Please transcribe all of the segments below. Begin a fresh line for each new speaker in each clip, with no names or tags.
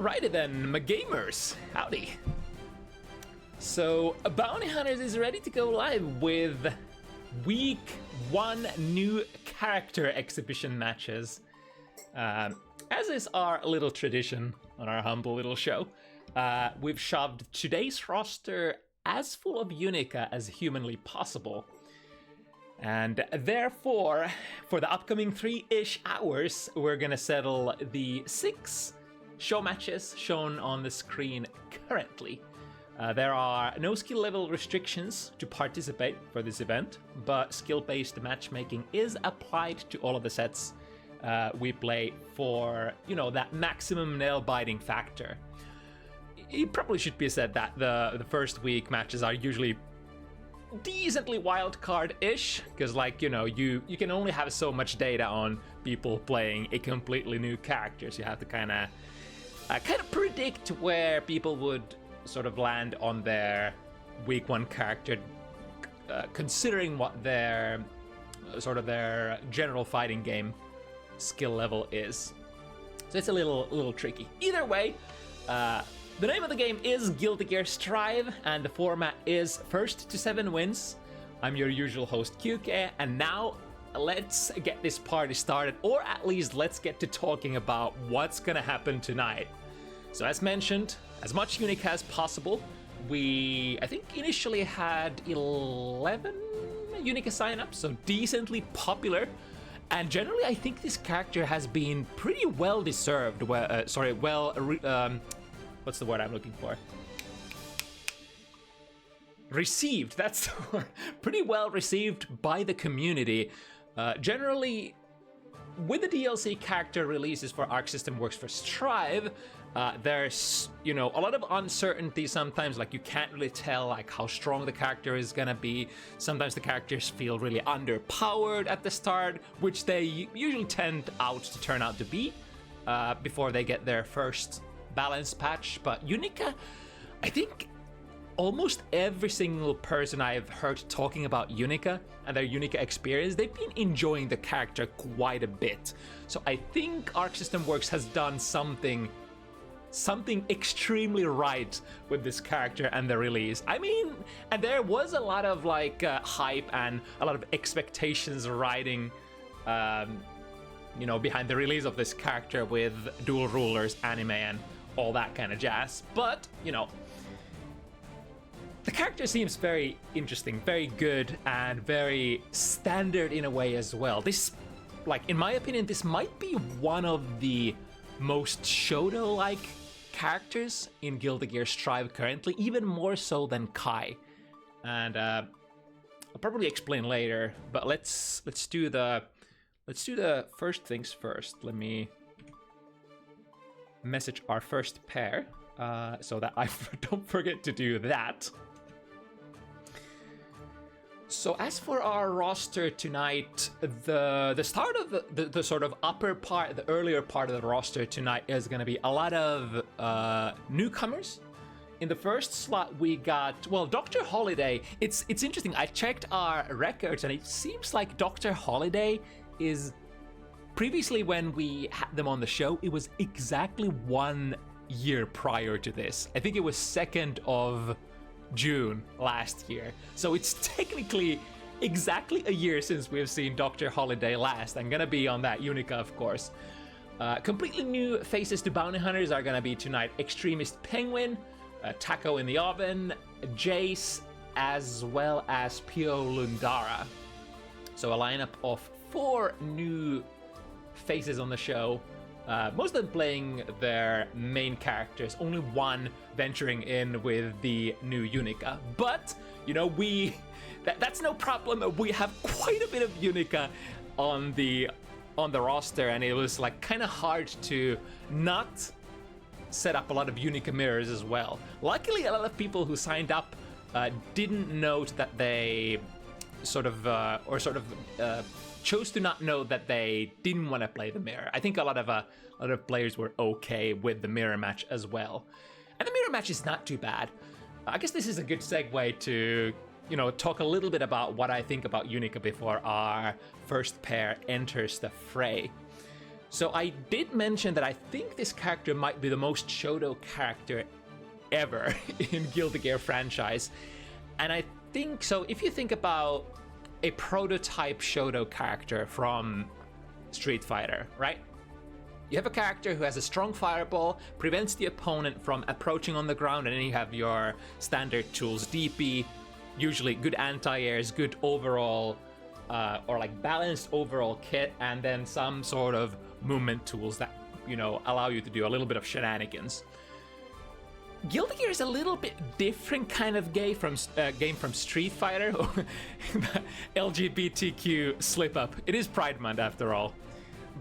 Alrighty then, my gamers, howdy. So, Bounty Hunters is ready to go live with week 1 new character exhibition matches. As is our little tradition on our humble little show, we've shoved today's roster as full of Unica as humanly possible. And therefore, for the upcoming 3-ish hours, we're gonna settle the 6 show matches shown on the screen currently. There are no skill level restrictions to participate for this event, but skill-based matchmaking is applied to all of the sets we play for, you know, that maximum nail-biting factor. It probably should be said that the first week matches are usually decently wildcard-ish, because, like, you know, you can only have so much data on people playing a completely new character, so you have to kind of predict where people would sort of land on their week 1 character, considering what their their general fighting game skill level is. So it's a little tricky. Either way, the name of the game is Guilty Gear Strive, and the format is first to 7 wins. I'm your usual host, QK, and now let's get this party started, or at least let's get to talking about what's gonna happen tonight. So as mentioned, as much Unica as possible. I think initially had 11 Unica signups, so decently popular. And generally, I think this character has been pretty well deserved. What's the word I'm looking for? Received, that's the word. Pretty well received by the community. Generally, with the DLC character releases for Arc System Works for Strive, there's, you know, a lot of uncertainty sometimes. Like, you can't really tell like how strong the character is gonna be. Sometimes the characters feel really underpowered at the start, which they usually tend to turn out to be before they get their first balance patch. But Unica, I think almost every single person I've heard talking about Unica and their Unica experience, they've been enjoying the character quite a bit. So I think Arc System Works has done something extremely right with this character and the release. I mean, and there was a lot of like hype and a lot of expectations riding you know, behind the release of this character with dual rulers, anime, and all that kind of jazz. But, you know, the character seems very interesting, very good, and very standard in a way as well. This, like, in my opinion, this might be one of the most Shoto-like characters in Guilty Gear Strive currently, even more so than Kai. And I'll probably explain later, but let's do the first things first. Let me message our first pair so that I don't forget to do that. So as for our roster tonight, the start of the sort of upper part, the earlier part of the roster tonight is going to be a lot of newcomers. In the first slot, we got, well, Dr.Holiday. It's interesting. I checked our records, and it seems like Dr.Holiday is, previously when we had them on the show, it was exactly 1 year prior to this. I think it was 2nd of June last year. So it's technically exactly a year since we've seen Dr.Holiday last. I'm gonna be on that Unica, of course. Completely new faces to Bounty Hunters are gonna be tonight extremistpenguin, TacoInTheOven, Jayce, as well as Pio Lundara. So a lineup of 4 new faces on the show. Most of them playing their main characters, only 1 venturing in with the new Unica. But, you know, that's no problem. We have quite a bit of Unica on the roster, and it was like kind of hard to not set up a lot of Unica mirrors as well. Luckily, a lot of people who signed up didn't note that they chose to not know that they didn't want to play the mirror. I think a lot of players were okay with the mirror match as well. And the mirror match is not too bad. I guess this is a good segue to, you know, talk a little bit about what I think about Unica before our first pair enters the fray. So I did mention that I think this character might be the most Shoto character ever in Guilty Gear franchise. And I think so. If you think about a prototype Shoto character from Street Fighter, right? You have a character who has a strong fireball, prevents the opponent from approaching on the ground, and then you have your standard tools, DP, usually good anti-airs, good overall, or like balanced overall kit, and then some sort of movement tools that, you know, allow you to do a little bit of shenanigans. Guilty Gear is a little bit different kind of game from Street Fighter. LGBTQ slip up. It is Pride Month after all.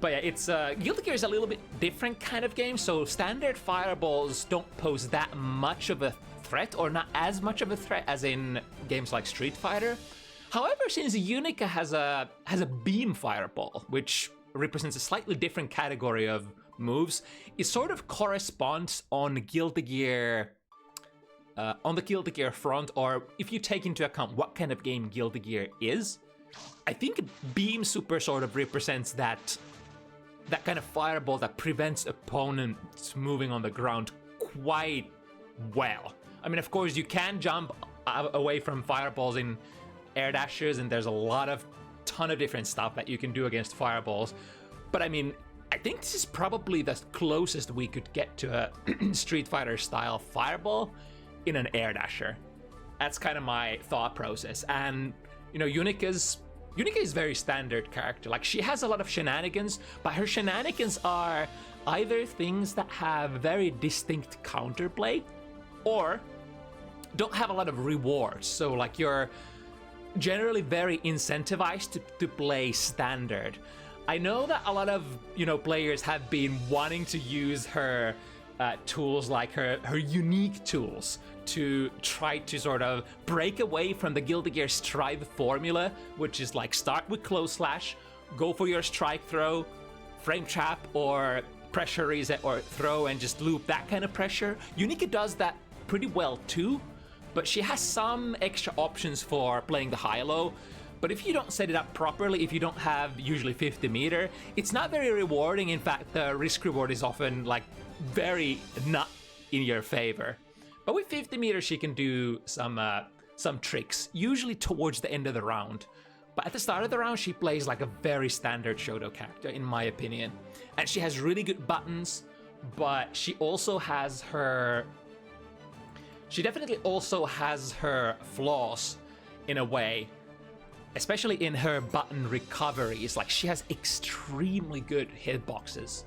But yeah, it's Guilty Gear is a little bit different kind of game, so standard fireballs don't pose that much of a threat, or not as much of a threat as in games like Street Fighter. However, since Unica has a beam fireball, which represents a slightly different category of moves, it sort of corresponds on Guilty Gear, on the Guilty Gear front, or if you take into account what kind of game Guilty Gear is, I think Beam Super sort of represents that kind of fireball that prevents opponents moving on the ground quite well. I mean, of course, you can jump away from fireballs in air dashers, and there's a ton of different stuff that you can do against fireballs. But I mean, I think this is probably the closest we could get to a Street Fighter style fireball in an air dasher. That's kind of my thought process. And, you know, Unica is very standard character. Like, she has a lot of shenanigans, but her shenanigans are either things that have very distinct counterplay or don't have a lot of rewards. So like, you're generally very incentivized to play standard. I know that a lot of, you know, players have been wanting to use her tools, like her unique tools, to try to sort of break away from the Guilty Gear Strive formula, which is like start with close slash, go for your strike throw, frame trap, or pressure reset or throw, and just loop that kind of pressure. Unica does that pretty well too, but she has some extra options for playing the high-low. But if you don't set it up properly, if you don't have usually 50 meter, it's not very rewarding. In fact, the risk reward is often like very not in your favor. But with 50 meters, she can do some tricks, usually towards the end of the round. But at the start of the round, she plays like a very standard Shoto character, in my opinion. And she has really good buttons, but she also has her... She definitely also has her flaws in a way, especially in her button recoveries. Like, she has extremely good hitboxes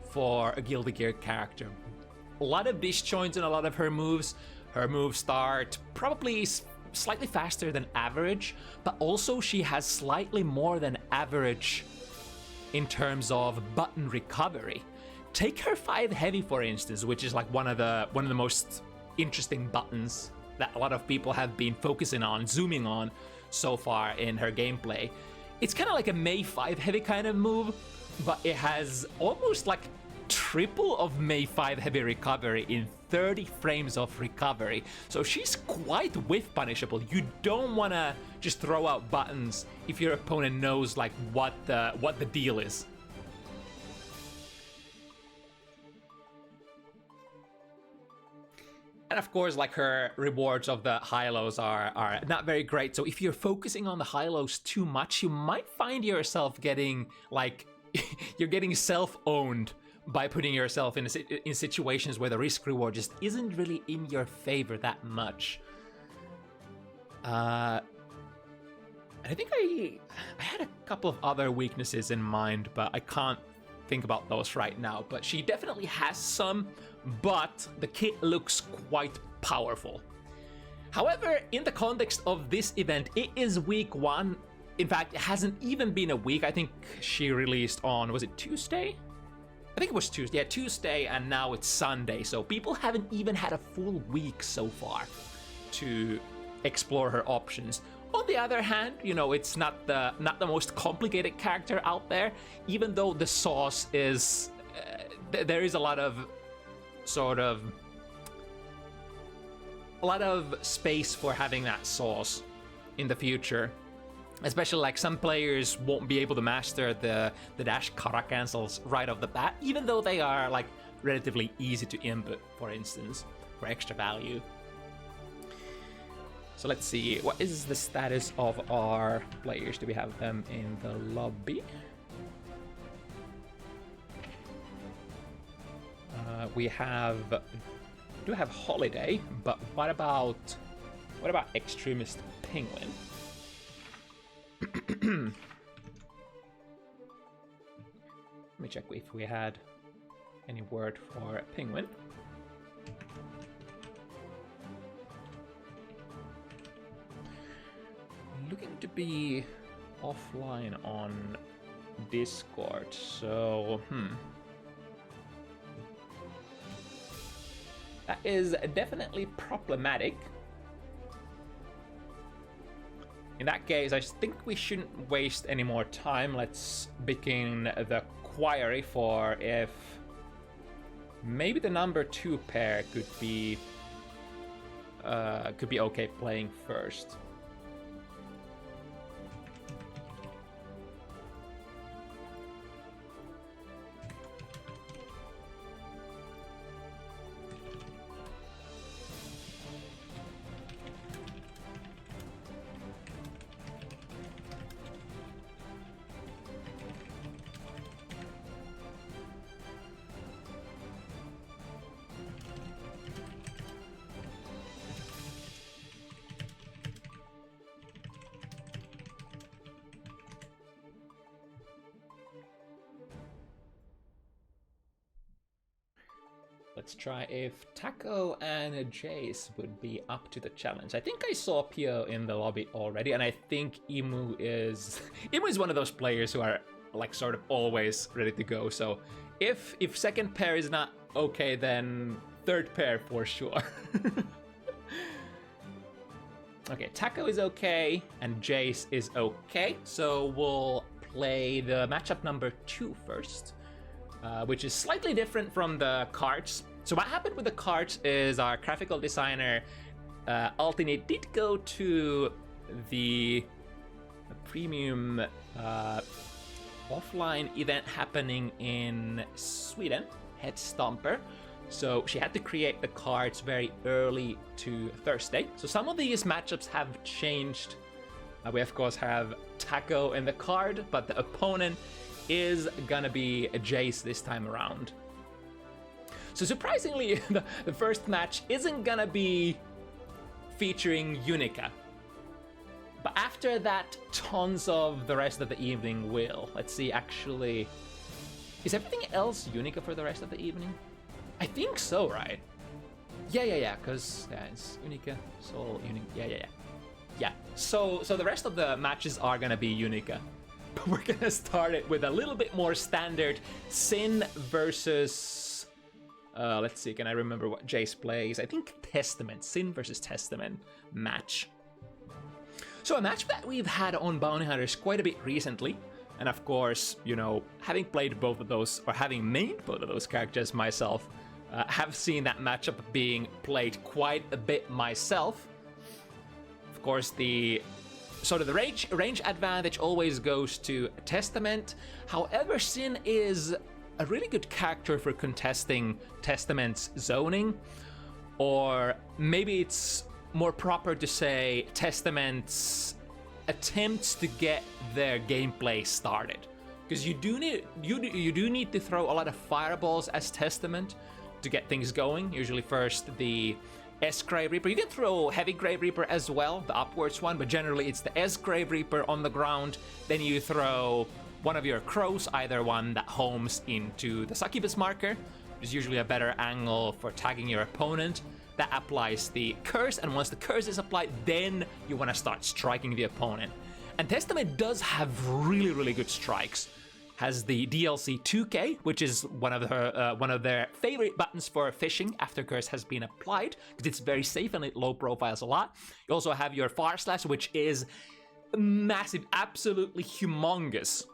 for a Guilty Gear character. A lot of disjoints in a lot of her moves. Her moves start probably slightly faster than average, but also she has slightly more than average in terms of button recovery. Take her 5 heavy, for instance, which is like one of the most interesting buttons that a lot of people have been focusing on, zooming on so far in her gameplay. It's kind of like a May 5 heavy kind of move, but it has almost like triple of May 5 heavy recovery in 30 frames of recovery. So she's quite whiff punishable. You don't want to just throw out buttons if your opponent knows like what the deal is. And of course, like, her rewards of the high-lows are not very great. So if you're focusing on the high-lows too much, you might find yourself getting, like, you're getting self-owned by putting yourself in situations where the risk-reward just isn't really in your favor that much. I think I had a couple of other weaknesses in mind, but I can't think about those right now. But she definitely has some, but the kit looks quite powerful. However, in the context of this event, it is week 1. In fact, it hasn't even been a week. I think she released on, was it Tuesday? I think it was Tuesday. Yeah, Tuesday, and now it's Sunday. So people haven't even had a full week so far to explore her options. On the other hand, you know, it's not the most complicated character out there, even though the sauce is... there is a lot of space for having that sauce in the future. Especially like some players won't be able to master the dash kara cancels right off the bat, even though they are like relatively easy to input, for instance, for extra value. So let's see, what is the status of our players? Do we have them in the lobby? We do have Holiday, but what about Extremist Penguin? Let me check if we had any word for Penguin. Looking to be offline on Discord, so that is definitely problematic. In that case, I think we shouldn't waste any more time. Let's begin the query for if maybe the number 2 pair could be okay playing first. Let's try if Taco and Jayce would be up to the challenge. I think I saw Pio in the lobby already, and I think Imu is one of those players who are like sort of always ready to go. So if second pair is not okay, then third pair for sure. Okay, Taco is okay and Jayce is okay. So we'll play the matchup number 2 first. Which is slightly different from the cards. So what happened with the cards is our graphical designer Altini did go to the premium offline event happening in Sweden, Head Stomper. So she had to create the cards very early to Thursday. So some of these matchups have changed. We of course have Taco in the card, but the opponent is gonna be a Jayce this time around. So surprisingly, the first match isn't gonna be featuring Unica. But after that, tons of the rest of the evening will. Let's see, actually, is everything else Unica for the rest of the evening? I think so, right? Yeah, because it's Unica, Soul, Unica, yeah. So the rest of the matches are gonna be Unica. But we're gonna start it with a little bit more standard Sin versus let's see, can I remember what Jayce plays? I think Testament, Sin versus Testament match. So a match that we've had on Bounty Hunters quite a bit recently, and of course, you know, having played both of those, or having mained both of those characters myself, have seen that matchup being played quite a bit myself. Of course, the sort of the range advantage always goes to Testament. However, Sin is a really good character for contesting Testament's zoning, or maybe it's more proper to say Testament's attempts to get their gameplay started, because you do need to throw a lot of fireballs as Testament to get things going. Usually first the S Grave Reaper. You can throw Heavy Grave Reaper as well, the upwards one, but generally it's the S Grave Reaper on the ground. Then you throw one of your crows, either one that homes into the Succubus marker, which is usually a better angle for tagging your opponent. That applies the curse, and once the curse is applied, then you want to start striking the opponent. And Testament does have really, really good strikes. Has the DLC 2K, which is one of their favorite buttons for fishing after curse has been applied, because it's very safe and it low profiles a lot. You also have your Far Slash, which is massive, absolutely humongous,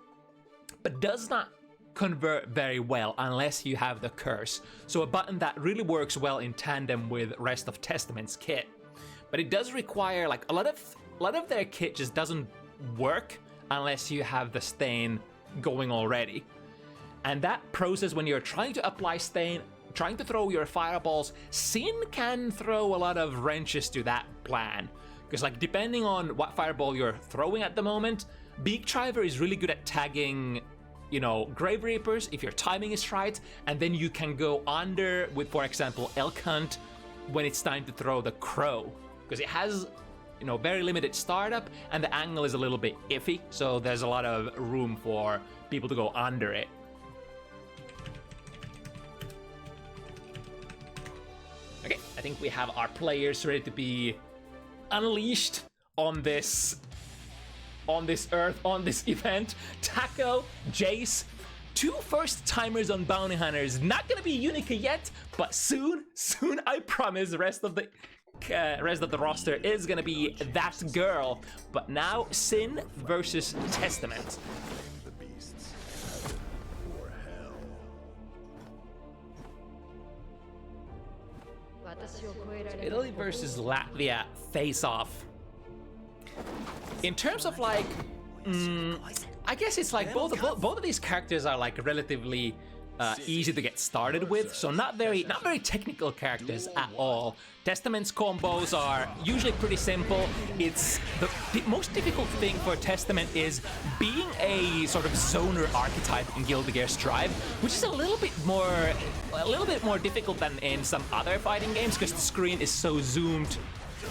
but does not convert very well unless you have the curse. So a button that really works well in tandem with rest of Testament's kit. But it does require, like, a lot of their kit just doesn't work unless you have the stain going already. And that process, when you're trying to apply stain, trying to throw your fireballs, Sin can throw a lot of wrenches to that plan. Because like depending on what fireball you're throwing at the moment, Beak Driver is really good at tagging, you know, Grave Reapers if your timing is right, and then you can go under with, for example, Elk Hunt when it's time to throw the Crow. Because it has, you know, very limited startup and the angle is a little bit iffy, so there's a lot of room for people to go under it. Okay, I think we have our players ready to be unleashed on this earth, on this event. Taco, Jayce, 2 first-timers on Bounty Hunters. Not gonna be Unica yet, but soon, I promise, the rest of the roster is gonna be that girl. But now, Sin versus Testament. Italy versus Latvia face-off. In terms of like, I guess it's like both of these characters are like relatively easy to get started with, so not very technical characters at all. Testament's combos are usually pretty simple. It's the most difficult thing for Testament is being a sort of zoner archetype in Guilty Gear Strive, which is a little bit more difficult than in some other fighting games because the screen is so zoomed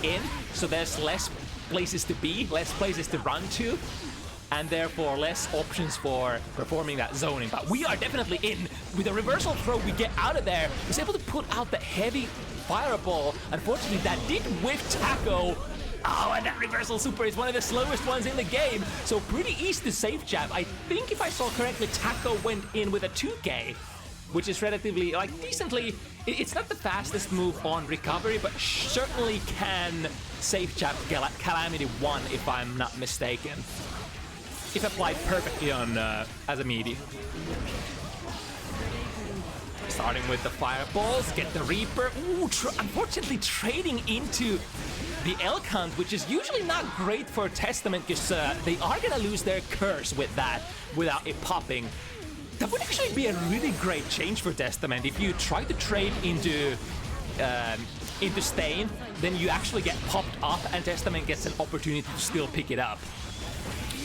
in, so there's less places to be, less places to run to, and therefore less options for performing that zoning. But we are definitely in. With a reversal throw, we get out of there. Was able to put out the heavy fireball. Unfortunately, that did whiff Taco. Oh, and that reversal super is one of the slowest ones in the game. So pretty easy to safe jab. I think if I saw correctly, Taco went in with a 2K, which is relatively, like, decently. It's not the fastest move on recovery, but certainly can safe jab Calamity 1 if I'm not mistaken. If applied perfectly on as a meaty. Starting with the fireballs, get the Reaper. Ooh, unfortunately trading into the Elk Hunt, which is usually not great for Testament because they are gonna lose their curse with that without it popping. That would actually be a really great change for Testament. If you try to trade into Stain, then you actually get popped up and Testament gets an opportunity to still pick it up.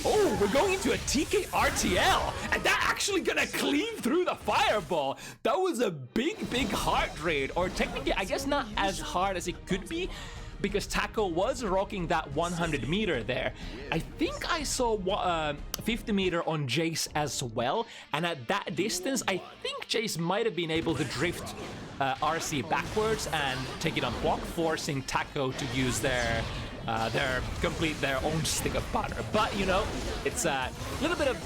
Oh, we're going into a TK RTL, and that actually gonna cleave through the fireball. That was a big heart rate, or technically, I guess not as hard as it could be, because Taco was rocking that 100 meter there. I think I saw 50 meter on Jayce as well, and at that distance, I think Jayce might have been able to drift RC backwards and take it on block, forcing Taco to use their complete their own stick of butter. But you know, it's a little bit of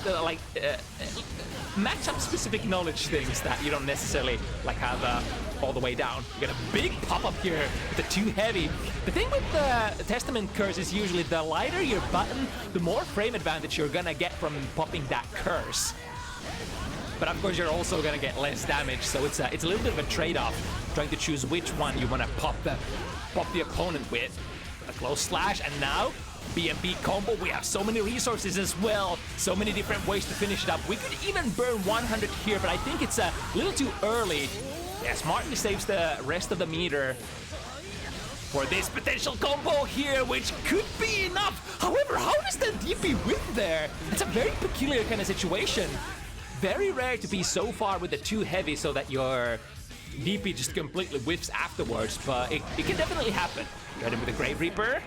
matchup specific knowledge things that you don't necessarily like have all the way down. You get a big pop up here with the 2 heavy. The thing with the Testament curse is usually the lighter your button, the more frame advantage you're gonna get from popping that curse. But of course you're also gonna get less damage, so it's a little bit of a trade-off, trying to choose which one you wanna pop the opponent with. A close slash, and now BMB combo. We have so many resources as well, so many different ways to finish it up. We could even burn 100 here, but I think it's a little too early. Yeah, smartly saves the rest of the meter for this potential combo here, which could be enough. However, how does the DP whiff there? It's a very peculiar kind of situation. Very rare to be so far with the 2 heavy so that your DP just completely whiffs afterwards, but it can definitely happen. Got him with a Grave Reaper.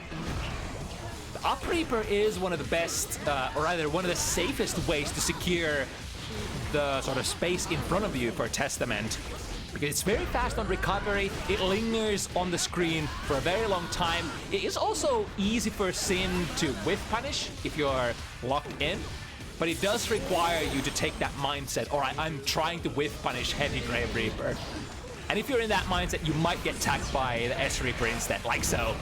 The Up Reaper is one of the best, or rather one of the safest ways to secure the sort of space in front of you for Testament. Because it's very fast on recovery, it lingers on the screen for a very long time. It is also easy for Sin to whiff punish if you're locked in, but it does require you to take that mindset, alright, I'm trying to whiff punish heavy Grave Reaper. And if you're in that mindset, you might get tagged by the S Reaper instead, like so.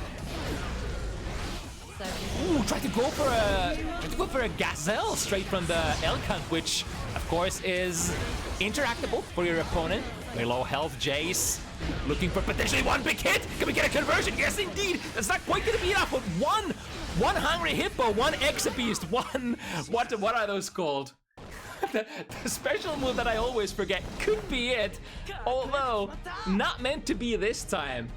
Ooh, try to go for a Gazelle straight from the Elk Hunt, which of course is interactable for your opponent. Very low health Jayce, looking for potentially 1 big hit. Can we get a conversion? Yes, indeed. That's not quite gonna be enough, but 1 One hungry hippo, one exabeast, one... What are those called? The special move that I always forget could be it, although not meant to be this time.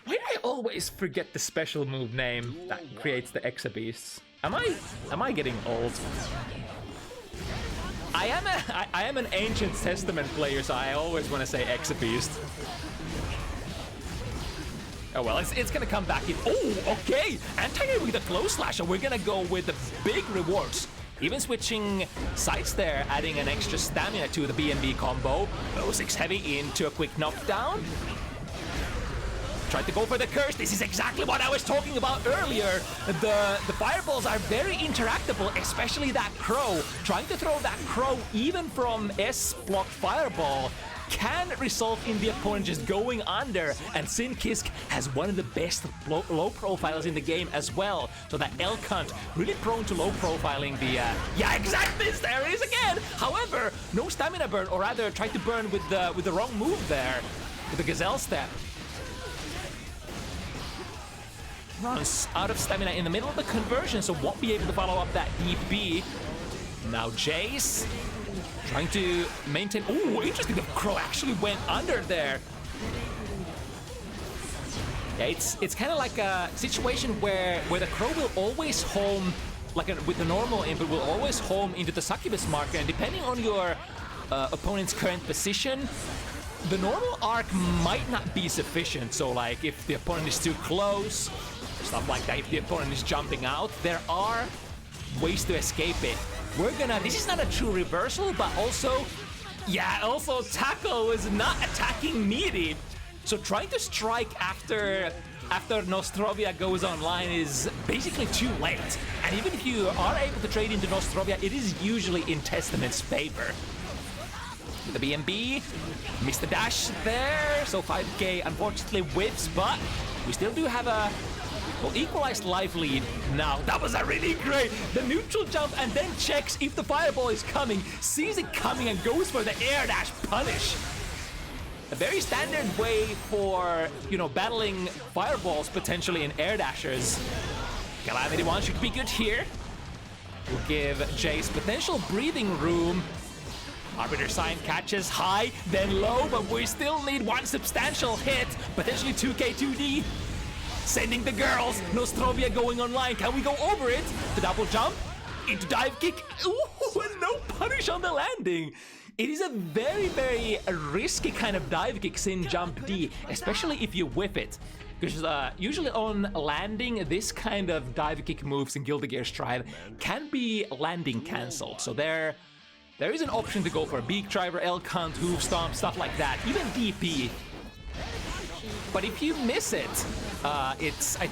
Why do I always forget the special move name that creates the exabeasts? Am I getting old? I am an Ancient Testament player, so I always want to say exabeast. Oh well, it's gonna come back in. Oh, okay. Anti-air with a close slash, and we're gonna go with the big rewards. Even switching sides there, adding an extra stamina to the B&B combo. 06 heavy into a quick knockdown. Tried to go for the curse. This is exactly what I was talking about earlier. The fireballs are very interactable, especially that crow. Trying to throw that crow even from S-block fireball can result in the opponent just going under, and Sin Kisk has one of the best low profiles in the game as well. So that Elkhunt really prone to low profiling the yeah, exactly, there it is again. However, no stamina burn, or rather tried to burn with the wrong move there, with the Gazelle step. Runs out of stamina in the middle of the conversion, so won't be able to follow up that DP. Now Jayce trying to maintain. Oh, interesting. The crow actually went under there. Yeah, it's kind of like a situation where the crow will always home, like with the normal input, will always home into the succubus marker, and depending on your opponent's current position, the normal arc might not be sufficient. So like if the opponent is too close, stuff like that, if the opponent is jumping out, there are ways to escape it. This is not a true reversal, but also, yeah, also Taco was not attacking Meaty. So trying to strike after Nostrovia goes online is basically too late. And even if you are able to trade into Nostrovia, it is usually in Testament's favor. The BNB, missed the dash there, so 5k unfortunately whips, but we still do have a equalized life lead. Now, that was a really great, the neutral jump, and then checks if the fireball is coming, sees it coming and goes for the air dash punish. A very standard way for, you know, battling fireballs potentially in air dashers. Calamity 1 should be good here. Will give Jayce potential breathing room. Arbiter sign catches high, then low, but we still need one substantial hit, potentially 2k 2D. Sending the girls, Nostrovia going online. Can we go over it? The double jump into dive kick. Ooh, and no punish on the landing. It is a very, very risky kind of dive kick in jump D, especially if you whip it. Because usually on landing, this kind of dive kick moves in Guilty Gear Strive can be landing cancelled. So there is an option to go for a Beak Driver, Elkhunt, Hoof Stomp, stuff like that, even DP. But if you miss it, I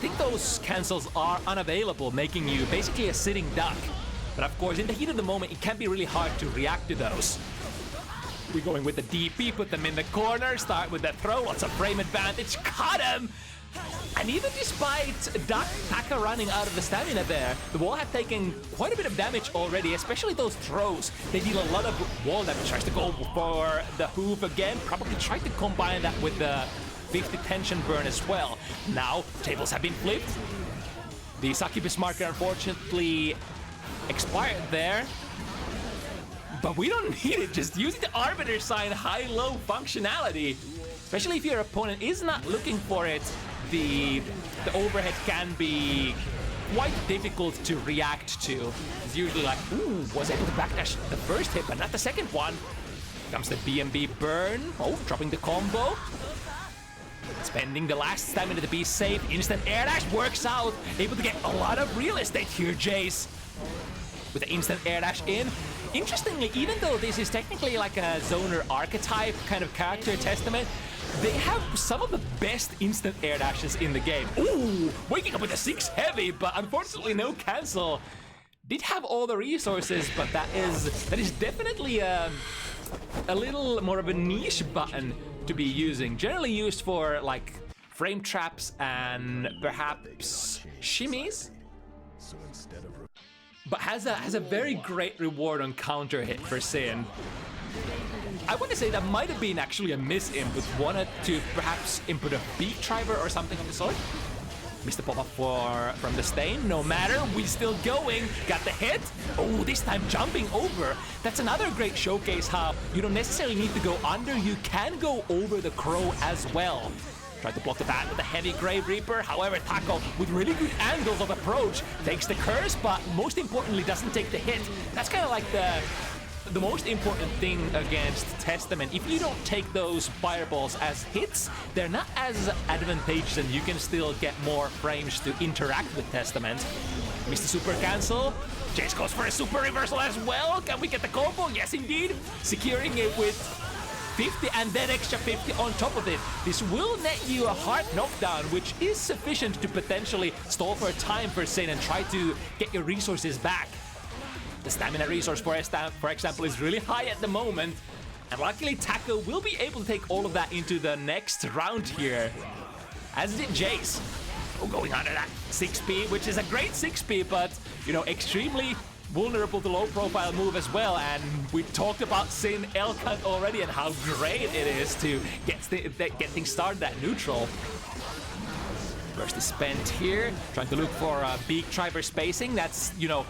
think those cancels are unavailable, making you basically a sitting duck. But of course, in the heat of the moment, it can be really hard to react to those. We're going with the DP, put them in the corner, start with the throw, lots of frame advantage, caught him! And even despite Taka running out of the stamina there, the wall had taken quite a bit of damage already, especially those throws. They deal a lot of wall damage. Tries to go for the hoof again, probably tried to combine that with the 50 tension burn as well. Now, tables have been flipped. The succubus marker unfortunately expired there. But we don't need it, just using the Arbiter sign high-low functionality. Especially if your opponent is not looking for it, the overhead can be quite difficult to react to. It's usually like, ooh, was able to backdash the first hit, but not the second one. Comes the BMB burn. Oh, dropping the combo. Spending the last stamina to be safe. Instant air dash works out. Able to get a lot of real estate here, Jayce. With the instant air dash in. Interestingly, even though this is technically like a zoner archetype kind of character Testament, they have some of the best instant air dashes in the game. Ooh, waking up with a 6 heavy, but unfortunately no cancel. Did have all the resources, but that is definitely a little more of a niche button to be using. Generally used for like frame traps and perhaps shimmies. But has a very great reward on counter hit for Sin. I want to say that might have been actually a miss input. Wanted to perhaps input a Beak Driver or something of the sort. Missed the pop-up from the stain. No matter, we still going. Got the hit. Oh, this time jumping over. That's another great showcase how you don't necessarily need to go under. You can go over the crow as well. Tried to block the bat with a heavy Grave Reaper. However, Taco, with really good angles of approach, takes the curse, but most importantly, doesn't take the hit. That's kind of like the most important thing against Testament. If you don't take those fireballs as hits, they're not as advantageous and you can still get more frames to interact with Testament. Missed the super cancel. Jayce goes for a super reversal as well. Can we get the combo? Yes, indeed. Securing it with 50 and then extra 50 on top of it. This will net you a hard knockdown, which is sufficient to potentially stall for time for Sin and try to get your resources back. The stamina resource, for example, is really high at the moment. And luckily, Taco will be able to take all of that into the next round here. As did Jayce. Oh, going under that 6P, which is a great 6P, but, you know, extremely vulnerable to low-profile move as well. And we talked about Sin Elkant already and how great it is to get things started at neutral. Burst is spent here, trying to look for Beak Driver spacing. That's, you know,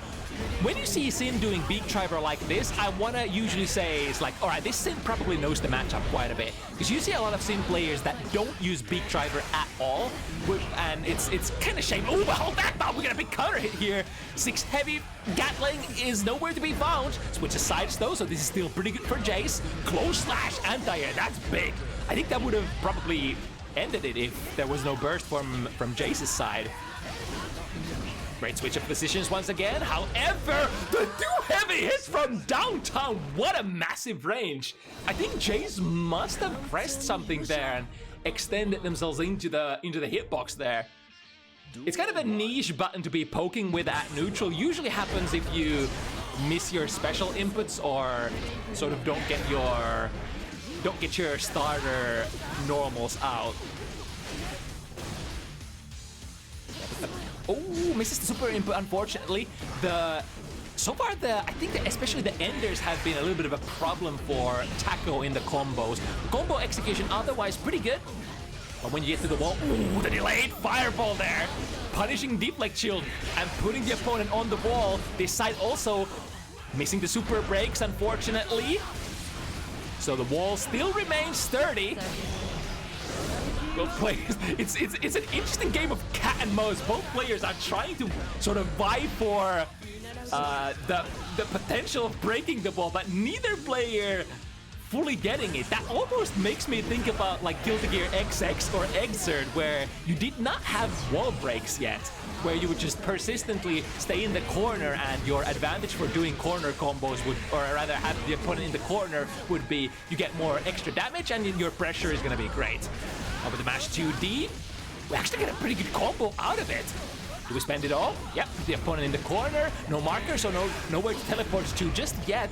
when you see Sin doing Beak Driver like this, I want to usually say it's like, all right, this Sin probably knows the matchup quite a bit. Because you see a lot of Sin players that don't use Beak Driver at all, and it's kind of shame. Oh, but hold that thought, we got a big counter hit here. 6 heavy Gatling is nowhere to be found. Switches sides though, so this is still pretty good for Jayce. Close slash anti-air, that's big. I think that would have probably ended it if there was no burst from Jayce's side. Great switch of positions once again. However, the 2 heavy hits from downtown. What a massive range. I think Jayce must have pressed something there and extended themselves into the hitbox there. It's kind of a niche button to be poking with at neutral. Usually happens if you miss your special inputs or sort of don't get your starter normals out. Oh, misses the super input, unfortunately. So far, I think that especially the enders have been a little bit of a problem for Taco in the combos. Combo execution otherwise pretty good. But when you get to the wall, ooh, the delayed fireball there. Punishing Deflect Shield and putting the opponent on the wall. This side also missing the super breaks, unfortunately. So the wall still remains sturdy. Both players, it's an interesting game of cat and mouse. Both players are trying to sort of vie for the potential of breaking the wall, but neither player fully getting it. That almost makes me think about like Guilty Gear XX or Exert, where you did not have wall breaks yet, where you would just persistently stay in the corner and your advantage for doing corner combos would, or rather have the opponent in the corner, would be you get more extra damage and your pressure is going to be great. Over the mash 2D, we actually get a pretty good combo out of it. Do we spend it all? Yep, the opponent in the corner, no marker, so nowhere to teleport to just yet.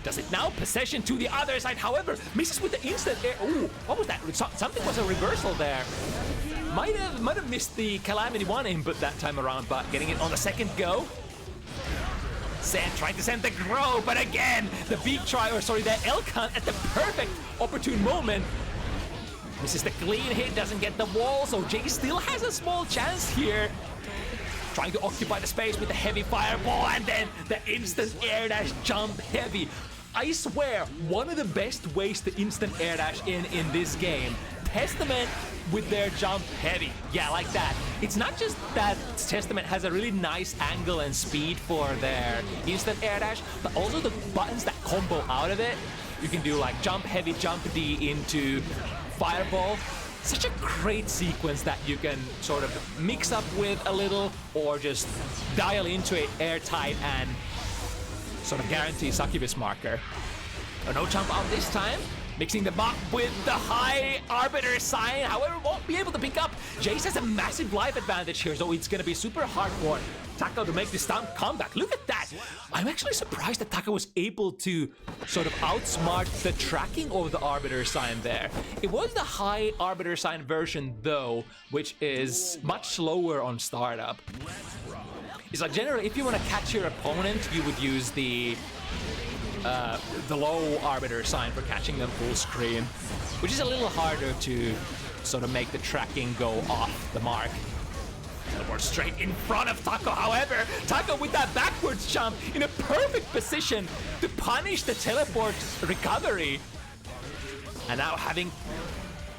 Does it now? Possession to the other side, however, misses with the instant air. Ooh, what was that? Something was a reversal there. Might have missed the Calamity 1 input that time around, but getting it on the second go. Trying to send the Grow, but again, the the Elkant at the perfect opportune moment. Misses the clean hit, doesn't get the wall, so Jayce still has a small chance here. Trying to occupy the space with the heavy fireball, and then the instant air dash jump heavy. I swear, one of the best ways to instant air dash in this game. Testament with their jump heavy. Yeah, like that. It's not just that Testament has a really nice angle and speed for their instant air dash, but also the buttons that combo out of it. You can do like jump heavy, jump D into fireball. Such a great sequence that you can sort of mix up with a little or just dial into it airtight and sort of guarantee Succubus marker. No jump out this time. Mixing them up with the high Arbiter sign, however, won't be able to pick up. Jayce has a massive life advantage here, so it's gonna be super hard for Taco to make this comeback. Look at that! I'm actually surprised that Taco was able to sort of outsmart the tracking of the Arbiter sign there. It was the high Arbiter sign version though, which is much slower on startup. It's like generally, if you want to catch your opponent, you would use the low Arbiter sign for catching them full screen, which is a little harder to sort of make the tracking go off the mark. Teleport straight in front of Taco. However, Taco with that backwards jump in a perfect position to punish the teleport recovery. And now having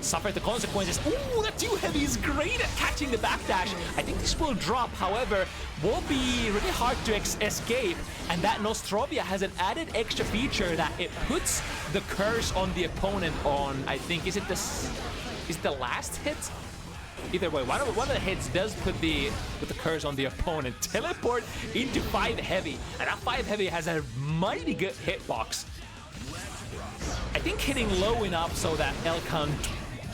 suffered the consequences. Ooh, the 2 heavy is great at catching the backdash. I think this will drop, however, will be really hard to escape. And that Nostrovia has an added extra feature that it puts the curse on the opponent on, I think, is it the last hit? Either way, one of the hits does put the curse on the opponent. Teleport into 5 heavy, and that 5 heavy has a mighty good hitbox. I think hitting low enough so that Elkhunt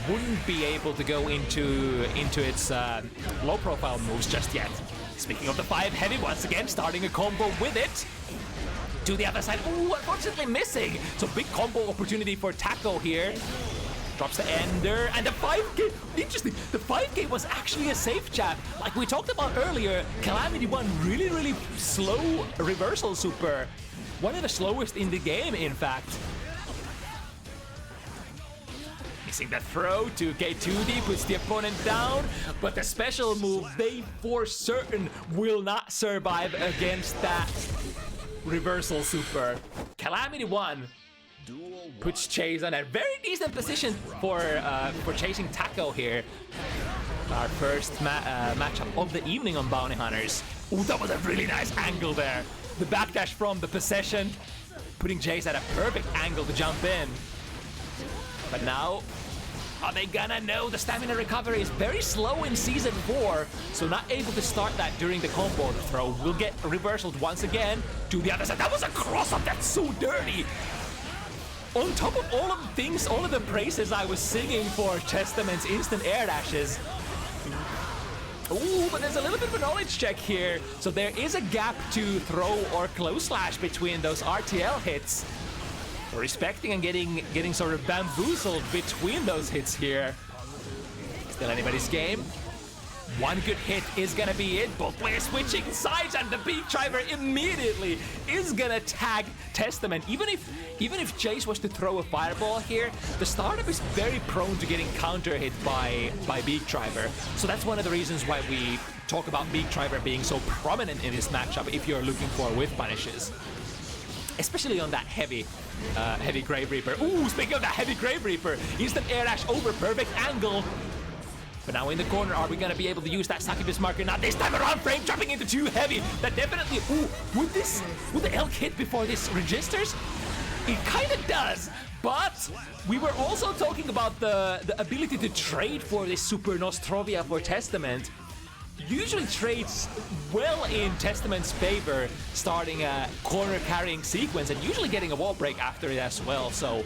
wouldn't be able to go into its low profile moves just yet. Speaking of the 5 heavy, once again starting a combo with it. To the other side, ooh, unfortunately missing. So big combo opportunity for Taco here. Drops the ender, and the 5K, interesting, the 5K was actually a safe jab. Like we talked about earlier, Calamity 1 really slow reversal super. One of the slowest in the game, in fact. Missing the throw to K2D, puts the opponent down, but the special move, they for certain will not survive against that reversal super. Calamity 1 puts Jayce on a very decent position for chasing Taco here. Our first matchup of the evening on Bounty Hunters. Ooh, that was a really nice angle there. The backdash from the possession, putting Jayce at a perfect angle to jump in. But now, are they gonna know the stamina recovery is very slow in Season 4, so not able to start that during the combo. The throw will get reversaled once again to the other side. That was a cross-up, that's so dirty! On top of all of the things, all of the praises I was singing for Testament's instant air dashes. Ooh, but there's a little bit of a knowledge check here. So there is a gap to throw or close slash between those RTL hits. Respecting and getting sort of bamboozled between those hits here. Still anybody's game. One good hit is gonna be it. Both players switching sides, and the beat driver immediately is gonna tag Testament. Even if Jayce was to throw a fireball here, the startup is very prone to getting counter hit by Beak Driver. So that's one of the reasons why we talk about Beak Driver being so prominent in this matchup if you're looking for whiff punishes. Especially on that heavy Grave Reaper. Ooh, speaking of that heavy Grave Reaper, instant air dash over, perfect angle. But now in the corner, are we gonna be able to use that succubus marker? Not this time around, frame dropping into 2 heavy. That definitely, ooh, would the elk hit before this registers? It kinda does, but we were also talking about the ability to trade for this Super Nostrovia for Testament. Usually trades well in Testament's favor, starting a corner carrying sequence and usually getting a wall break after it as well. So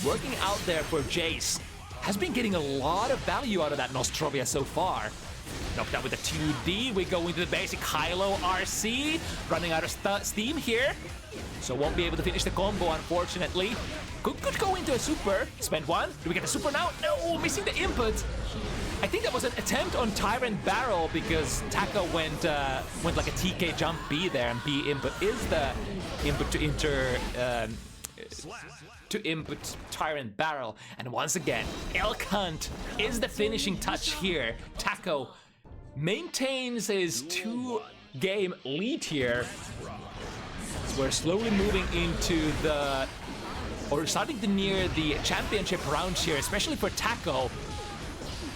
working out there for Jayce. Has been getting a lot of value out of that Nostrovia so far. Knocked out with a 2D, we go into the basic high-low RC, running out of steam here. So won't be able to finish the combo, unfortunately. Could go into a super, spend 1. Do we get a super now? No, missing the input. I think that was an attempt on Tyrant Barrel because Taco went like a TK jump B there, and B input is the input to input Tyrant Barrel. And once again, Elkhunt is the finishing touch here. Taco maintains his 2-game lead here. So we're slowly moving into or starting to near the championship rounds here, especially for Taco.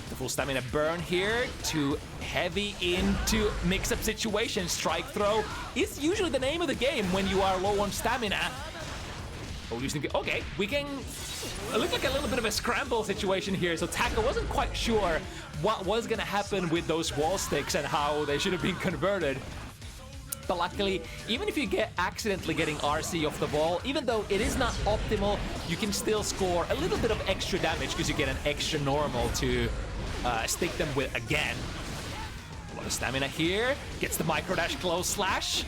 The full stamina burn here, too heavy into mix-up situation. Strike throw is usually the name of the game when you are low on stamina. Okay, we can look like a little bit of a scramble situation here. So Taco wasn't quite sure what was gonna happen with those wall sticks and how they should have been converted. But luckily, even if you get accidentally getting RC off the wall, even though it is not optimal, you can still score a little bit of extra damage because you get an extra normal to stick them with again. A lot of stamina here, gets the micro dash close slash.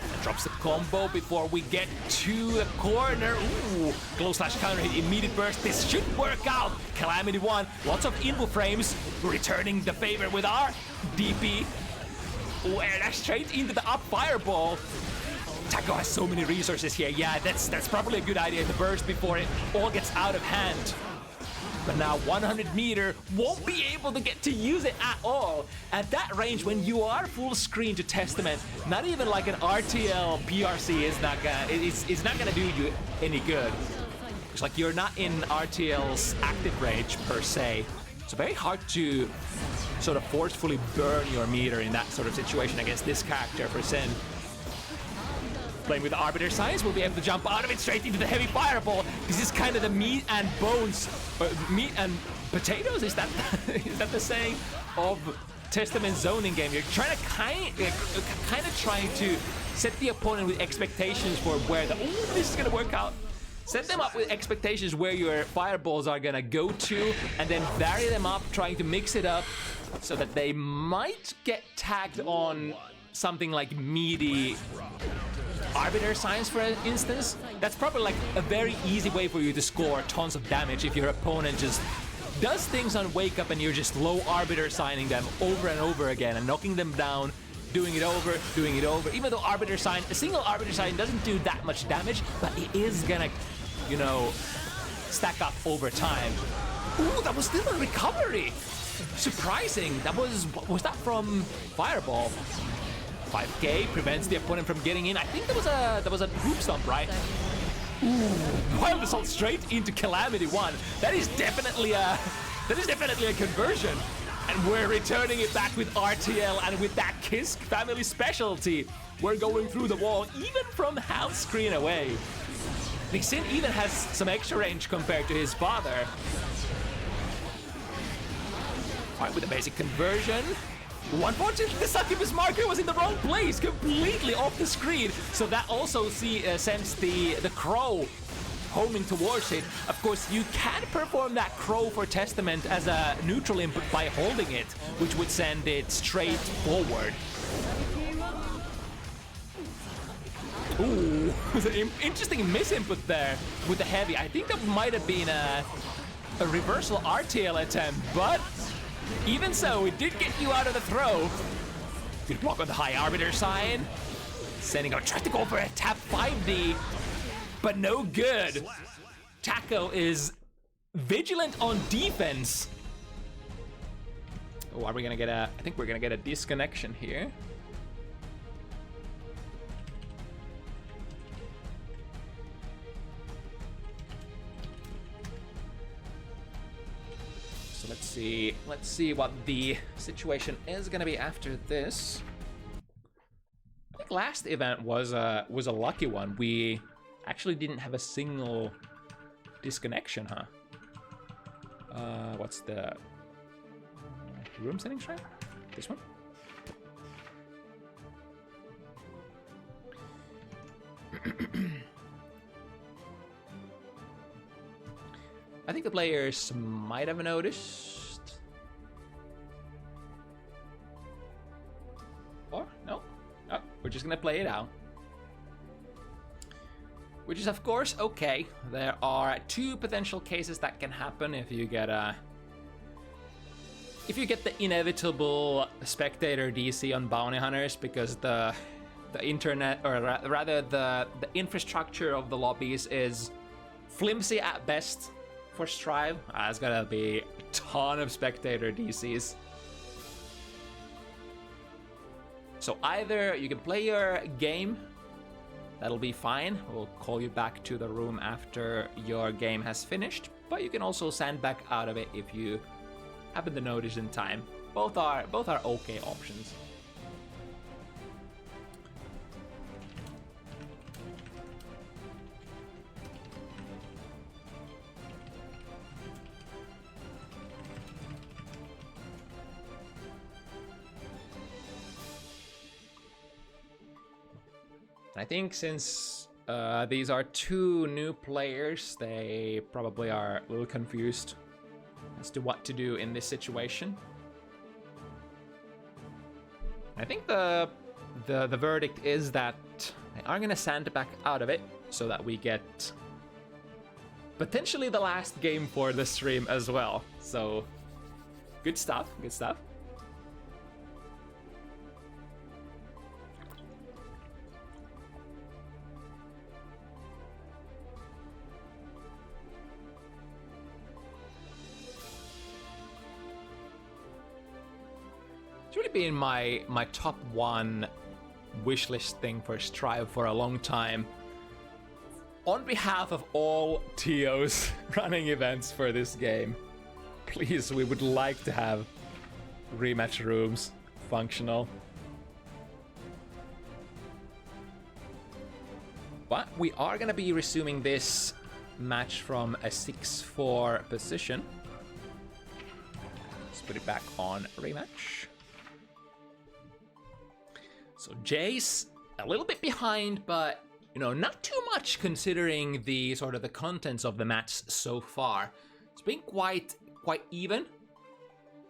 And drops the combo before we get to the corner. Ooh, close slash counter hit, immediate burst. This should work out. Calamity 1, lots of input frames, returning the favor with our DP. Ooh, air dash straight into the up fireball. Taco has so many resources here. Yeah, that's probably a good idea to burst before it all gets out of hand. but now 100 meter won't be able to get to use it at all. At that range, when you are full screen to Testament, not even like an RTL PRC is not gonna, it's not gonna do you any good. It's like you're not in RTL's active range per se. It's very hard to sort of forcefully burn your meter in that sort of situation against this character for Sin. Playing with Arbiter Science, we'll be able to jump out of it straight into the heavy fireball. This is kind of the meat and bones, meat and potatoes. Is that the saying of Testament zoning game? You're trying to kind of trying to set the opponent with expectations for where the this is gonna work out. Set them up with expectations where your fireballs are gonna go to, and then vary them up, trying to mix it up so that they might get tagged on something like meaty Arbiter Science, for instance. That's probably like a very easy way for you to score tons of damage if your opponent just does things on Wake Up and you're just low Arbiter Signing them over and over again and knocking them down, doing it over. Even though Arbiter Sign, a single Arbiter Sign doesn't do that much damage, but it is gonna, you know, stack up over time. Ooh, that was still a recovery! Surprising. That was that from Fireball? 5k prevents the opponent from getting in. I think that was a hoop stomp, right? Ooh, Wild Assault straight into Calamity 1. That is definitely a conversion. And we're returning it back with RTL and with that Kisk family specialty. We're going through the wall even from half screen away. Nixin even has some extra range compared to his father. Alright, with a basic conversion. Unfortunately, the succubus marker was in the wrong place, completely off the screen. So that also sends the crow homing towards it. Of course, you can perform that crow for Testament as a neutral input by holding it, which would send it straight forward. Ooh, an interesting misinput there with the heavy. I think that might have been a reversal RTL attempt, but even so, it did get you out of the throw. Good block on the high Arbiter sign. Sending out, tries to go for a tap 5D, but no good. Taco is vigilant on defense. Oh, are we gonna get a, I think we're gonna get a disconnection here. So let's see what the situation is gonna be after this. I think last event was a lucky one. We actually didn't have a single disconnection, huh? What's the room settings, right? This one? I think the players might have noticed. Or no? Oh, we're just gonna play it out. Which is of course okay. There are two potential cases that can happen if you get the inevitable spectator DC on bounty hunters, because the internet, or rather the infrastructure of the lobbies is flimsy at best for Strive. It's gonna be a ton of spectator DCs. So either you can play your game, that'll be fine. We'll call you back to the room after your game has finished, but you can also sandbag out of it if you happen to notice in time. Both are okay options. I think since these are two new players, they probably are a little confused as to what to do in this situation. I think the verdict is that they are gonna sandbag out of it so that we get potentially the last game for the stream as well. So good stuff, good stuff. been my top one wishlist thing for Strive for a long time. On behalf of all TOs running events for this game, please, we would like to have rematch rooms functional. But we are gonna be resuming this match from a 6-4 position. Let's put it back on rematch. So Jayce, a little bit behind, but you know, not too much considering the sort of the contents of the match so far. It's been quite even.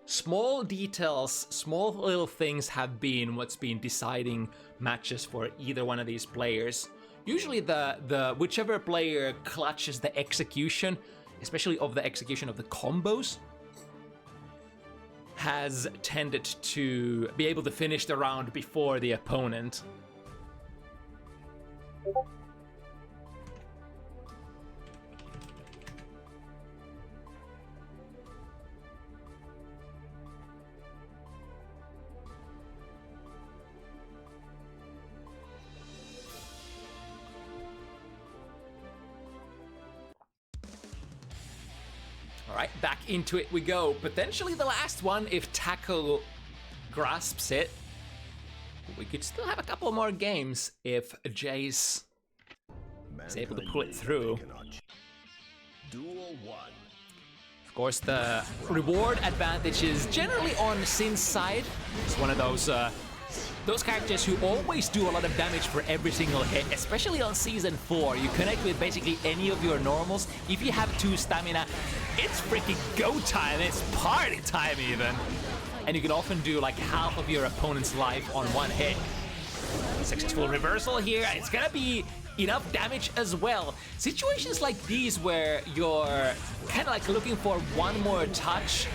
Small details, small little things have been what's been deciding matches for either one of these players. Usually the whichever player clutches the execution, especially of the execution of the combos, has tended to be able to finish the round before the opponent. All right, back into it we go. Potentially the last one if Taco grasps it. We could still have a couple more games if Jayce is able to pull it through. Of course, the reward advantage is generally on Sin's side. It's one of those characters who always do a lot of damage for every single hit, especially on Season 4. You connect with basically any of your normals. If you have 2 stamina, it's freaking go time. It's party time even. And you can often do like half of your opponent's life on one hit. Successful reversal here. It's gonna be enough damage as well. Situations like these where you're kind of like looking for one more touch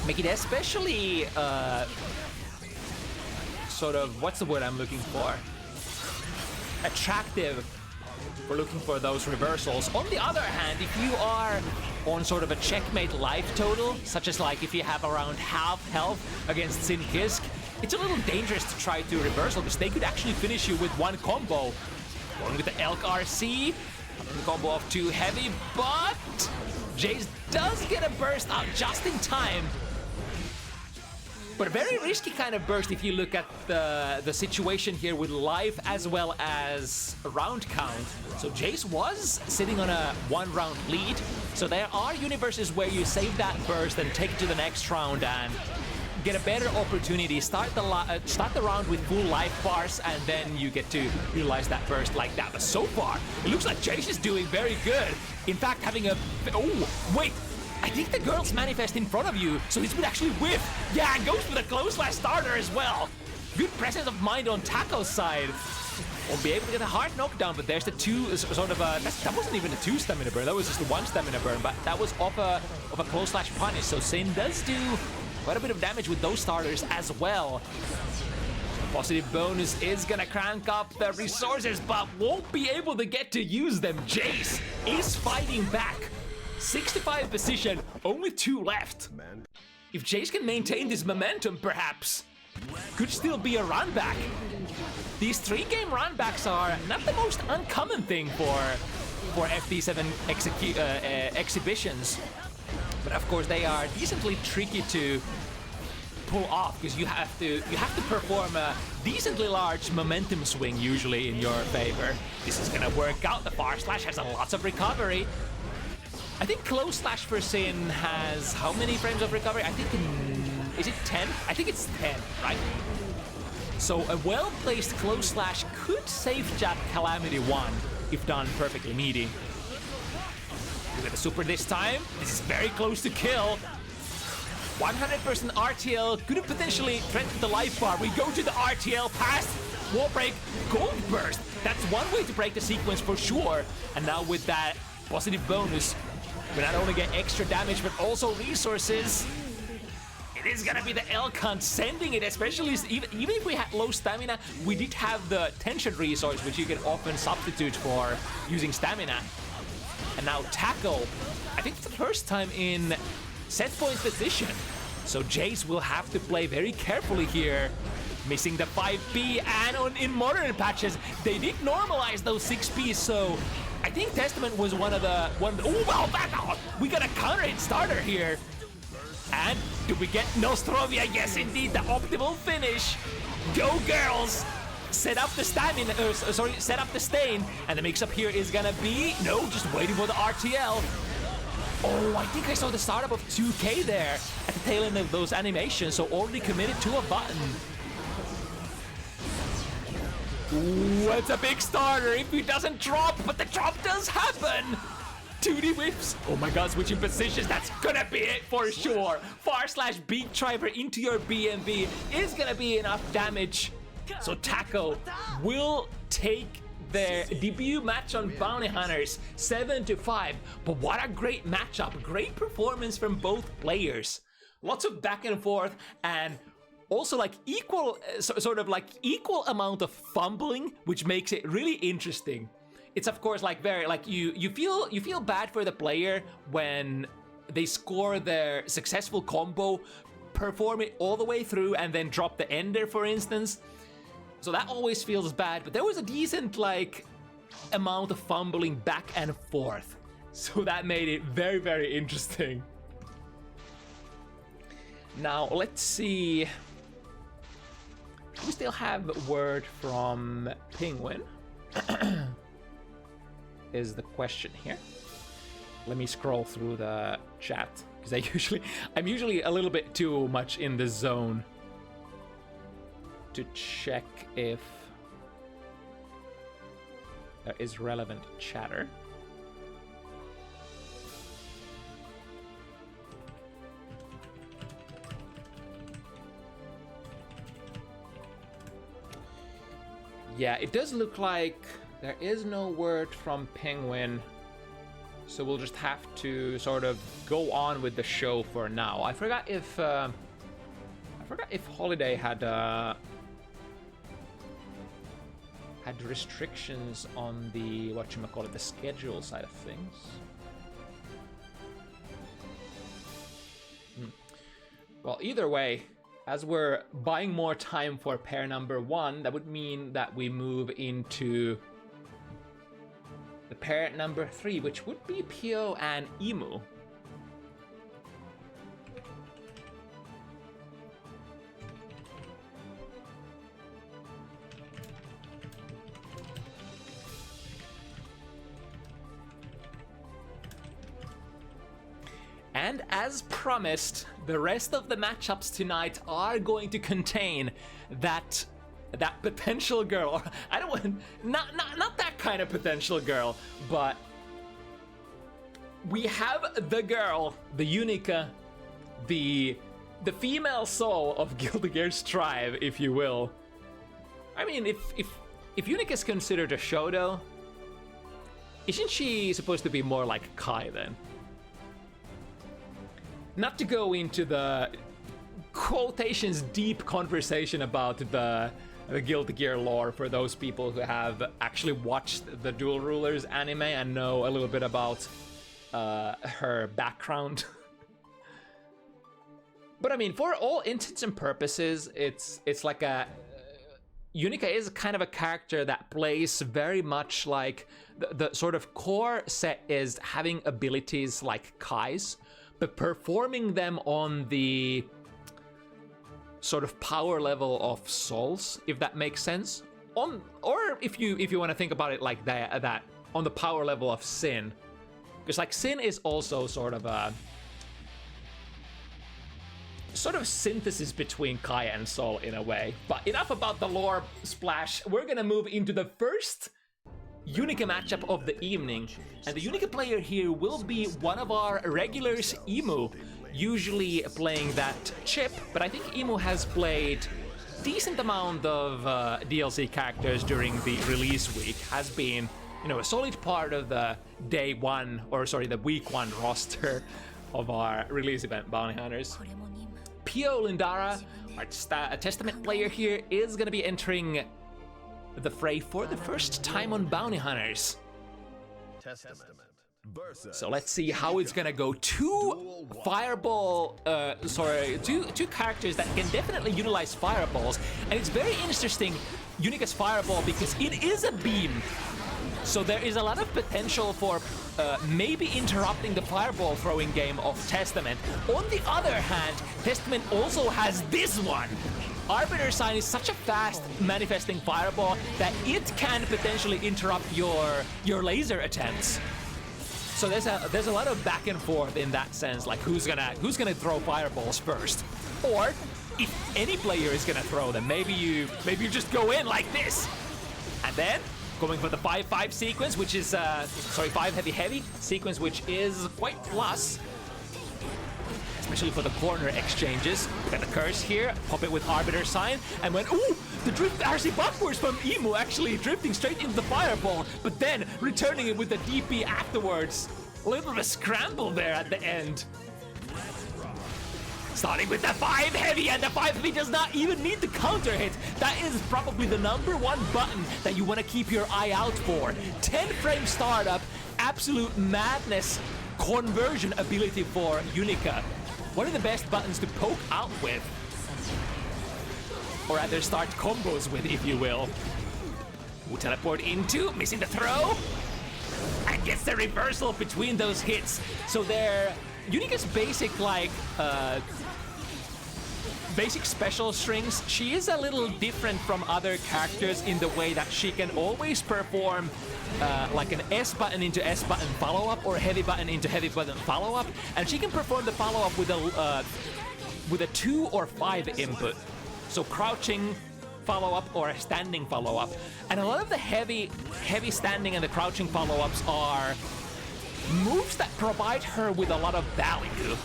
make it especially sort of, what's the word I'm looking for? Attractive for looking for those reversals. On the other hand, if you are on sort of a checkmate life total, such as like if you have around half health against Sin Kisk, it's a little dangerous to try to reversal because they could actually finish you with one combo. Going with the Elk RC, the combo off too heavy, but Jayce does get a burst out just in time. But a very risky kind of burst if you look at the situation here with life as well as round count. So Jayce was sitting on a 1-round lead. So there are universes where you save that burst and take it to the next round and get a better opportunity. Start the round with full life bars and then you get to utilize that burst like that. But so far, it looks like Jayce is doing very good. In fact, having a... Oh, wait! I think the girl's manifest in front of you, so this would actually whiff. Yeah, it goes for the close slash starter as well. Good presence of mind on Taco's side. Won't be able to get a hard knockdown, but there's the 2 sort of a... That wasn't even a 2 stamina burn, that was just a 1 stamina burn, but that was off a close slash punish, so Sin does do quite a bit of damage with those starters as well. Positive bonus is gonna crank up the resources, but won't be able to get to use them. Jayce is fighting back. 65 position, only 2 left. If Jayce can maintain this momentum, perhaps, could still be a run back. These 3-game run backs are not the most uncommon thing for FT7 exhibitions. But of course, they are decently tricky to pull off because you have to perform a decently large momentum swing usually in your favor. This is gonna work out. The far slash has a lots of recovery. I think close slash for Sin has how many frames of recovery? I think, is it 10? I think it's 10, right? So a well-placed close slash could safe jab Calamity 1 if done perfectly meaty. Look at the super this time. This is very close to kill. 100% RTL could have potentially threatened the life bar. We go to the RTL pass, wall break, gold burst. That's one way to break the sequence for sure. And now with that positive bonus, we not only get extra damage, but also resources. It is gonna be the Elk Hunt sending it, especially even if we had low stamina, we did have the tension resource, which you can often substitute for using stamina. And now Taco, I think it's the first time in set point position So Jayce will have to play very carefully here. Missing the 5P, and in modern patches, they did normalize those 6Ps, so I think Testament was one of the... Oh, well, we got a counter-hit starter here. And do we get Nostrovia? Yes, indeed, the optimal finish. Go, girls! Set up the stamina, set up the stain, and the mix-up here is gonna be... No, just waiting for the RTL. Oh, I think I saw the startup of 2K there at the tail end of those animations, so already committed to a button. Ooh, it's a big starter if he doesn't drop, but the drop does happen! 2D whips. Oh my god, switching positions, that's gonna be it for sure. /beak driver into your BMV is gonna be enough damage. So Taco will take their debut match on Bounty Hunters 7-5. But what a great matchup, great performance from both players. Lots of back and forth, and also like equal amount of fumbling, which makes it really interesting. It's of course like very like you feel bad for the player when they score their successful combo, perform it all the way through, and then drop the ender, for instance. So that always feels bad, but there was a decent like amount of fumbling back and forth. So that made it very, very interesting. Now let's see. We still have word from Penguin. Is the question here. Let me scroll through the chat because I'm usually a little bit too much in the zone to check if there is relevant chatter. Yeah, it does look like there is no word from Penguin, so we'll just have to sort of go on with the show for now. I forgot if Holiday had restrictions on the the schedule side of things. Well, either way, as we're buying more time for pair number 1, that would mean that we move into the pair number 3, which would be Pio and Emu. And as promised, the rest of the matchups tonight are going to contain that potential girl. Or I don't want not that kind of potential girl, but we have the girl, the Unica, the female soul of Guilty Gear Strive, if you will. I mean, if Unica is considered a Shoto, isn't she supposed to be more like Kai then? Not to go into the quotations deep conversation about the Guilty Gear lore for those people who have actually watched the Dual Rulers anime and know a little bit about her background. But I mean, for all intents and purposes, it's like a Unica is kind of a character that plays very much like the sort of core set is having abilities like Kai's, but performing them on the sort of power level of Souls, if that makes sense. Or if you want to think about it like that on the power level of Sin, because like Sin is also sort of a synthesis between Kai and Soul in a way. But enough about the lore splash. We're gonna move into the first Unica matchup of the evening, and the Unica player here will be one of our regulars, Emu, usually playing that chip, but I think Emu has played decent amount of DLC characters during the release week, has been, you know, a solid part of the the week 1 roster of our release event Bounty Hunters. Pio Lundara, our Testament player here, is gonna be entering the fray for the first time on Bounty Hunters.
Testament.
So let's see how it's gonna go. Two characters that can definitely utilize fireballs, and it's very interesting, Unica's fireball, because it is a beam. So there is a lot of potential for maybe interrupting the fireball throwing game of Testament. On the other hand, Testament also has this one. Arbiter Sign is such a fast manifesting fireball that it can potentially interrupt your laser attempts. So there's a lot of back and forth in that sense, like who's gonna throw fireballs first, or if any player is gonna throw them. Maybe you just go in like this, and then going for the 5-5 sequence, which is 5 heavy sequence, which is quite plus. Especially for the corner exchanges. We got the curse here, pop it with Arbiter Sign, and when, ooh, the drift RC backwards from Emu, actually drifting straight into the fireball, but then returning it with the DP afterwards. A little bit of a scramble there at the end. Starting with the 5 heavy, and the 5 heavy does not even need the counter hit. That is probably the #1 button that you want to keep your eye out for. 10 frame startup, absolute madness conversion ability for Unica. One of the best buttons to poke out with. Or rather start combos with, if you will. We'll teleport into, missing the throw. And gets the reversal between those hits. So they're Unica's basic, like, basic special strings. She is a little different from other characters in the way that she can always perform like an S button into S button follow-up, or a heavy button into heavy button follow-up, and she can perform the follow-up with a 2 or 5 input. So crouching follow-up or a standing follow-up. And a lot of the heavy standing and the crouching follow-ups are moves that provide her with a lot of value.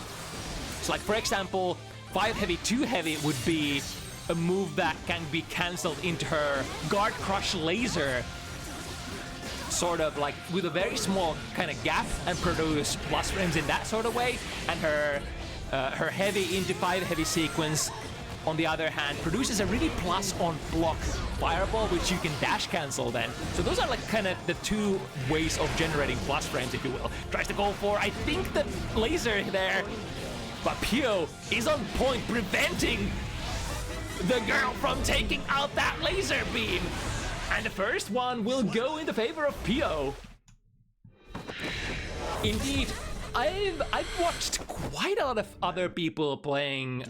So like, for example, 5 heavy, 2 heavy would be a move that can be cancelled into her guard crush laser, sort of like with a very small kind of gap, and produce plus frames in that sort of way. And her heavy into 5 heavy sequence, on the other hand, produces a really plus on block fireball, which you can dash cancel then. So those are like kind of the 2 ways of generating plus frames, if you will. Tries to go for, I think, the laser there, but Pio is on point, preventing the girl from taking out that laser beam. And the first one will go in the favor of Pio. Indeed, I've watched quite a lot of other people playing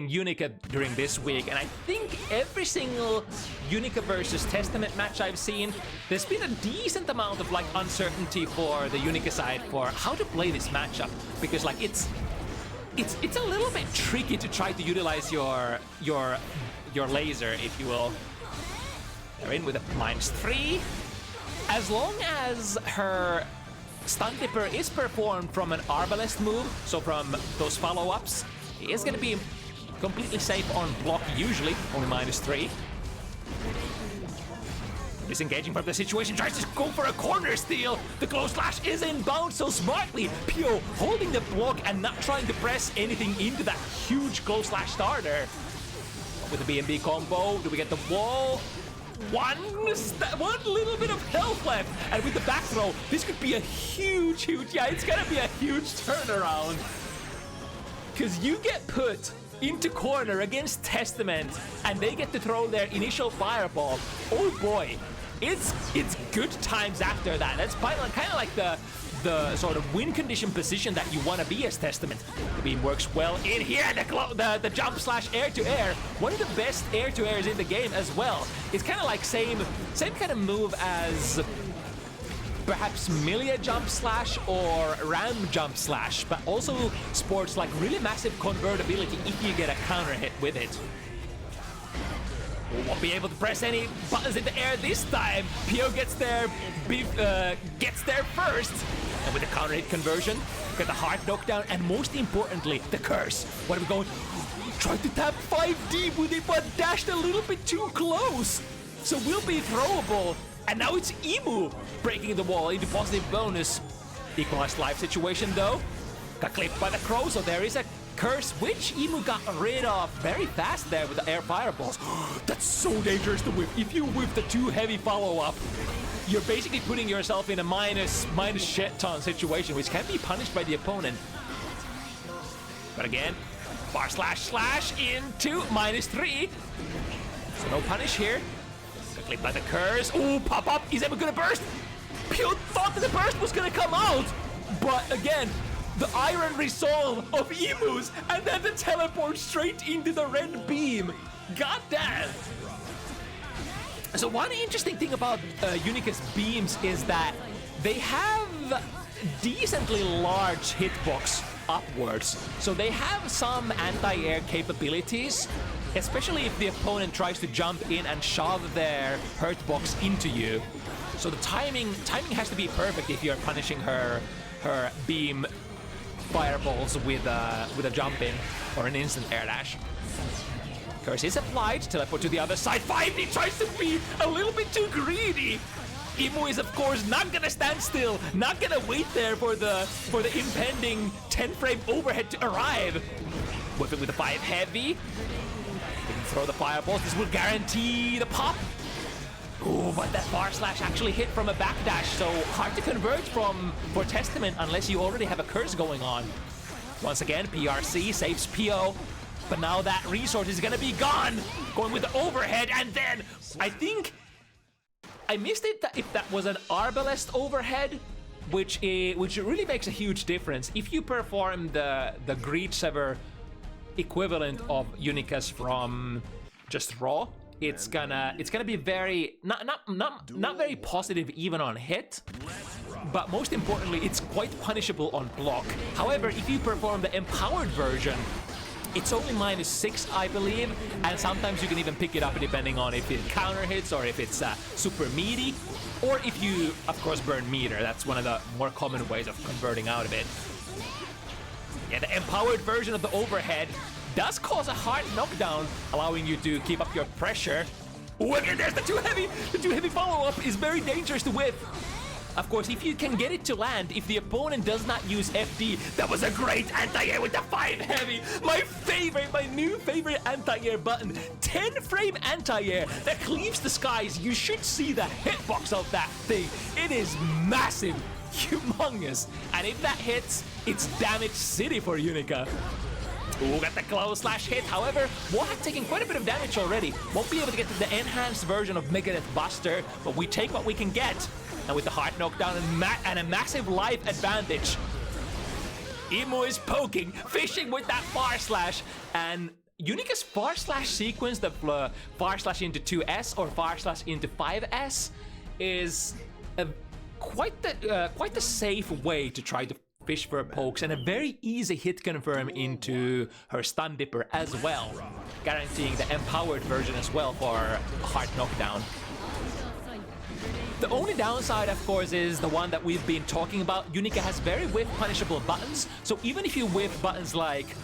Unica during this week, and I think every single Unica versus Testament match I've seen, there's been a decent amount of like uncertainty for the Unica side for how to play this matchup, because like it's a little bit tricky to try to utilize your laser, if you will. They're in with a -3. As long as her stun dipper is performed from an Arbalest move, so from those follow-ups, it is going to be completely safe on block, usually, only -3. Disengaging from the situation, tries to go for a corner steal. The close slash is inbound so smartly. Pio holding the block and not trying to press anything into that huge close slash starter. With the B&B combo, do we get the wall? One little bit of health left, and with the back throw, this could be a huge, yeah, it's gonna be a huge turnaround. Because you get put into corner against Testament, and they get to throw their initial fireball. Oh boy, it's good times after that. That's kind of like the sort of win condition position that you want to be as Testament. The beam works well in here. The jump slash air to air, one of the best air to airs in the game as well. It's kind of like same kind of move as perhaps Milia jump slash or Ram jump slash, but also sports like really massive convertibility if you get a counter hit with it. Won't be able to press any buttons in the air this time. Pio gets there first, and with the counter hit conversion, get the hard knockdown, and most importantly, the curse. What are we going? Tried to tap 5D with it, but dashed a little bit too close. So will be throwable. And now it's Emu breaking the wall into positive bonus. Equalized life situation though. Got clipped by the crow, so there is a curse, which Emu got rid of very fast there with the air fireballs. That's so dangerous to whiff. If you whiff the too heavy follow-up, you're basically putting yourself in a minus shit ton situation, which can be punished by the opponent. But again, bar slash into -3. So no punish here. Quickly by the curse. Ooh, pop up. Is ever gonna burst? Pio thought that the burst was gonna come out. But again, the iron resolve of Emus and then the teleport straight into the red beam. God damn. So one interesting thing about Unica's beams is that they have decently large hitbox upwards. So they have some anti-air capabilities, especially if the opponent tries to jump in and shove their hurt box into you. So the timing has to be perfect if you're punishing her beam fireballs with a jump in or an instant air dash. Curse is applied, teleport to the other side. 5D tries to be a little bit too greedy. Emu is of course not gonna stand still, not gonna wait there for the impending 10-frame overhead to arrive. Whipping with the 5 heavy. They can throw the fireballs. This will guarantee the pop. Ooh, but that bar slash actually hit from a backdash, so hard to convert for Testament unless you already have a curse going on. Once again, PRC saves Pio, but now that resource is gonna be gone. Going with the overhead, and then I think I missed it if that was an Arbalest overhead, which really makes a huge difference. If you perform the Greed Sever equivalent of Unica's from just Raw, it's gonna be very not very positive even on hit, but most importantly it's quite punishable on block. However, if you perform the empowered version, it's only -6, I believe, and sometimes you can even pick it up depending on if it counter hits or if it's super meaty, or if you of course burn meter. That's one of the more common ways of converting out of it. Yeah, the empowered version of the overhead does cause a hard knockdown, allowing you to keep up your pressure. Ooh, again, there's the too heavy! The too heavy follow-up is very dangerous to whip. Of course, if you can get it to land, if the opponent does not use FD, that was a great anti-air with the 5 heavy! My new favorite anti-air button. 10-frame anti-air that cleaves the skies. You should see the hitbox of that thing. It is massive, humongous. And if that hits, it's damage city for Unica. Ooh, got the close slash hit. However, Warhack taking quite a bit of damage already. Won't be able to get to the enhanced version of Megadeth Buster, but we take what we can get. And with the hard knockdown and a massive life advantage, Emu is poking, fishing with that far slash, and Unica's far slash sequence, the far slash into 2S or far slash into 5S, is quite the safe way to try to fish for pokes, and a very easy hit confirm into her stun dipper as well, guaranteeing the empowered version as well for a hard knockdown. The only downside, of course, is the one that we've been talking about. Unica has very whiff punishable buttons, so even if you whiff buttons like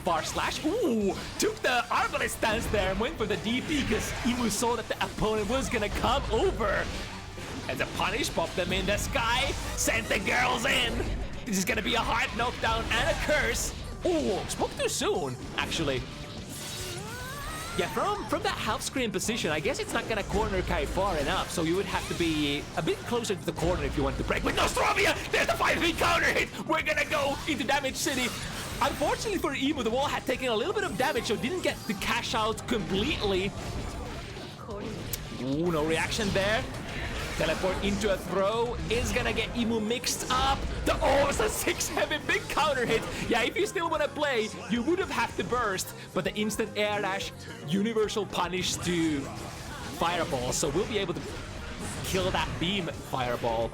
far slash, ooh, took the Arbalest stance there and went for the DP because Emu saw that the opponent was gonna come over. And the punish popped them in the sky, sent the girls in. This is gonna be a hard knockdown and a curse. Ooh, spoke too soon, actually. Yeah, from that half screen position, I guess it's not gonna corner Kai far enough, so you would have to be a bit closer to the corner if you want to break. With Nostrovia, there's the 5-hit counter hit. We're gonna go into Damage City. Unfortunately for Emu, the wall had taken a little bit of damage, so didn't get the cash out completely. Ooh, no reaction there. Teleport into a throw is gonna get Emu mixed up. It's a 6 heavy big counter hit. Yeah, if you still wanna play, you would have had to burst, but the instant air dash, universal punish to fireball, so we'll be able to kill that beam fireball.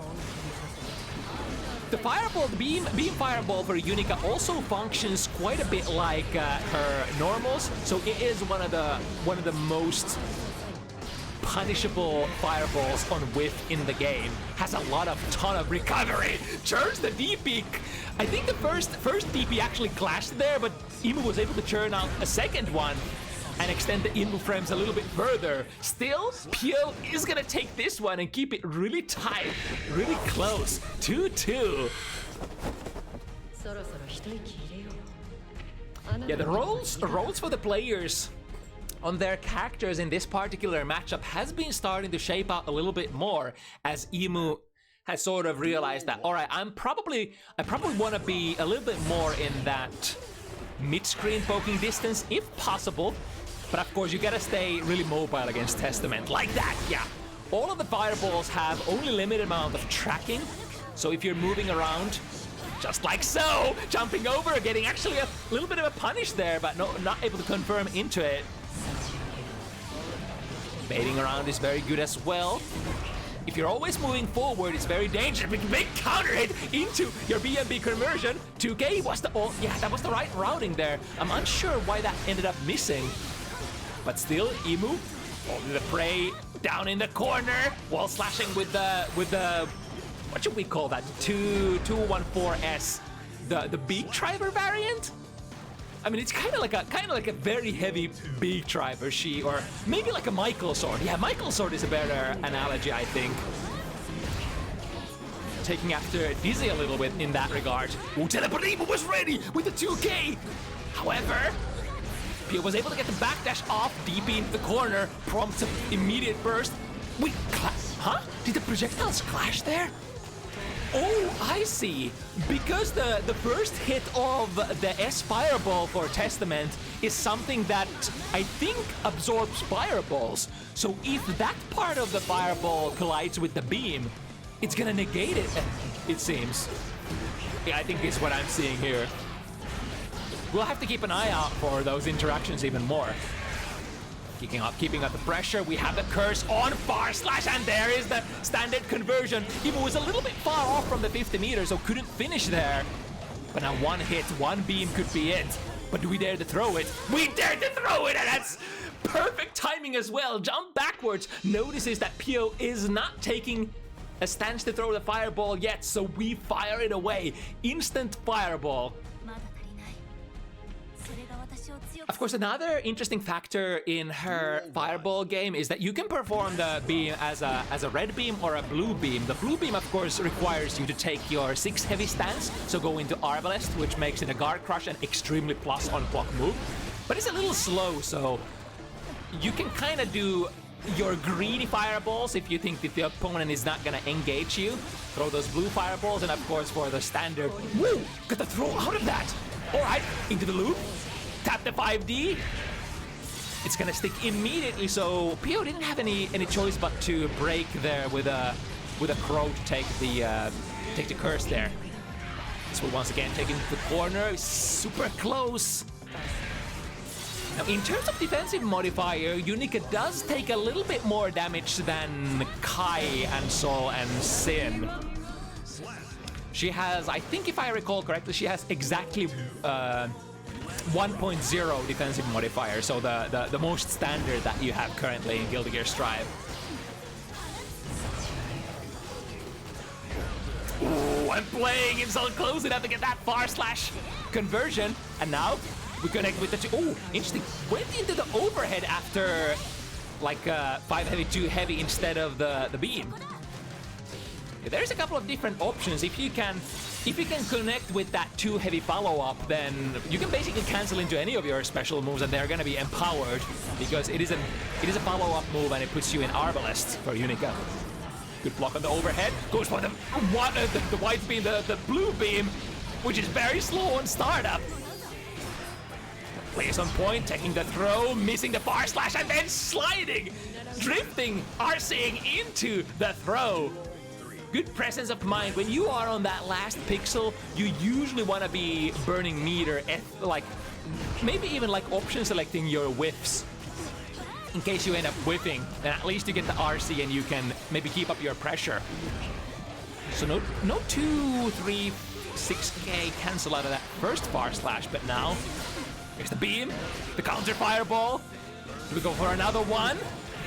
The fireball, the beam fireball for Unica also functions quite a bit like her normals, so it is one of the most punishable fireballs on whiff in the game. Has a ton of recovery. Churns the DP. I think the first DP actually clashed there, but Emu was able to churn out a second one and extend the Emu frames a little bit further. Still, Pio is gonna take this one and keep it really tight, really close. 2-2. Yeah, the roles for the players on their characters in this particular matchup has been starting to shape out a little bit more as Emu has sort of realized that, all right, I probably want to be a little bit more in that mid-screen poking distance if possible. But of course, you gotta stay really mobile against Testament. Like that, yeah. All of the fireballs have only limited amount of tracking. So if you're moving around, just like so, jumping over, getting actually a little bit of a punish there, but not able to confirm into it. Baiting around is very good as well. If you're always moving forward, it's very dangerous. Big counter hit into your BNB conversion. 2K was the... Oh, yeah, that was the right routing there. I'm unsure why that ended up missing. But still, Emu, the prey down in the corner, wall slashing with the what should we call that? 214S, the beak driver variant. I mean, it's kind of like a very heavy beak driver, or maybe like a Michael sword. Yeah, Michael sword is a better analogy, I think. Taking after Dizzy a little bit in that regard. Ooh, Teleporimo was ready with the 2K. However, Pio was able to get the backdash off deep into the corner, prompts an immediate burst. Wait, huh? Did the projectiles clash there? Oh, I see. Because the first hit of the S Fireball for Testament is something that I think absorbs fireballs. So if that part of the fireball collides with the beam, it's gonna negate it, it seems. Yeah, I think it's what I'm seeing here. We'll have to keep an eye out for those interactions even more. Keeping up the pressure. We have the curse on far slash, and there is the standard conversion. Even was a little bit far off from the 50 meters, so couldn't finish there. But now one hit, one beam could be it. But do we dare to throw it? We dare to throw it, and that's perfect timing as well. Jump backwards. Notices that Pio is not taking a stance to throw the fireball yet, so we fire it away. Instant fireball. Of course, another interesting factor in her fireball game is that you can perform the beam as a red beam or a blue beam. The blue beam, of course, requires you to take your 6 heavy stance, so go into Arbalest, which makes it a guard crush and extremely plus on block move. But it's a little slow, so you can kind of do your greedy fireballs if you think that the opponent is not gonna engage you. Throw those blue fireballs, and of course for the standard, woo, got the throw out of that. All right, into the loop. Tap the 5D. It's gonna stick immediately, so Pio didn't have any choice but to break there with a crow to take the curse there. So once again taking the corner, super close. Now in terms of defensive modifier, Unica does take a little bit more damage than Kai and Sol and Sin. She has, I think if I recall correctly, she has exactly 1.0 defensive modifier, so the most standard that you have currently in Guilty Gear Strive. Ooh, I'm playing himself close enough to get that far slash conversion, and now we connect with the two. Oh, interesting. Went into the overhead after like 5 heavy, 2 heavy instead of the beam. Yeah, there's a couple of different options. If you can connect with that 2 heavy follow-up, then you can basically cancel into any of your special moves and they're gonna be empowered because it is a follow-up move and it puts you in Arbalest for Unica. Good block on the overhead. Goes for the white beam, the blue beam, which is very slow on startup. Plays on point, taking the throw, missing the bar slash, and then sliding, drifting, RCing into the throw. Good presence of mind. When you are on that last pixel, you usually want to be burning meter, like maybe even like option selecting your whiffs. In case you end up whiffing, then at least you get the RC and you can maybe keep up your pressure. So no 2, 3, 6K cancel out of that first far slash, but now here's the beam, the counter fireball. Do we go for another one?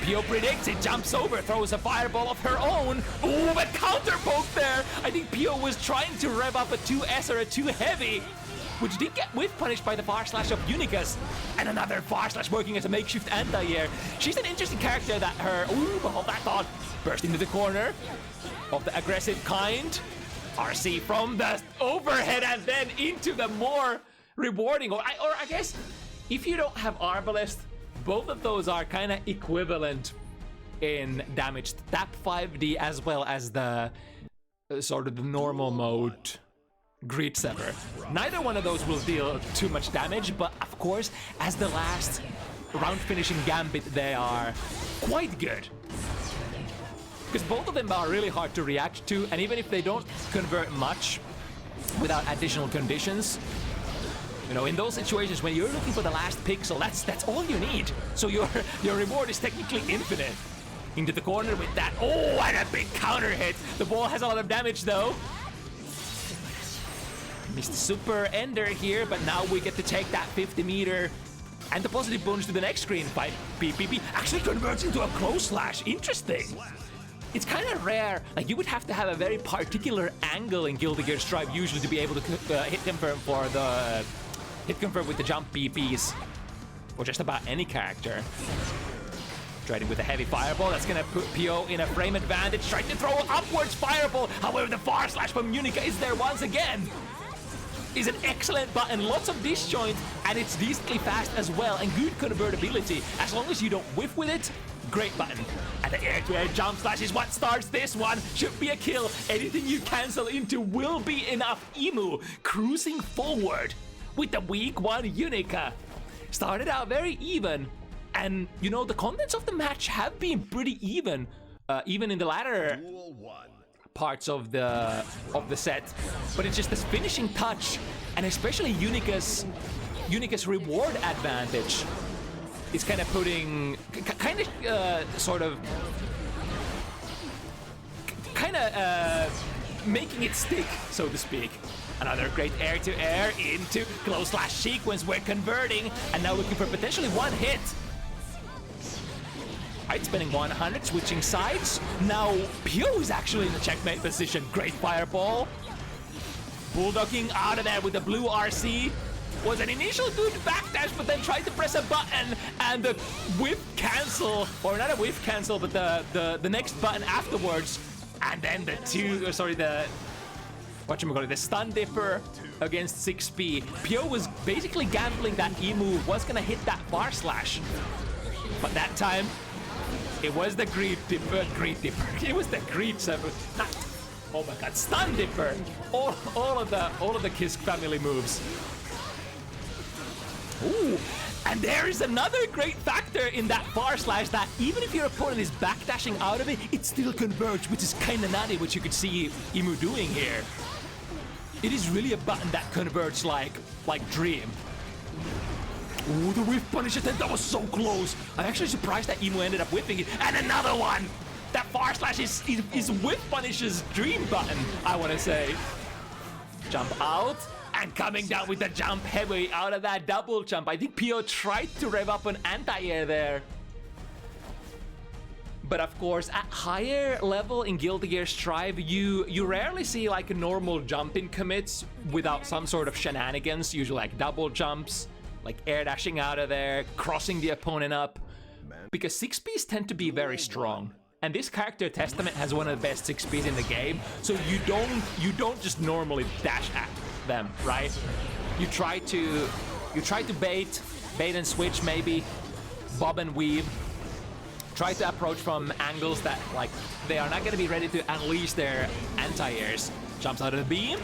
Pio predicts it, jumps over, throws a fireball of her own. Ooh, but counter poke there. I think Pio was trying to rev up a 2S or a 2 heavy, which did get whiff punished by the far slash of Unicus. And another far slash working as a makeshift anti-air. She's an interesting character that hold that thought. Burst into the corner of the aggressive kind. RC from the overhead and then into the more rewarding. Or I guess if you don't have Arbalest, both of those are kind of equivalent in damage. Tap 5D as well as the sort of the normal mode Greed Sever. Neither one of those will deal too much damage, but of course, as the last round finishing gambit, they are quite good. Because both of them are really hard to react to, and even if they don't convert much without additional conditions, you know, in those situations when you're looking for the last pixel, that's all you need. So your reward is technically infinite. Into the corner with that. Oh, and a big counter hit. The ball has a lot of damage though. Missed the super ender here, but now we get to take that 50 meter and the positive bonus to the next screen by PPP. Actually converts into a close slash. Interesting. It's kind of rare. Like, you would have to have a very particular angle in Guilty Gear Strive usually to be able to hit confirm for the hit confirm with the jump PPs for just about any character. Trading with a heavy fireball, that's gonna put Pio in a frame advantage, trying to throw upwards fireball. However, the far slash from Unica is there once again. Is an excellent button, lots of disjoint, and it's decently fast as well, and good convertibility. As long as you don't whiff with it, great button. And the air-to-air jump slash is what starts this one. Should be a kill. Anything you cancel into will be enough. Emu cruising forward with the week 1 Unica. Started out very even. And, you know, the contents of the match have been pretty even, even in the latter parts of the set. But it's just this finishing touch, and especially Unica's reward advantage is kind of putting, making it stick, so to speak. Another great air-to-air into close slash sequence. We're converting, and now looking for potentially one hit. Right, spending 100, switching sides. Now Pio is actually in the checkmate position. Great fireball. Bulldogging out of there with the blue RC. Was an initial good backdash, but then tried to press a button and the whiff cancel, or not a whiff cancel, but the next button afterwards. And then the stun dipper against 6P. Pio was basically gambling that Emu was gonna hit that bar slash. But that time, it was the Greed Dipper. It was the Greed Sever. Oh my god, Stun Dipper. All of the Kisk family moves. Ooh, and there is another great factor in that bar slash, that even if your opponent is backdashing out of it, it still converts, which is kind of nutty, which you could see Emu doing here. It is really a button that converts like Dream. Ooh, the whiff punish attempt, that was so close. I'm actually surprised that Emu ended up whipping it. And another one! That far slash is whiff punishes Dream button, I want to say. Jump out, and coming down with the jump heavy out of that double jump. I think Pio tried to rev up an anti-air there. But of course, at higher level in Guilty Gear Strive, you rarely see like normal jumping commits without some sort of shenanigans, usually like double jumps, like air dashing out of there, crossing the opponent up, because 6Ps tend to be very strong. And this character, Testament, has one of the best 6Ps in the game, so you don't just normally dash at them, right? You try to bait and switch, maybe bob and weave. Try to approach from angles that, like, they are not going to be ready to unleash their anti-airs. Jumps out of the beam.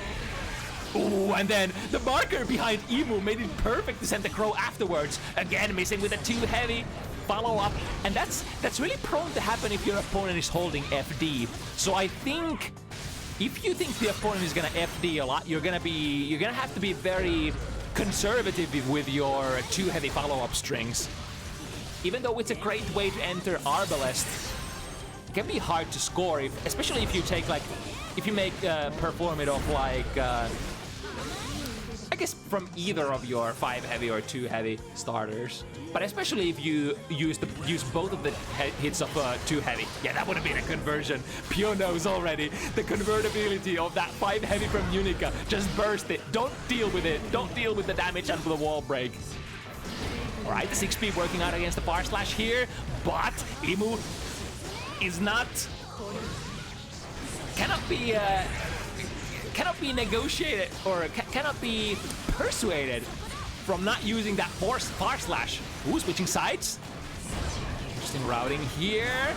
Ooh, and then the marker behind Emu made it perfect to send the crow afterwards. Again, missing with a too heavy follow-up. And that's really prone to happen if your opponent is holding FD. So I think if you think the opponent is going to FD a lot, you're going to have to be very conservative with your too heavy follow-up strings. Even though it's a great way to enter Arbalest, it can be hard to score, especially if you take if you make perform it off I guess from either of your 5 heavy or 2 heavy starters. But especially if you use both of the hits of 2 heavy. Yeah, that would have been a conversion. Pio knows already the convertibility of that 5 heavy from Unica. Just burst it. Don't deal with it. Don't deal with the damage and the wall break. Alright, the 6P working out against the bar slash here, but Emu is not... cannot cannot be negotiated or cannot be persuaded from not using that far slash. Ooh, switching sides. Interesting routing here.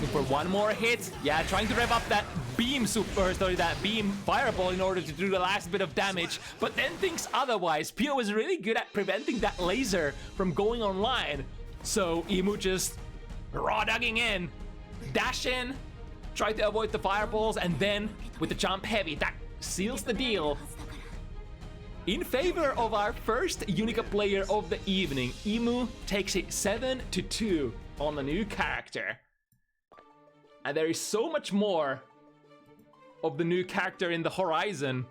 Looking for one more hit. Yeah, trying to rev up that beam that beam fireball in order to do the last bit of damage, but then thinks otherwise. Pio was really good at preventing that laser from going online. So Emu just raw dogging in, dash in, try to avoid the fireballs, and then with the jump heavy, that seals the deal. In favor of our first Unica player of the evening, Emu takes it 7-2 on the new character. And there is so much more of the new character in the horizon.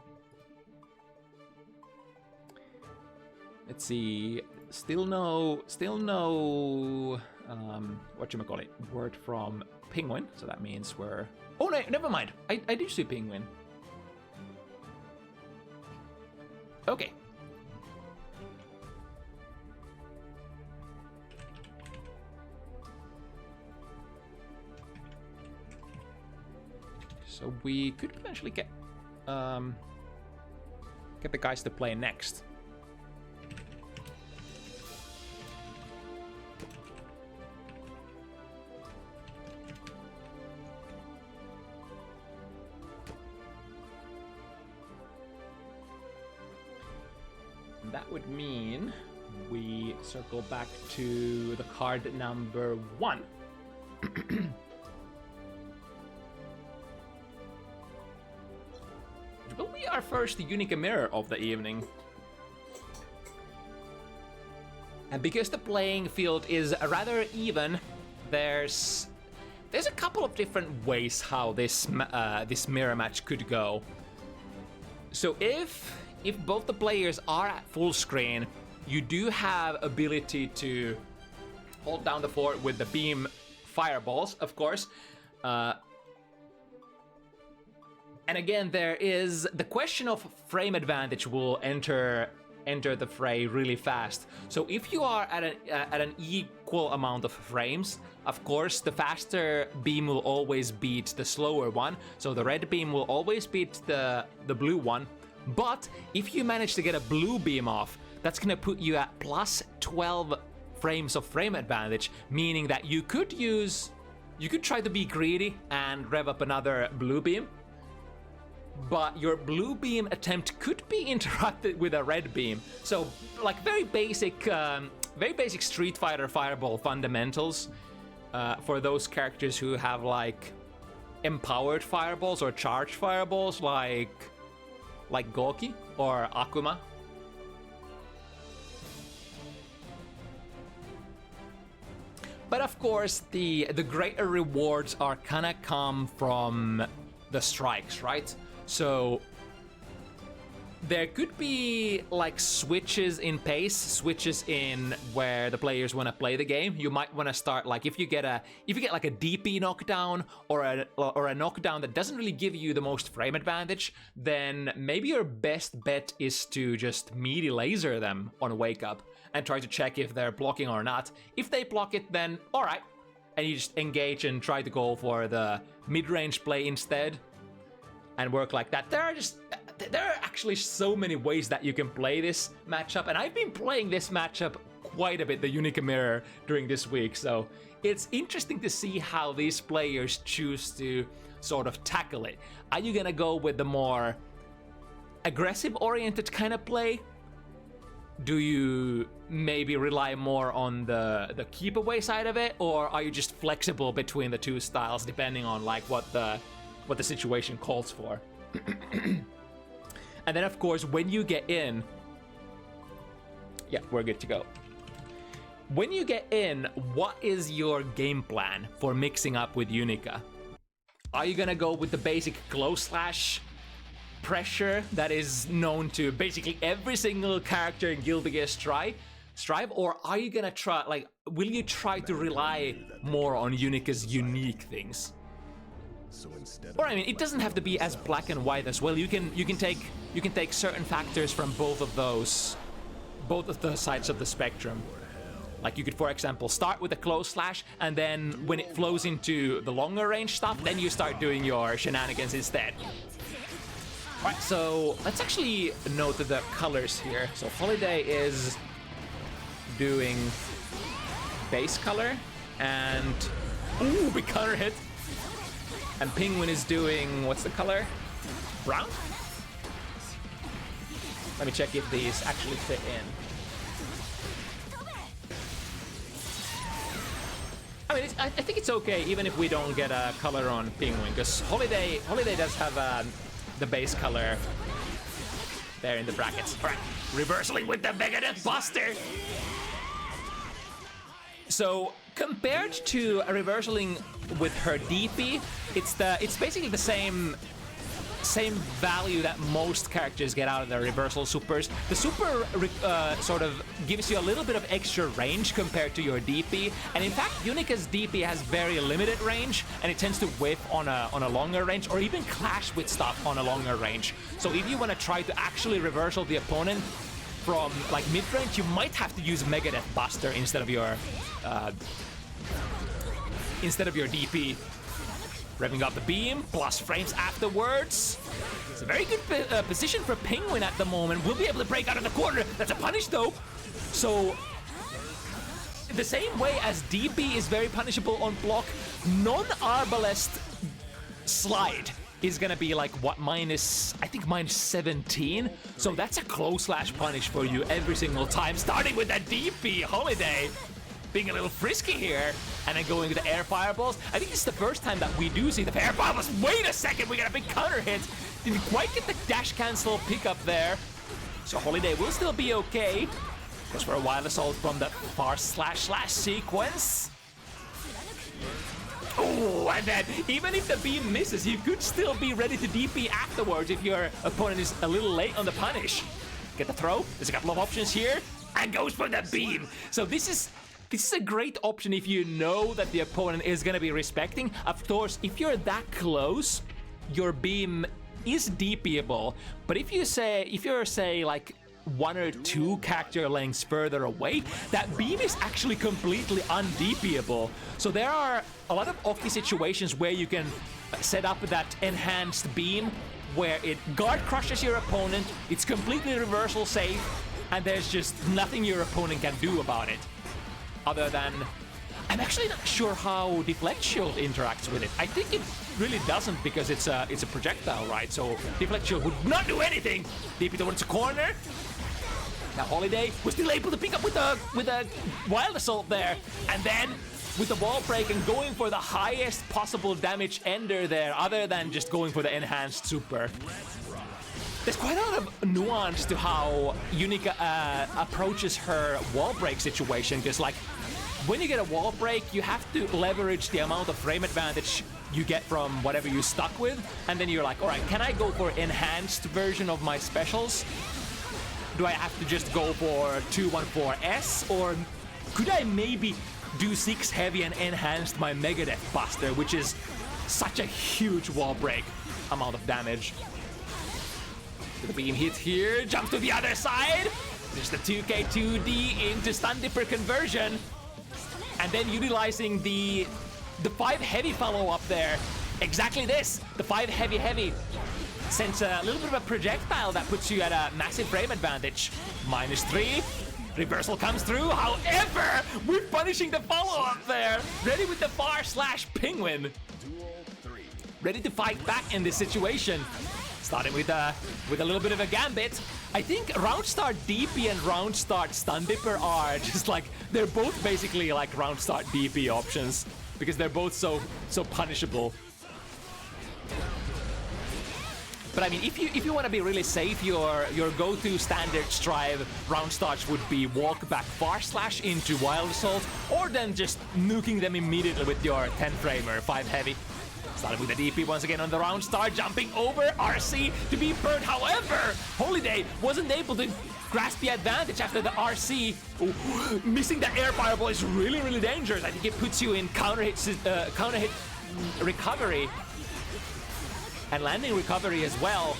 Let's see. Still no whatchamacallit, word from Penguin. So that means we're... Oh, no, never mind. I do see Penguin. Okay. So we could potentially get the guys to play next. That would mean we circle back to the card number 1. Which will be our first Unica mirror of the evening. And because the playing field is rather even, there's a couple of different ways how this mirror match could go. So if both the players are at full screen, you do have ability to hold down the fort with the beam fireballs, of course. And again, there is the question of frame advantage will enter the fray really fast. So if you are at an equal amount of frames, of course, the faster beam will always beat the slower one. So the red beam will always beat the blue one. But if you manage to get a blue beam off, that's gonna put you at plus 12 frames of frame advantage, meaning that you could try to be greedy and rev up another blue beam, but your blue beam attempt could be interrupted with a red beam. So like very basic Street Fighter fireball fundamentals for those characters who have like empowered fireballs or charged fireballs like Goki or Akuma. But of course, the greater rewards are gonna come from the strikes, right? So there could be like switches in pace, switches in where the players want to play the game. You might want to start like if you get like a DP knockdown or a knockdown that doesn't really give you the most frame advantage, then maybe your best bet is to just meaty laser them on wake up and try to check if they're blocking or not. If they block it, then all right, and you just engage and try to go for the mid-range play instead and work like that. There are actually so many ways that you can play this matchup, and I've been playing this matchup quite a bit, the Unica Mirror, during this week, so it's interesting to see how these players choose to sort of tackle it. Are you gonna go with the more aggressive-oriented kind of play? Do you maybe rely more on the keep away side of it, or are you just flexible between the two styles depending on like what the situation calls for? And then of course when you get in, yeah, we're good to go. When you get in, what is your game plan for mixing up with Unica? Are you gonna go with the basic glow slash pressure that is known to basically every single character in Guild Gear Strive, or are you gonna try, like, will you try to rely more on Unica's unique things? Or I mean, it doesn't have to be as black and white as well. You can take certain factors from both of the sides of the spectrum. Like you could, for example, start with a close slash, and then when it flows into the longer range stuff, then you start doing your shenanigans instead. Alright, so let's actually note the colors here. So Holiday is doing base color, and ooh, big counter hit. And Penguin is doing, what's the color? Brown? Let me check if these actually fit in. I mean, I think it's okay even if we don't get a color on Penguin, because Holiday does have the base color there in the brackets. All right, reversaling with the Megadeth Buster. So compared to a reversaling with her DP, it's basically the same value that most characters get out of their reversal supers. The super sort of gives you a little bit of extra range compared to your DP, and in fact Unica's DP has very limited range, and it tends to whiff on a longer range, or even clash with stuff on a longer range. So if you want to try to actually reversal the opponent from like mid-range, you might have to use Megadeth Buster instead of your DP. Revving up the beam, plus frames afterwards. It's a very good position for Penguin at the moment. We'll be able to break out of the corner. That's a punish though. So, the same way as DP is very punishable on block, non-Arbalest slide is gonna be like, what, I think minus 17? So that's a close slash punish for you every single time, starting with that DP. Holiday being a little frisky here, and then going with the air fireballs. I think it's the first time that we do see the air fireballs. Wait a second, we got a big counter hit. Didn't quite get the dash cancel pickup there. So Holiday will still be okay. Goes for a wild assault from the far slash sequence. Oh, and then even if the beam misses, you could still be ready to DP afterwards if your opponent is a little late on the punish. Get the throw. There's a couple of options here, and goes for the beam. So this is a great option if you know that the opponent is going to be respecting. Of course, if you're that close, your beam is DPable. But if you're say like 1 or 2 character lengths further away, that beam is actually completely undPable. So there are a lot of Oki situations where you can set up that enhanced beam where it guard crushes your opponent, it's completely reversal safe, and there's just nothing your opponent can do about it. Other than, I'm actually not sure how Deflect Shield interacts with it. I think it really doesn't, because it's a projectile, right? So Deflect Shield would not do anything. DP towards the corner. Now Holiday was still able to pick up with a wild assault there, and then with the wall break and going for the highest possible damage ender there, other than just going for the enhanced super. There's quite a lot of nuance to how Unica approaches her wall break situation, because like when you get a wall break, you have to leverage the amount of frame advantage you get from whatever you stuck with, and then you're like, all right, can I go for enhanced version of my specials? Do I have to just go for 214S, or could I maybe do 6 heavy and enhanced my Megadeth Buster, which is such a huge wall break amount of damage? The beam hit here, jumps to the other side. There's the 2K2D into stun dipper conversion. And then utilizing the 5 heavy follow-up there. Exactly this, the 5 heavy. Sends a little bit of a projectile that puts you at a massive frame advantage. -3, reversal comes through, however, we're punishing the follow-up there. Ready with the far slash Penguin. Ready to fight back in this situation. Starting with a little bit of a gambit. I think round start DP and round start stun dipper are just like, they're both basically like round start DP options, because they're both so punishable. But I mean, if you want to be really safe, your go-to standard strive round starts would be walk back far slash into wild assault, or then just nuking them immediately with your 10 framer 5 heavy. Starting with the DP once again on the round start, jumping over RC to be burned. However, Holiday wasn't able to grasp the advantage after the RC. Ooh, missing that air fireball is really dangerous. I think it puts you in counter hit recovery. And landing recovery as well.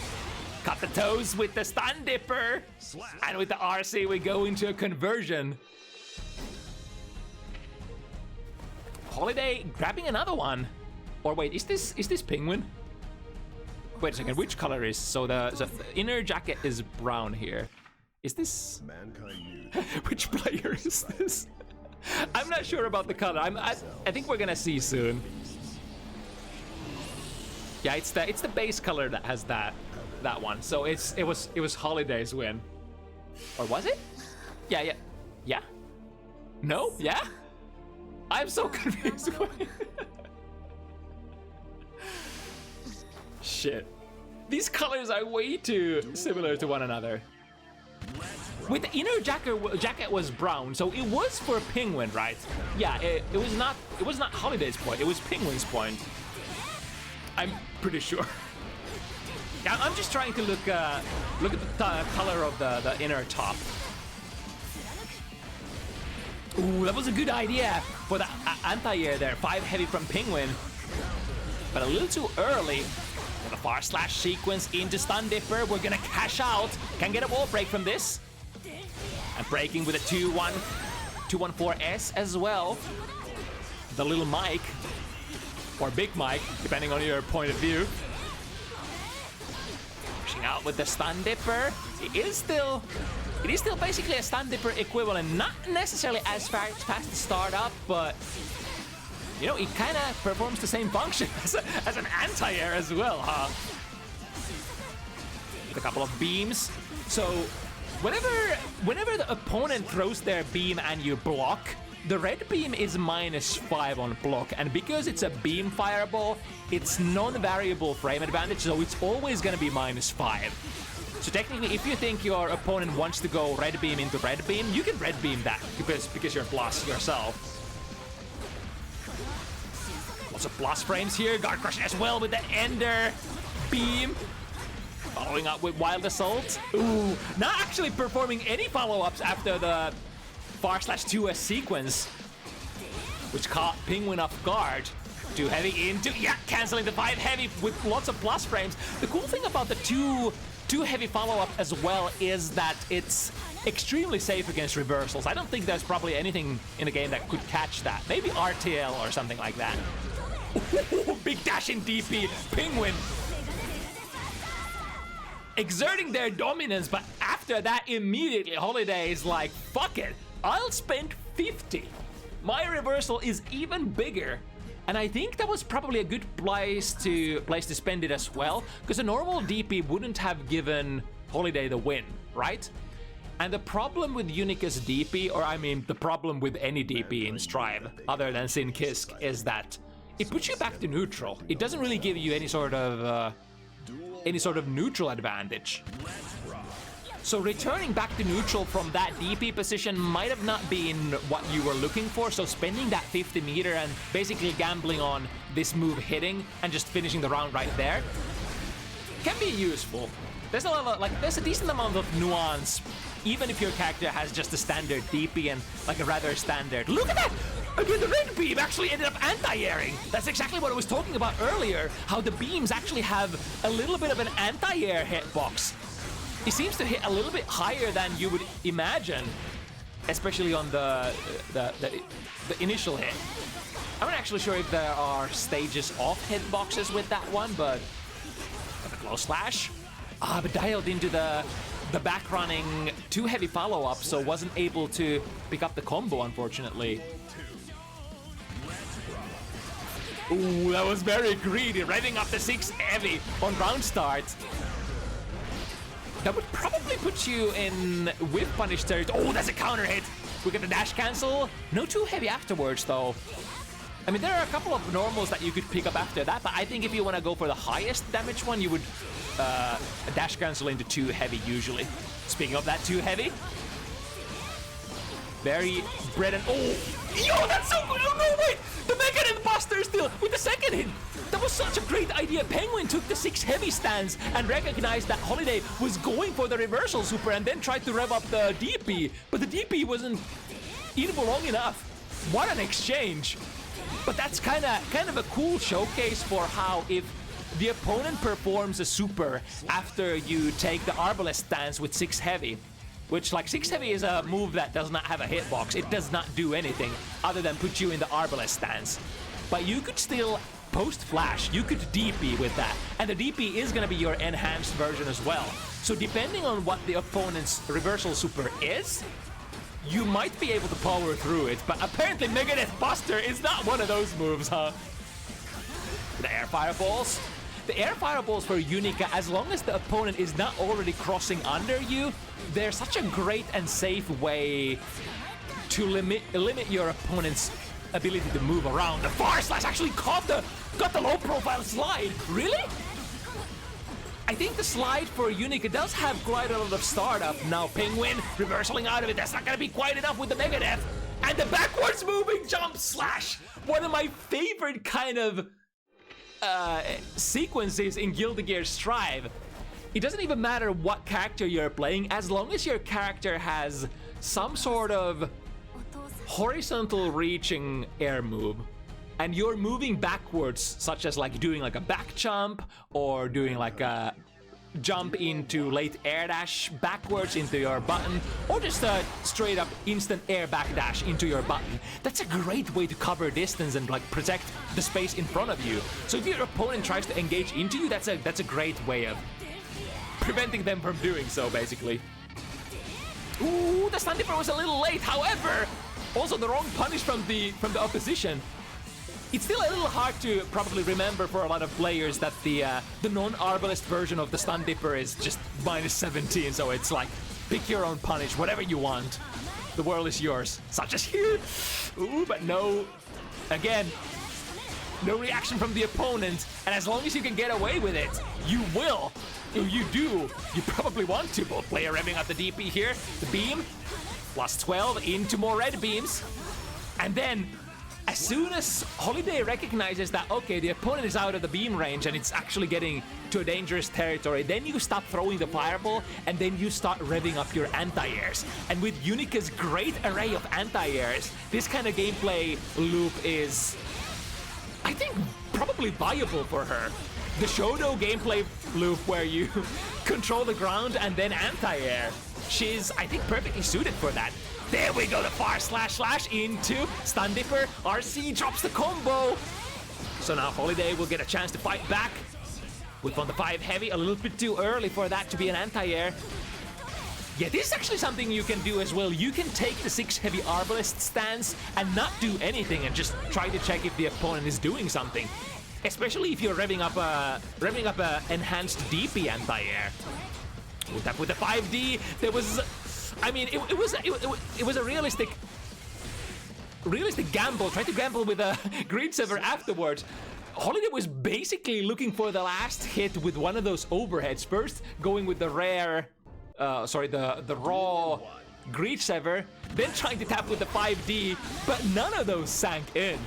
Cut the toes with the stun dipper. And with the RC, we go into a conversion. Holiday grabbing another one. Or wait, is this Penguin? Wait a second, which color is... So the inner jacket is brown here. Is this... Which player is this? I'm not sure about the color. I think we're gonna see soon. Yeah, it's the base color that has that one. So it was Holiday's win. Or was it? Yeah. No? Yeah? I'm so confused. Shit. These colors are way too similar to one another. With the inner jacket was brown, so it was for Penguin, right? Yeah, it was not Holiday's point, it was Penguin's point. I'm pretty sure. Yeah, I'm just trying to look at the color of the inner top. Ooh, that was a good idea for the anti-air there. 5 heavy from Penguin, but a little too early. The far slash sequence into Stun Dipper. We're gonna cash out. Can get a wall break from this. And breaking with a 2-1-4S as well. The little Mike, or Big Mike, depending on your point of view. Pushing out with the Stun Dipper. It is still basically a Stun Dipper equivalent. Not necessarily as fast to start up, but you know, it kind of performs the same function as an anti-air as well, huh? With a couple of beams. So whenever the opponent throws their beam and you block, the red beam is -5 on block. And because it's a beam fireball, it's non-variable frame advantage, so it's always gonna be -5. So technically, if you think your opponent wants to go red beam into red beam, you can red beam that because you're plus yourself. Lots of plus frames here. Guard Crush as well with the Ender beam. Following up with Wild Assault. Ooh, not actually performing any follow-ups after the /2S sequence, which caught Penguin off guard. 2 heavy into, yeah, canceling the 5 heavy with lots of plus frames. The cool thing about the two heavy follow-up as well is that it's extremely safe against reversals. I don't think there's probably anything in the game that could catch that. Maybe RTL or something like that. Big dash in DP. Penguin exerting their dominance, but after that immediately Holiday is like, fuck it, I'll spend 50. My reversal is even bigger. And I think that was probably a good place to spend it as well, because a normal DP wouldn't have given Holiday the win, right? And the problem with Unica's DP, or I mean the problem with any DP in Strive other than Sin Kisk, is that it puts you back to neutral. It doesn't really give you any sort of neutral advantage. So returning back to neutral from that DP position might have not been what you were looking for, so spending that 50 meter and basically gambling on this move hitting and just finishing the round right there can be useful. There's a lot of, there's a decent amount of nuance, even if your character has just a standard DP and a rather standard... Look at that! Again, the red beam actually ended up anti-airing. That's exactly what I was talking about earlier, how the beams actually have a little bit of an anti-air hitbox. It seems to hit a little bit higher than you would imagine, especially on the initial hit. I'm not actually sure if there are stages of hitboxes with that one, but a close slash. But dialed into the back running 2 heavy follow-up, so wasn't able to pick up the combo, unfortunately. Ooh, that was very greedy, revving up the 6 heavy on round start. That would probably put you in whip punish territory. Oh, that's a counter hit. We get the dash cancel. No 2 heavy afterwards, though. I mean, there are a couple of normals that you could pick up after that, but I think if you want to go for the highest damage one, you would dash cancel into 2 heavy usually. Speaking of that 2 heavy, very bread and... Oh, yo, that's so good. Oh, no, wait. The Mega Imposter still with the second hit. That was such a great idea. Penguin took the 6 heavy stance and recognized that Holiday was going for the reversal super and then tried to rev up the DP, but the DP wasn't even long enough. What an exchange. But that's kind of a cool showcase for how if the opponent performs a super after you take the Arbalest stance with 6 heavy, which, like, 6 heavy is a move that does not have a hitbox. It does not do anything other than put you in the arbalest stance. But you could still post flash, you could DP with that, and the DP is gonna be your enhanced version as well. So depending on what the opponent's reversal super is, you might be able to power through it, but apparently Megadeth Buster is not one of those moves, huh? The air fireballs. The air fireballs for Unica, as long as the opponent is not already crossing under you, they're such a great and safe way to limit your opponent's ability to move around. The far slash actually got the low profile slide. Really? I think the slide for Unica does have quite a lot of startup. Now Penguin reversing out of it. That's not gonna be quite enough with the Megadeth. And the backwards moving jump slash. One of my favorite kind of sequences in Guilty Gear Strive. It doesn't even matter what character you're playing, as long as your character has some sort of horizontal reaching air move and you're moving backwards, such as like doing like a back jump or doing like a jump into late air dash backwards into your button, or just a straight up instant air back dash into your button. That's a great way to cover distance and like protect the space in front of you. So if your opponent tries to engage into you, that's a great way of preventing them from doing so, basically. Ooh, the stun dipper was a little late. However, also the wrong punish from the opposition. It's still a little hard to probably remember for a lot of players that the non-arbalest version of the stun dipper is just -17, so it's like pick your own punish, whatever you want. The world is yours, such as here. Ooh, but no, again, no reaction from the opponent, and as long as you can get away with it, you will. You do. You probably want to. Both player revving up the DP here. The beam, +12 into more red beams. And then, as soon as Holiday recognizes that, okay, the opponent is out of the beam range and it's actually getting to a dangerous territory, then you stop throwing the fireball and then you start revving up your anti-airs. And with Unica's great array of anti-airs, this kind of gameplay loop is, I think, probably viable for her. The Shodo gameplay loop where you control the ground and then anti-air. She's, I think, perfectly suited for that. There we go, the far slash into stun dipper. RC drops the combo. So now Holiday will get a chance to fight back. Whip on the 5 heavy, a little bit too early for that to be an anti-air. Yeah, this is actually something you can do as well. You can take the 6 heavy arbalest stance and not do anything and just try to check if the opponent is doing something. Especially if you're revving up a enhanced DP anti-air. With the 5D, there was, I mean, it was a realistic gamble. Trying to gamble with a Green Sever afterwards. Holiday was basically looking for the last hit with one of those overheads. First, going with the rare, the raw Green Sever, then trying to tap with the 5D, but none of those sank in.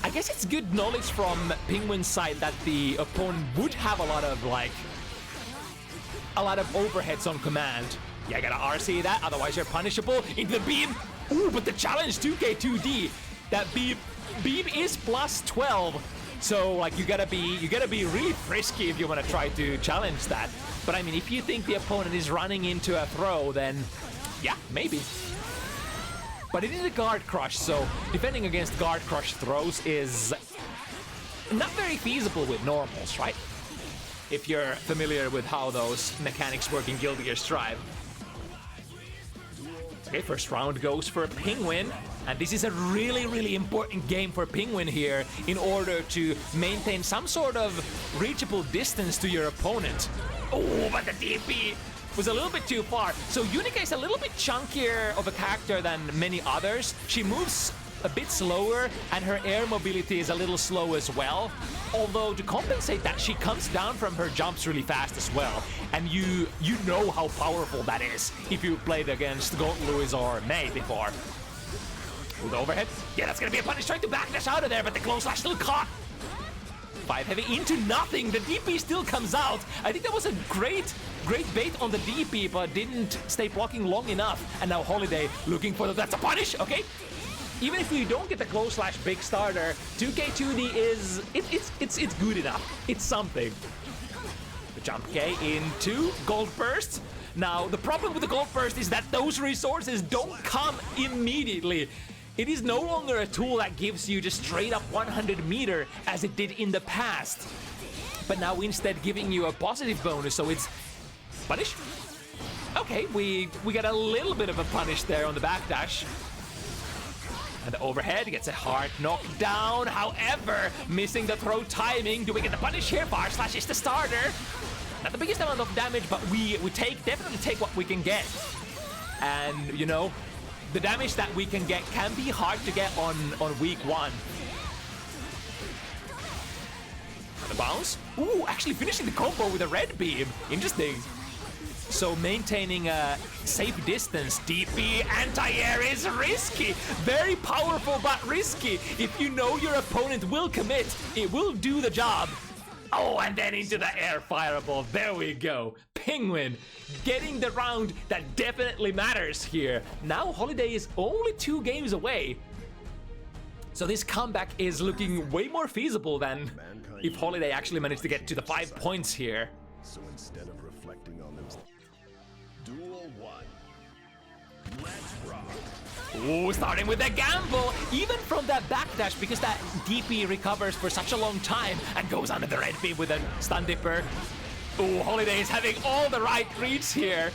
I guess it's good knowledge from Penguin's side that the opponent would have a lot of overheads on command. Yeah, I gotta RC that, otherwise you're punishable. Into the beam. Ooh, but the challenge 2K2D. That beam is +12. So like you gotta be really frisky if you wanna try to challenge that. But I mean, if you think the opponent is running into a throw, then yeah, maybe. But it is a guard crush, so defending against guard crush throws is not very feasible with normals, right? If you're familiar with how those mechanics work in Guilty Gear Strive. Okay, first round goes for Penguin, and this is a really, really important game for Penguin here in order to maintain some sort of reachable distance to your opponent. Oh, but the DP was a little bit too far. So Unica is a little bit chunkier of a character than many others. She moves a bit slower and her air mobility is a little slow as well. Although to compensate that, she comes down from her jumps really fast as well. And you know how powerful that is if you played against Gold Lewis or May before. With the overhead. Yeah, that's gonna be a punish. Trying to backdash out of there, but the close slash still caught. 5 heavy into nothing. The DP still comes out. I think that was a great bait on the DP, but didn't stay blocking long enough. And now Holiday looking for that's a punish. Okay. Even if you don't get the close slash big starter, 2K2D is it's good enough. It's something. The jump K into gold burst. Now, the problem with the Gold Burst is that those resources don't come immediately. It is no longer a tool that gives you just straight up 100 meter as it did in the past, but now instead giving you a positive bonus, so it's punish. Okay, we get a little bit of a punish there on the backdash. And the overhead gets a hard knockdown, however, missing the throw timing. Do we get the punish here? Fire Slash is the starter. Not the biggest amount of damage, but we definitely take what we can get. And, you know, the damage that we can get can be hard to get on week 1. And the bounce. Ooh, actually finishing the combo with a red beam. Interesting. So maintaining a safe distance, DP anti-air is risky. Very powerful, but risky. If you know your opponent will commit, it will do the job. Oh, and then into the air fireball. There we go. Penguin getting the round that definitely matters here. Now Holiday is only 2 games away. So this comeback is looking way more feasible than if Holiday actually managed to get to the 5 points here.
So instead of reflecting on them, Duel 1. Let's rock.
Ooh, starting with the gamble, even from that backdash, because that DP recovers for such a long time and goes under the red beam with a stun dipper. Ooh, Holiday is having all the right reads here.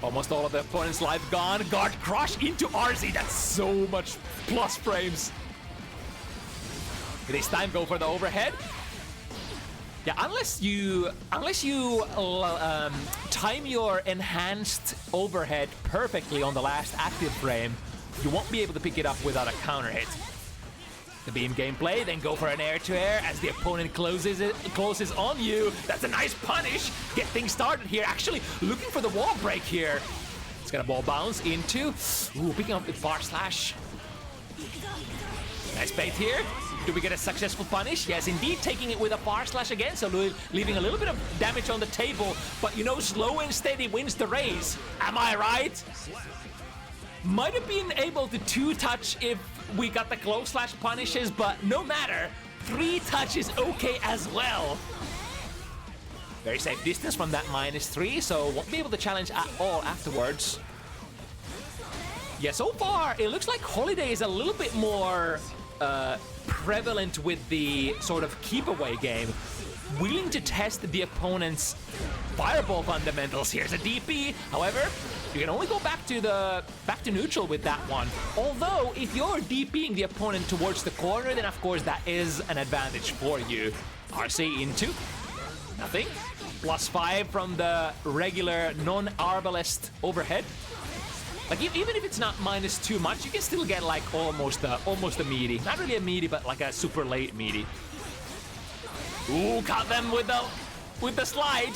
Almost all of the opponent's life gone. Guard crush into RZ, that's so much plus frames. This time go for the overhead. Yeah, unless you time your enhanced overhead perfectly on the last active frame, you won't be able to pick it up without a counter hit. The beam gameplay, then go for an air-to-air as the opponent closes on you. That's a nice punish. Get things started here. Actually, looking for the wall break here. It's got a ball bounce into. Ooh, picking up with Far Slash. Nice bait here. Do we get a successful punish? Yes, indeed, taking it with a Far Slash again, so leaving a little bit of damage on the table. But you know, slow and steady wins the race. Am I right? Might have been able to 2-touch if we got the close slash punishes, but no matter. 3-touch is okay as well. Very safe distance from that -3, so won't be able to challenge at all afterwards. Yeah, so far, it looks like Holiday is a little bit more prevalent with the sort of keep-away game. Willing to test the opponent's fireball fundamentals. Here's a DP. However, you can only go back to neutral with that one. Although, if you're DPing the opponent towards the corner, then of course that is an advantage for you. RC into nothing. +5 from the regular non-arbalest overhead. Like, even if it's not -2 much, you can still get like almost a meaty. Not really a meaty, but like a super late meaty. Ooh, caught them with the slide.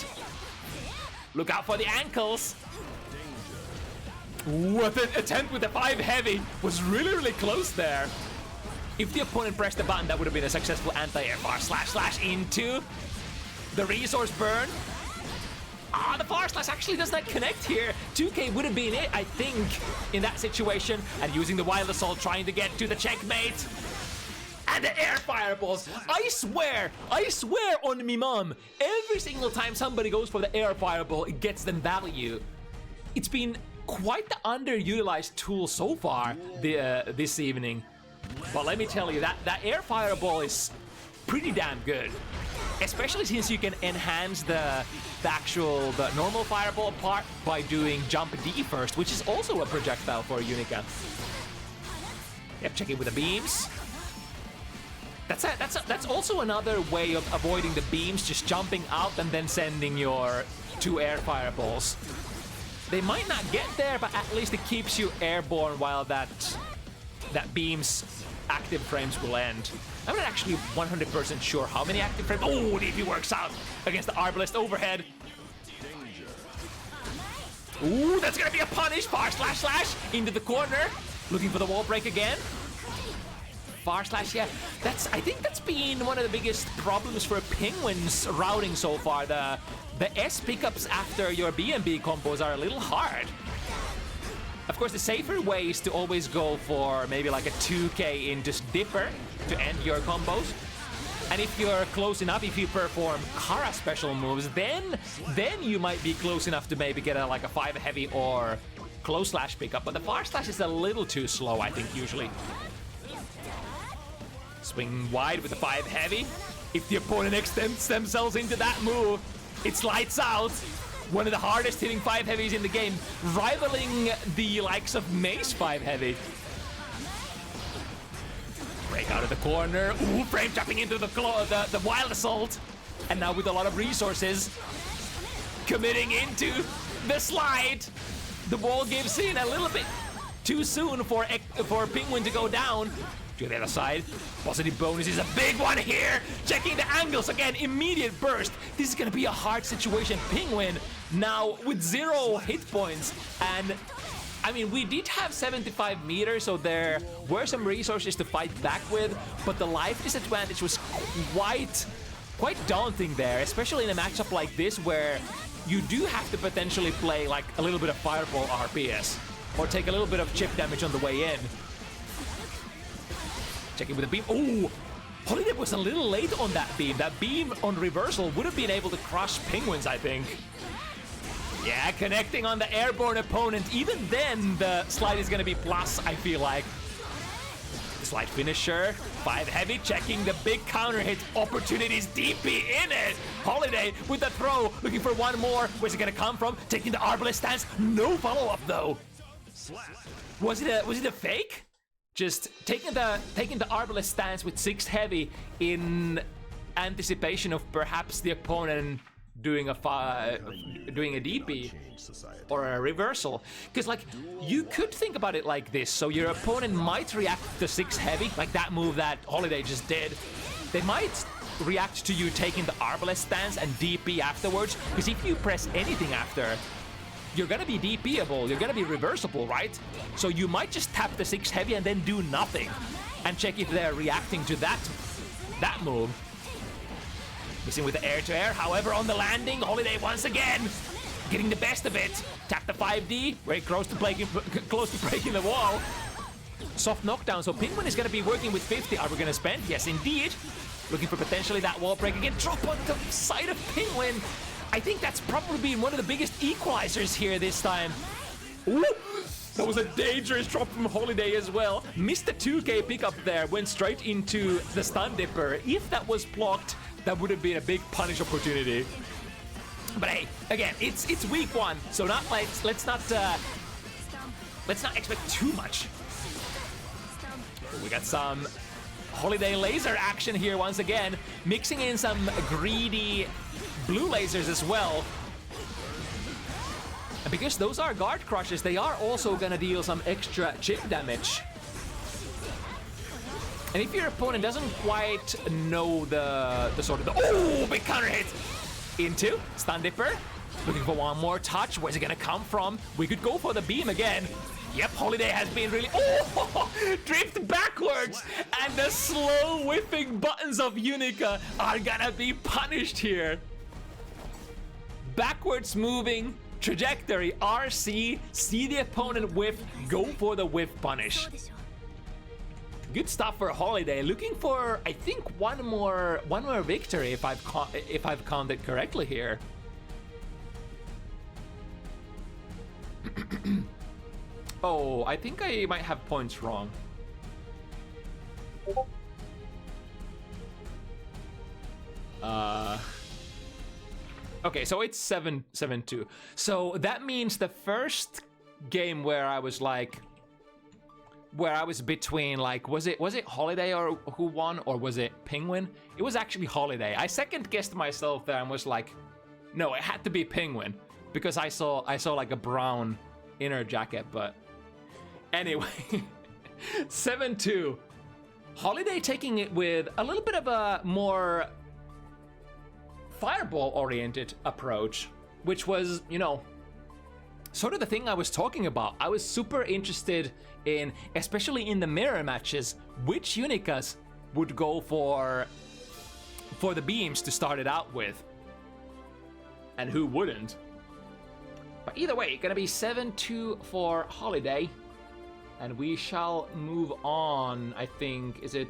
Look out for the ankles. Ooh, the attempt with the 5 heavy was really close there. If the opponent pressed the button, that would have been a successful anti-air bar. Slash into the resource burn. Ah, the Far Slash actually does not connect here. 2K would have been it, I think, in that situation. And using the Wild Assault, trying to get to the checkmate. And the air fireballs. I swear on me mom, every single time somebody goes for the air fireball, it gets them value. It's been quite the underutilized tool so far this evening. But let me tell you, that air fireball is pretty damn good. Especially since you can enhance the normal fireball part by doing jump D first, which is also a projectile for Unica. Yep, check it with the beams. That's also another way of avoiding the beams, just jumping out and then sending your 2 air fireballs. They might not get there, but at least it keeps you airborne while that beam's active frames will end. I'm not actually 100% sure how many active frames. Oh, DP works out against the Arbalest overhead. Ooh, that's gonna be a punish. Far slash into the corner. Looking for the wall break again. Far slash, yeah. I think that's been one of the biggest problems for Penguin's routing so far. The S pickups after your BNB combos are a little hard. Of course, the safer way is to always go for maybe like a 2K in just Dipper to end your combos. And if you're close enough, if you perform Kara special moves, then you might be close enough to maybe get like a 5 heavy or close slash pickup. But the far slash is a little too slow, I think, usually. Swing wide with the 5 heavy. If the opponent extends themselves into that move, it's lights out. One of the hardest hitting 5 heavies in the game, rivaling the likes of May's 5 heavy. Break out of the corner. Ooh, frame jumping into the wild assault. And now with a lot of resources, committing into the slide. The wall gives in a little bit too soon for Penguin to go down. To the other side, positive bonus is a big one here. Checking the angles again, immediate burst. This is gonna be a hard situation. Penguin now with 0 hit points, and I mean, we did have 75 meters, so there were some resources to fight back with, but the life disadvantage was quite daunting there, especially in a matchup like this where you do have to potentially play like a little bit of fireball RPS or take a little bit of chip damage on the way in. Checking with the beam. Ooh, Holiday was a little late on that beam. That beam on reversal would have been able to crush Penguins, I think. Yeah, connecting on the airborne opponent. Even then, the slide is going to be plus, I feel like. The slide finisher. 5 heavy, checking the big counter hit. Opportunities, DP in it. Holiday with the throw, looking for one more. Where's it going to come from? Taking the arbalest stance. No follow-up, though. Was it a fake? Just taking the arbalest stance with 6 heavy in anticipation of perhaps the opponent doing a DP or a reversal. Because like you could think about it like this. So your opponent might react to 6 heavy, like that move that Holiday just did. They might react to you taking the arbalest stance and DP afterwards. Because if you press anything after, you're gonna be DPable, you're gonna be reversible, right? So you might just tap the 6 heavy and then do nothing and check if they're reacting to that move. Missing with the air-to-air, however, on the landing, Holiday once again getting the best of it. Tap the 5D, very close to breaking the wall. Soft knockdown, so Penguin is gonna be working with 50. Are we gonna spend? Yes, indeed. Looking for potentially that wall break again. Drop on the side of Penguin. I think that's probably been one of the biggest equalizers here this time. Ooh, that was a dangerous drop from Holiday as well. Missed the 2K pickup there, went straight into the stun dipper. If that was blocked, that would have been a big punish opportunity. But hey, again, it's week 1, so let's not expect too much. We got some Holiday laser action here once again, mixing in some greedy blue lasers as well. And because those are guard crushes, they are also gonna deal some extra chip damage. And if your opponent doesn't quite know the sort of oh, big counter hit into stun dipper, looking for one more touch. Where's it gonna come from? We could go for the beam again. Yep, Holiday has been really drift backwards, and the slow whiffing buttons of Unica are gonna be punished here. Backwards moving trajectory, RC, see the opponent whiff, go for the whiff punish. Good stuff for Holiday. Looking for, I think, one more victory if I've counted correctly here. Oh, I think I might have points wrong. Okay, so it's 7-2. So that means the first game where I was between like, was it Holiday or who won, or was it Penguin? It was actually Holiday. I second guessed myself there and was like, no, it had to be Penguin because I saw like a brown inner jacket. But anyway, 7-2. Holiday taking it with a little bit of a more fireball-oriented approach, which was, you know, sort of the thing I was talking about. I was super interested in, especially in the mirror matches, which Unicas would go for the beams to start it out with, and who wouldn't. But either way, gonna be 7-2 for Holiday, and we shall move on. I think, is it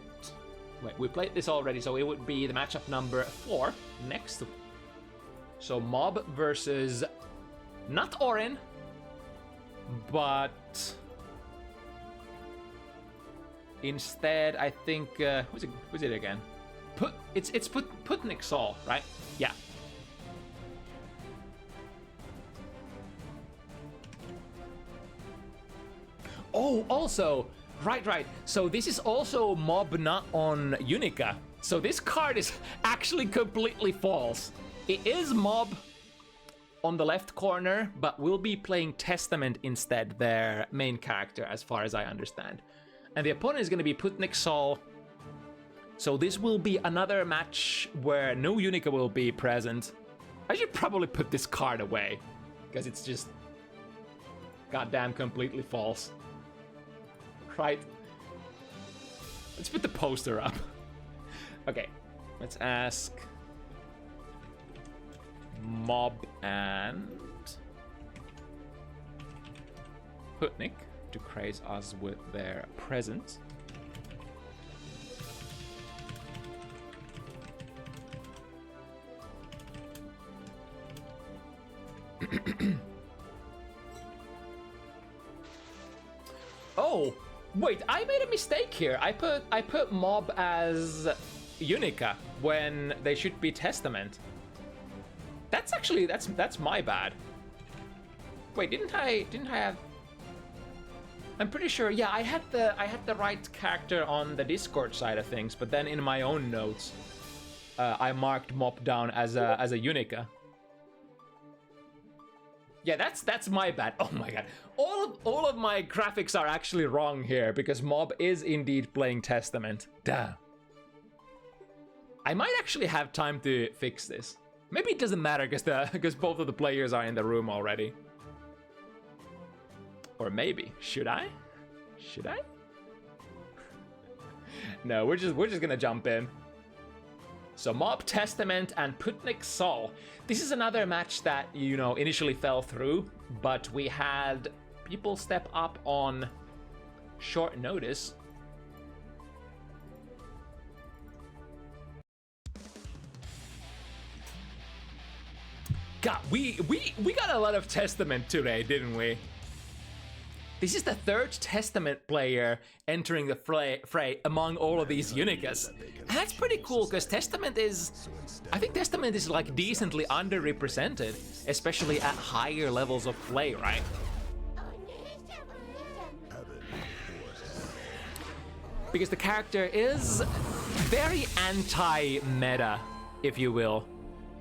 Wait, we played this already, so it would be the matchup number 4 next. So MOB versus not Orin, but instead I think who's it again? It's Putnik Saul, right? Yeah. Oh, also, right. So this is also MOB not on Unica. So this card is actually completely false. It is MOB on the left corner, but we'll be playing Testament instead, their main character, as far as I understand. And the opponent is going to be Putnik Saul. So this will be another match where no Unica will be present. I should probably put this card away, because it's just goddamn completely false. Right. Let's put the poster up. Okay, let's ask MOB and Putnik to grace us with their presence. Oh, wait, I made a mistake here. I put MOB as Unica when they should be Testament. That's actually that's my bad. Wait, didn't I have? I'm pretty sure. Yeah, I had the right character on the Discord side of things, but then in my own notes, I marked MOB down as a Unica. Yeah, that's my bad. Oh my god. All of my graphics are actually wrong here because MOB is indeed playing Testament. Damn. I might actually have time to fix this. Maybe it doesn't matter because both of the players are in the room already. Or maybe, should I? Should I? No, we're just gonna jump in. So MOB Testament and Putnik Saul. This is another match that, you know, initially fell through, but we had people step up on short notice. God, we got a lot of Testament today, didn't we? This is the third Testament player entering the fray among all of these Unicas. And that's pretty cool, because Testament is... I think Testament is like decently underrepresented, especially at higher levels of play, right? Because the character is very anti-meta, if you will.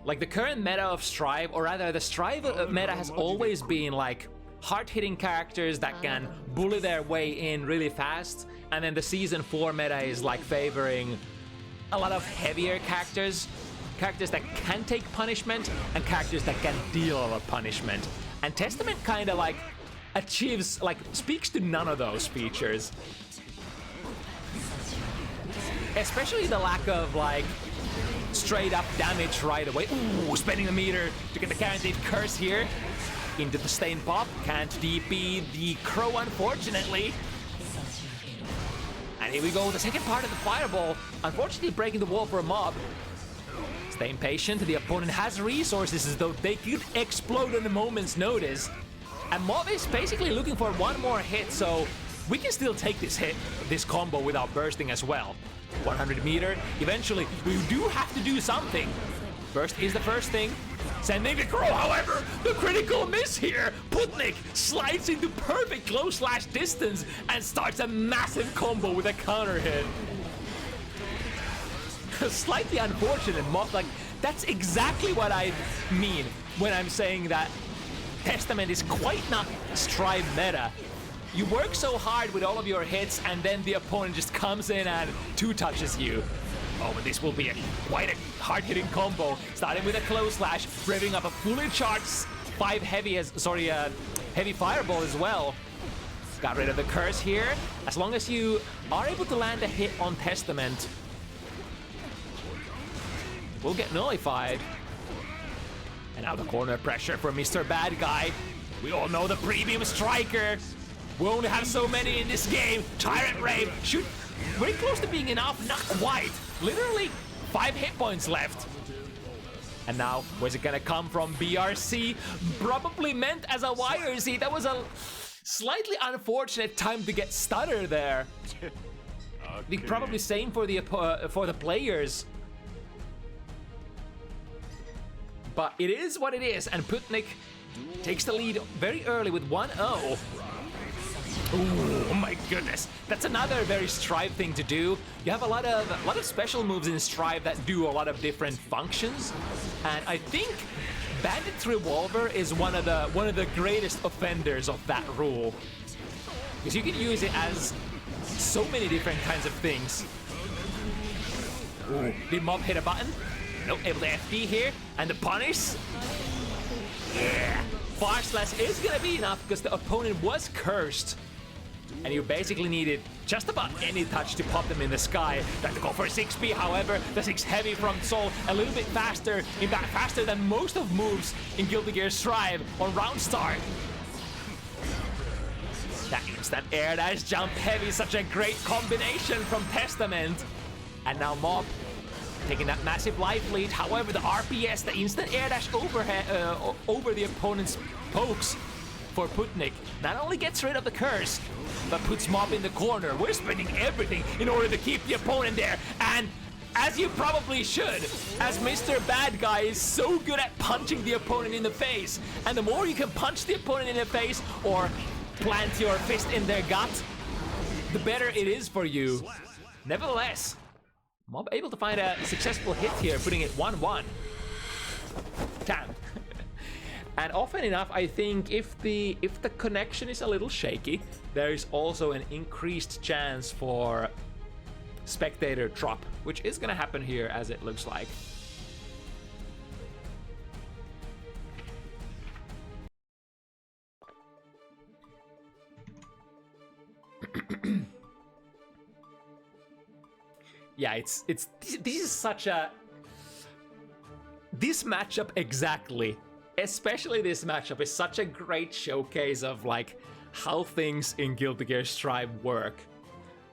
Like the current meta of Strive, or rather the Strive meta has always been like hard-hitting characters that can bully their way in really fast, and then the Season 4 meta is like favoring a lot of heavier characters that can take punishment, and characters that can deal a lot of punishment. And Testament kind of like achieves, like speaks to none of those features. Especially the lack of like straight up damage right away. Ooh, spending a meter to get the guaranteed curse here. Into the Stain Pop, can't DP the Crow, unfortunately. And here we go, the second part of the Fireball. Unfortunately breaking the wall for a MOB. Staying patient, the opponent has resources as though they could explode on a moment's notice. And MOB is basically looking for one more hit, so we can still take this combo without bursting as well. 100 meter, eventually we do have to do something. Burst is the first thing. Sending the Crow, however, the critical miss here. Putnik slides into perfect close slash distance and starts a massive combo with a counter hit. Slightly unfortunate, MOB, like, that's exactly what I mean when I'm saying that Testament is quite not Strive meta. You work so hard with all of your hits, and then the opponent just comes in and two-touches you. Oh, but this will be quite a hard-hitting combo. Starting with a close slash, revving up a fully charged heavy fireball as well. Got rid of the curse here. As long as you are able to land a hit on Testament, will get nullified. And now the corner pressure for Mr. Bad Guy. We all know the premium striker. We only have so many in this game. Tyrant Rave should very close to being enough, not quite. Literally 5 hit points left. And now, where's it gonna come from? BRC, probably meant as a YRC. That was a slightly unfortunate time to get stutter there. Okay. Probably same for the players. But it is what it is, and Putnik takes the lead very early with 1-0. Oh my goodness, that's another very Strive thing to do. You have a lot of special moves in Strive that do a lot of different functions, and I think Bandit's Revolver is one of the greatest offenders of that rule, because you can use it as so many different kinds of things. Ooh, did Mob hit a button? Nope, able to FD here, and the punish. Yeah, Far Slash is gonna be enough because the opponent was cursed. And you basically needed just about any touch to pop them in the sky. Tried to go for 6B, however, the 6 heavy from Soul a little bit faster, in fact faster than most of moves in Guilty Gear Strive on round start. That instant air dash jump heavy, such a great combination from Testament. And now Mob taking that massive life lead. However, the RPS, the instant air dash over the opponent's pokes for Putnik, not only gets rid of the curse, but puts Mob in the corner. We're spending everything in order to keep the opponent there, and as you probably should, as Mr. Bad Guy is so good at punching the opponent in the face, and the more you can punch the opponent in the face or plant your fist in their gut, the better it is for you. Nevertheless, Mob able to find a successful hit here, putting it 1-1. Damn. And often enough, I think if the connection is a little shaky, there is also an increased chance for spectator drop, which is gonna happen here as it looks like. Yeah, this is such a... This matchup exactly, especially this matchup, is such a great showcase of like how things in Guilty Gear Strive work.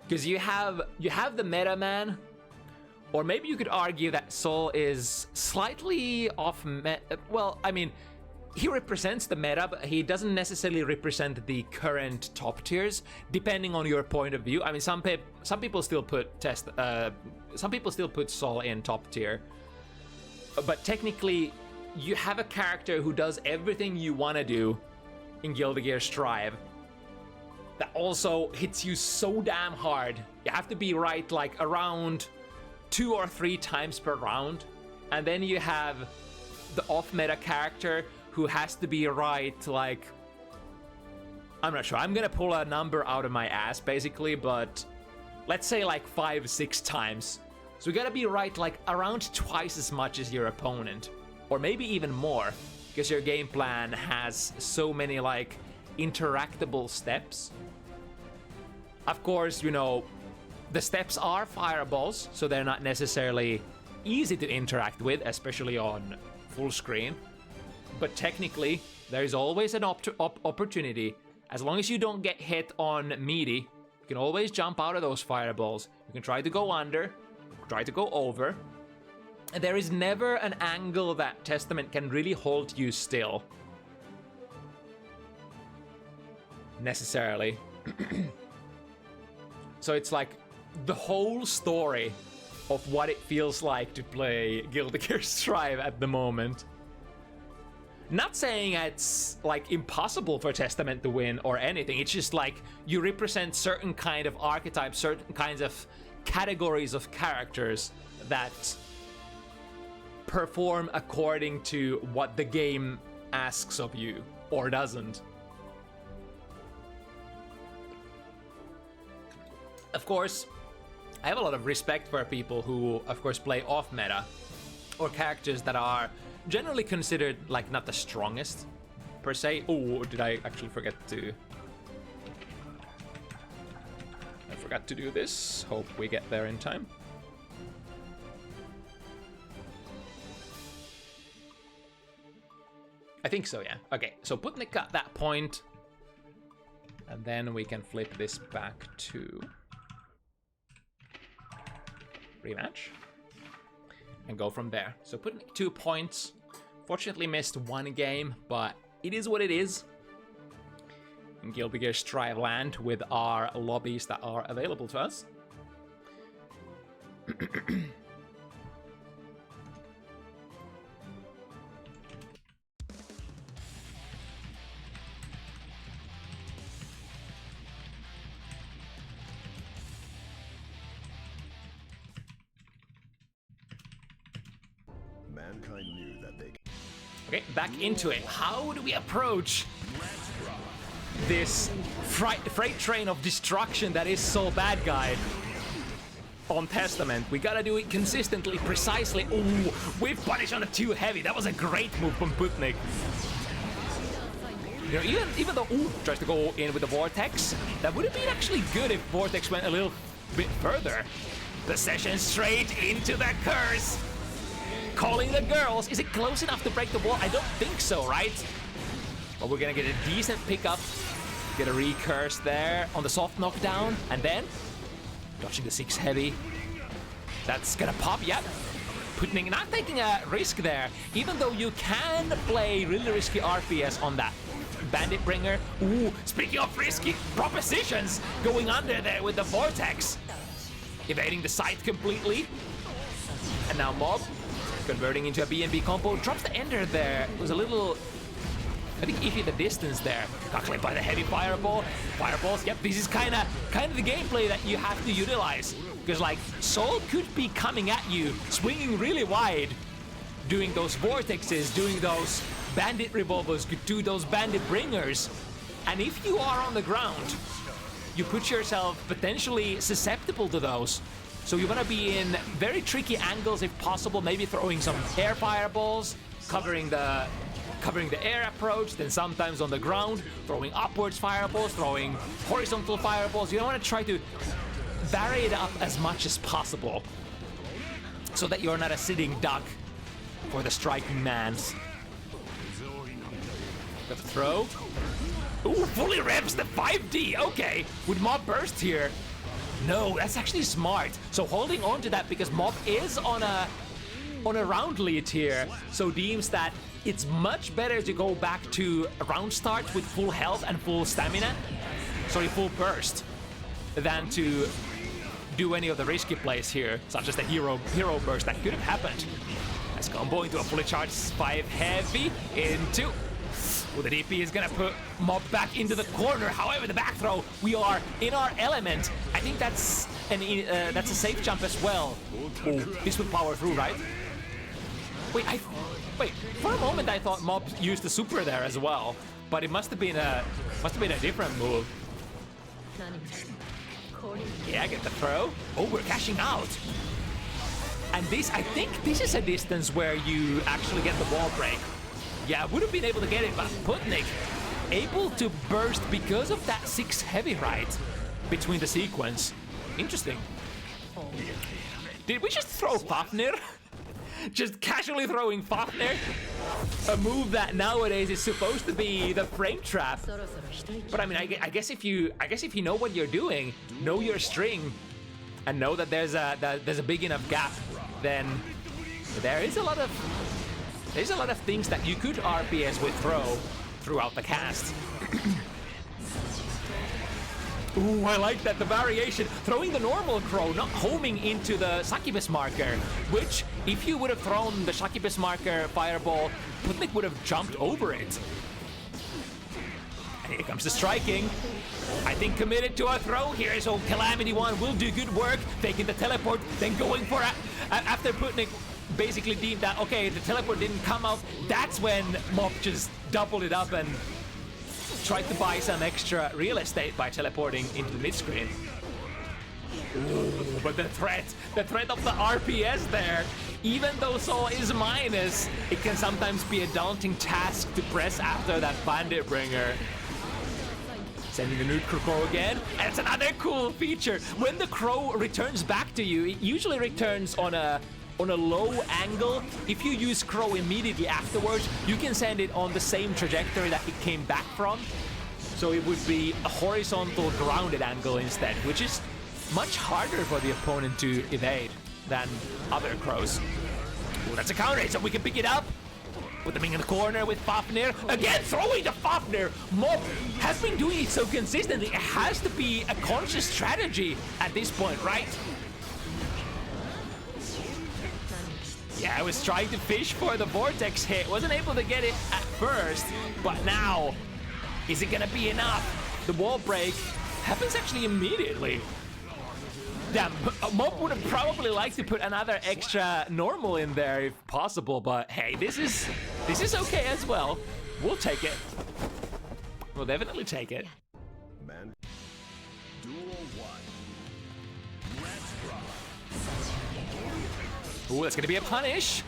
Because you have the meta man, or maybe you could argue that Soul is slightly off well, I mean, he represents the meta, but he doesn't necessarily represent the current top tiers, depending on your point of view. I mean, some people still put Soul in top tier, but technically, you have a character who does everything you want to do in Guilty Gear Strive that also hits you so damn hard. You have to be right like around 2 or 3 times per round, and then you have the off-meta character who has to be right like, I'm not sure, I'm gonna pull a number out of my ass basically, but let's say like 5-6 times. So you gotta be right like around twice as much as your opponent, or maybe even more, because your game plan has so many like interactable steps. Of course, you know, the steps are fireballs, so they're not necessarily easy to interact with, especially on full screen. But technically, there's always an opportunity. As long as you don't get hit on meaty, you can always jump out of those fireballs. You can try to go under, try to go over. And there is never an angle that Testament can really hold you still. Necessarily. So it's like the whole story of what it feels like to play Guilty Gear Strive at the moment. Not saying it's like impossible for Testament to win or anything. It's just like you represent certain kind of archetypes, certain kinds of categories of characters that perform according to what the game asks of you or doesn't. Of course, I have a lot of respect for people who, of course, play off meta or characters that are generally considered like not the strongest per se. Oh, did I actually forget to... I forgot to do this. Hope we get there in time. I think so, yeah. Okay, so Putnik got that point. And then we can flip this back to... rematch and go from there. So Putnik 2 points. Fortunately missed one game, but it is what it is. And Gilbigers try land with our lobbies that are available to us.
Mankind knew that they.
Okay, back into it. How do we approach this freight train of destruction that is so bad, guy? On Testament, we gotta do it consistently, precisely. Ooh, with punish on a too heavy. That was a great move from Putnik. You know, even though tries to go in with the Vortex, that would have been actually good if Vortex went a little bit further. The session straight into the curse. Calling the girls. Is it close enough to break the wall? I don't think so, right? But we're gonna get a decent pickup. Get a recurse there on the soft knockdown, and then dodging the 6 heavy. That's gonna pop, yep. Putnik not taking a risk there, even though you can play really risky RPS on that Bandit Bringer. Ooh, speaking of risky propositions, going under there with the Vortex. Evading the site completely. And now MOB converting into a BNB combo. Drops the ender there. It was a little, I think, iffy the distance there. Got clipped by the heavy fireball. Fireballs, yep, this is kind of the gameplay that you have to utilize. Because, like, Soul could be coming at you, swinging really wide, doing those vortexes, doing those bandit revolvers, could do those bandit bringers. And if you are on the ground, you put yourself potentially susceptible to those. So you want to be in very tricky angles if possible, maybe throwing some air fireballs, covering the air approach, then sometimes on the ground, throwing upwards fireballs, throwing horizontal fireballs. You want to try to vary it up as much as possible so that you're not a sitting duck for the striking mans. The throw. Ooh, fully revs the 5D. Okay, would MOB burst here? No, that's actually smart. So holding on to that because MOB is on a round lead here, so deems that it's much better to go back to a round start with full health and full stamina, sorry, full burst, than to do any of the risky plays here, such as the hero burst that could have happened. Let's combo into a fully charged 5 heavy into. Well, the DP is gonna put MOB back into the corner. However, the back throw, we are in our element. I think that's a safe jump as well. Oh, this would power through, right? Wait, for a moment I thought MOB used the super there as well, but it must have been a different move. Yeah, get the throw. Oh, we're cashing out. And this, I think this is a distance where you actually get the wall break. Yeah, would have been able to get it, but Putnik able to burst because of that 6 heavy right between the sequence. Interesting. Did we just throw Fafnir? Just casually throwing Fafnir? A move that nowadays is supposed to be the frame trap. But I mean, I guess if you know what you're doing, know your string, and know that there's a big enough gap, then there's a lot of things that you could RPS with throw throughout the cast. Ooh, I like that, the variation. Throwing the normal crow, not homing into the succubus marker, which, if you would have thrown the succubus marker fireball, Putnik would have jumped over it. And here comes the striking. I think committed to a throw here, so Calamity 1 will do good work, taking the teleport, then going for it. After Putnik basically deemed that, okay, the teleport didn't come out, that's when MOB just doubled it up and tried to buy some extra real estate by teleporting into the mid-screen. Ooh, but the threat of the RPS there, even though Soul is minus, it can sometimes be a daunting task to press after that Bandit Bringer. Sending the nude crow again, and it's another cool feature. When the crow returns back to you, it usually returns on a low angle. If you use crow immediately afterwards, you can send it on the same trajectory that it came back from. So it would be a horizontal grounded angle instead, which is much harder for the opponent to evade. than other crows. Ooh, that's a counter hit, so we can pick it up. Put them in the corner with Fafnir. Again, throwing the Fafnir. MoB has been doing it so consistently. It has to be a conscious strategy at this point, right? Yeah, I was trying to fish for the Vortex hit. Wasn't able to get it at first, but now, is it gonna be enough? The wall break happens actually immediately. Damn, MoB would have probably liked to put another extra normal in there if possible, but hey, this is okay as well. We'll take it. We'll definitely take it.
Man. Duel 1. Let's rock.
Ooh, that's gonna be a punish.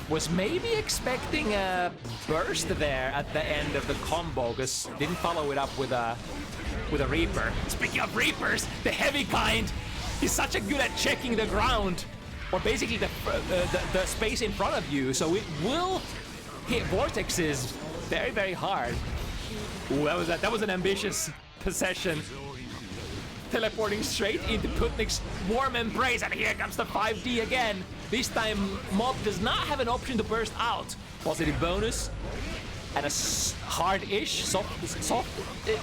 Was maybe expecting a burst there at the end of the combo, because didn't follow it up with a Reaper. Speaking of Reapers, the heavy kind is such a good at checking the ground, or basically the space in front of you, so it will hit vortexes very, very hard. Ooh, that was an ambitious possession. Teleporting straight into Putnik's warm embrace, and here comes the 5D again. This time, MoB does not have an option to burst out. Positive bonus, and a hard-ish, soft.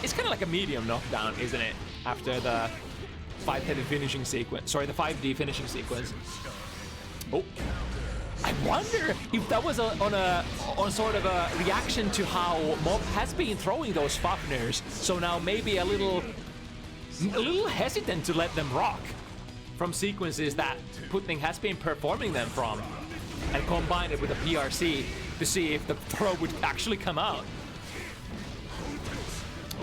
It's kind of like a medium knockdown, isn't it? After the 5-headed finishing sequence. Sorry, the 5D finishing sequence. Oh. I wonder if that was on sort of a reaction to how MoB has been throwing those Fafnirs. So now maybe a little hesitant to let them rock from sequences that Putnik has been performing them from, and combine it with a PRC to see if the throw would actually come out.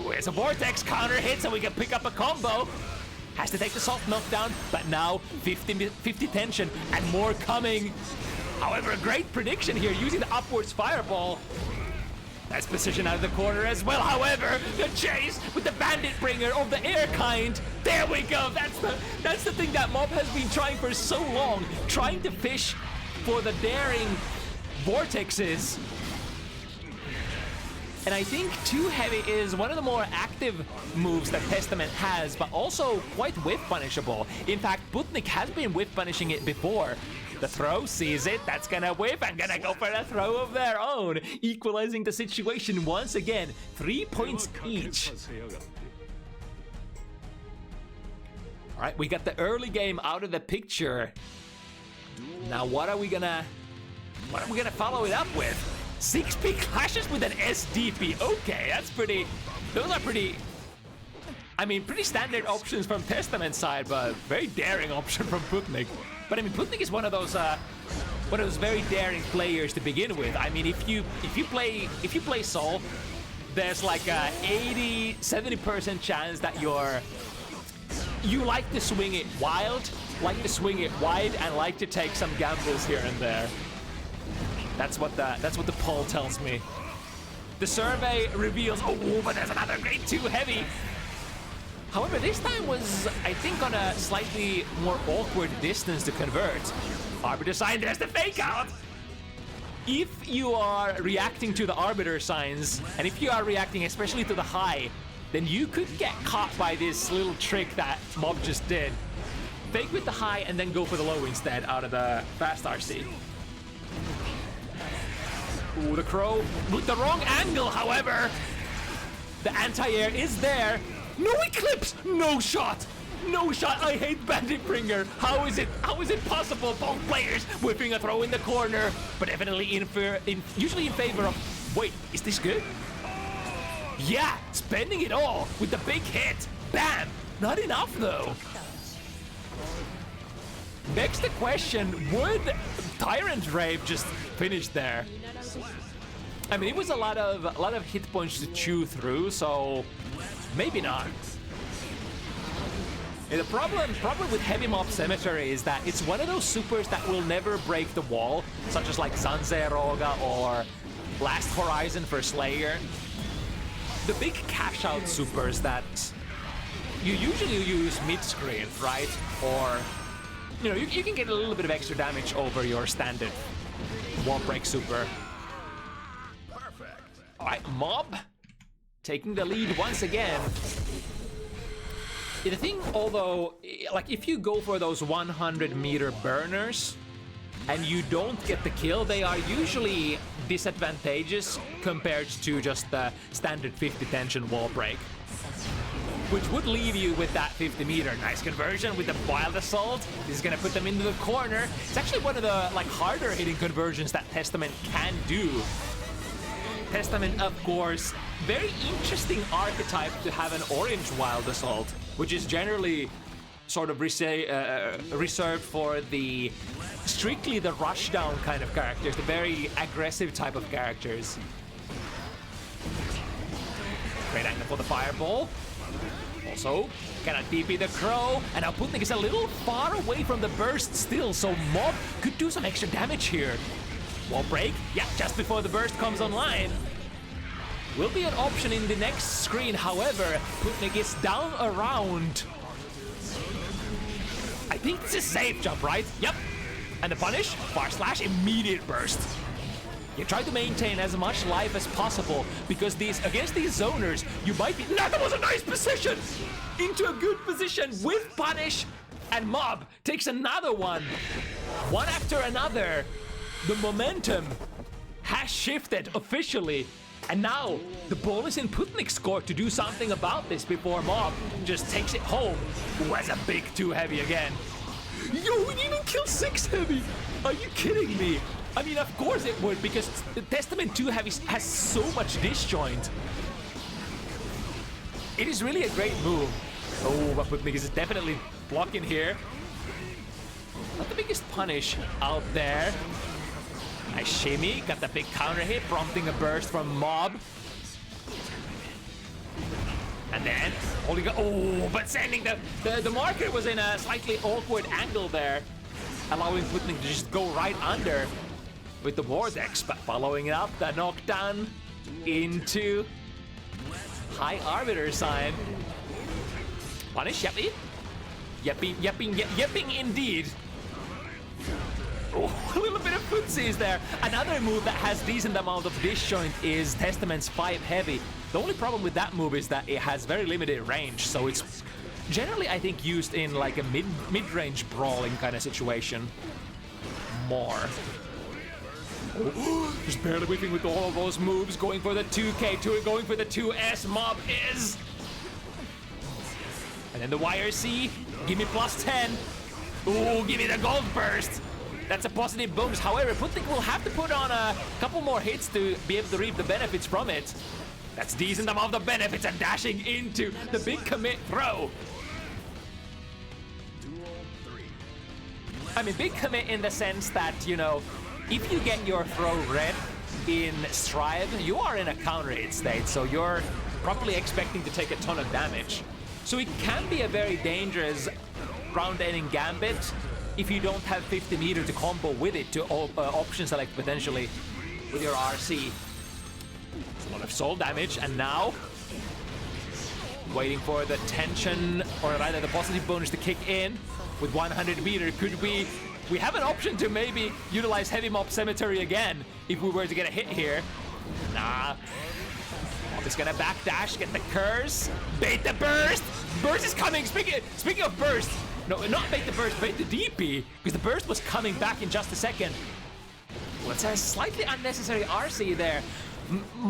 Ooh, it's a Vortex counter hit, so we can pick up a combo. Has to take the soft knockdown, but now 50 tension and more coming. However, a great prediction here using the upwards fireball. Nice position out of the corner as well. However, the Jayce with the bandit bringer of the air kind. There we go. That's the thing that MoB has been trying for so long, trying to fish for the daring vortexes. And I think Too Heavy is one of the more active moves that Testament has, but also quite whiff punishable. In fact, Putnik has been whiff punishing it before. The throw sees it, that's gonna whiff, and gonna go for a throw of their own, equalizing the situation once again. 3 points each. All right, we got the early game out of the picture. Now what are we gonna follow it up with? 6P clashes with an SDP. Okay, that's pretty. Those are pretty. I mean, pretty standard options from Testament side, but very daring option from Putnik. But I mean, Putnik is one of those very daring players to begin with. I mean, if you play Sol, there's like a 80-70% chance that you like to swing it wild, like to swing it wide, and like to take some gambles here and there. That's what the poll tells me. The survey reveals, oh, but there's another grade 2 heavy. However, this time was, I think, on a slightly more awkward distance to convert. Arbiter sign, there's the fake out. If you are reacting to the Arbiter signs, and if you are reacting especially to the high, then you could get caught by this little trick that MoB just did. Fake with the high and then go for the low instead out of the fast RC. Ooh, the crow with the wrong angle, however. The anti-air is there. No eclipse! No shot! No shot! I hate Bandit Bringer! How is it possible? Both players whipping a throw in the corner, but definitely usually in favor of... Wait, is this good? Yeah! Spending it all with the big hit! Bam! Not enough though! Begs the question, would Tyrant Rave just finish there? I mean, it was a lot of hit points to chew through, so maybe not. And the problem with Heavy MoB Cemetery is that it's one of those supers that will never break the wall, such as like Zanzeroga or Last Horizon for Slayer. The big cash out supers that you usually use mid-screen, right? Or, you know, you can get a little bit of extra damage over your standard wall break super. All right, MoB taking the lead once again. The thing, although, like if you go for those 100-meter burners and you don't get the kill, they are usually disadvantageous compared to just the standard 50 tension wall break, which would leave you with that 50-meter. Nice conversion with the wild assault. This is gonna put them into the corner. It's actually one of the like harder hitting conversions that Testament can do. Testament, of course, very interesting archetype to have an orange wild assault, which is generally sort of reserved for the strictly the rushdown kind of characters, the very aggressive type of characters. Great angle for the fireball. Also, cannot DP the crow, and now Putnik is a little far away from the burst still, so MOB could do some extra damage here. Wall break, yeah, just before the burst comes online. Will be an option in the next screen, however, Putnik is down around. I think this is safe jump, right? Yep. And the punish, far slash, immediate burst. You try to maintain as much life as possible, because against these zoners, you might be... That was a nice position! Into a good position with punish, and MOB takes another one. One after another. The momentum has shifted officially. And now, the ball is in Putnik's court to do something about this before MOB just takes it home. Who has a big 2 heavy again. Yo, we didn't even kill 6 heavy! Are you kidding me? I mean, of course it would, because the Testament 2 heavy has so much disjoint. It is really a great move. Oh, but Putnik is definitely blocking here. Not the biggest punish out there. Nice shimmy, got the big counter hit, prompting a burst from MOB. And then holding but sending the marker was in a slightly awkward angle there, allowing Putnik to just go right under with the vortex, but following it up, the knockdown into high arbiter sign. Punish, yeppy. Yepping indeed. Oh, a little bit of footsies there. Another move that has decent amount of disjoint is Testament's 5 heavy. The only problem with that move is that it has very limited range, so it's generally, I think, used in like a mid-range brawling kind of situation more. Oh, just barely whipping with all of those moves, going for the 2K, going for the 2S. MOB is. And then the YRC, give me +10. Ooh, give me the gold burst. That's a positive bonus. However, Putnik will have to put on a couple more hits to be able to reap the benefits from it. That's decent amount of benefits, and dashing into the big commit throw. I mean, big commit in the sense that, you know, if you get your throw red in Strive, you are in a counter hit state, so you're probably expecting to take a ton of damage. So it can be a very dangerous round-ending gambit if you don't have 50 meter to combo with it to option select potentially with your RC. It's a lot of soul damage, and now waiting for the tension, or rather the positive bonus to kick in with 100 meter. Could we have an option to maybe utilize Heavy MOB Cemetery again if we were to get a hit here? Nah. MOB is gonna backdash, get the curse, bait the burst. Burst is coming. Speaking of burst, no, not bait the burst, bait the DP, because the burst was coming back in just a second. Well, it's a slightly unnecessary RC there.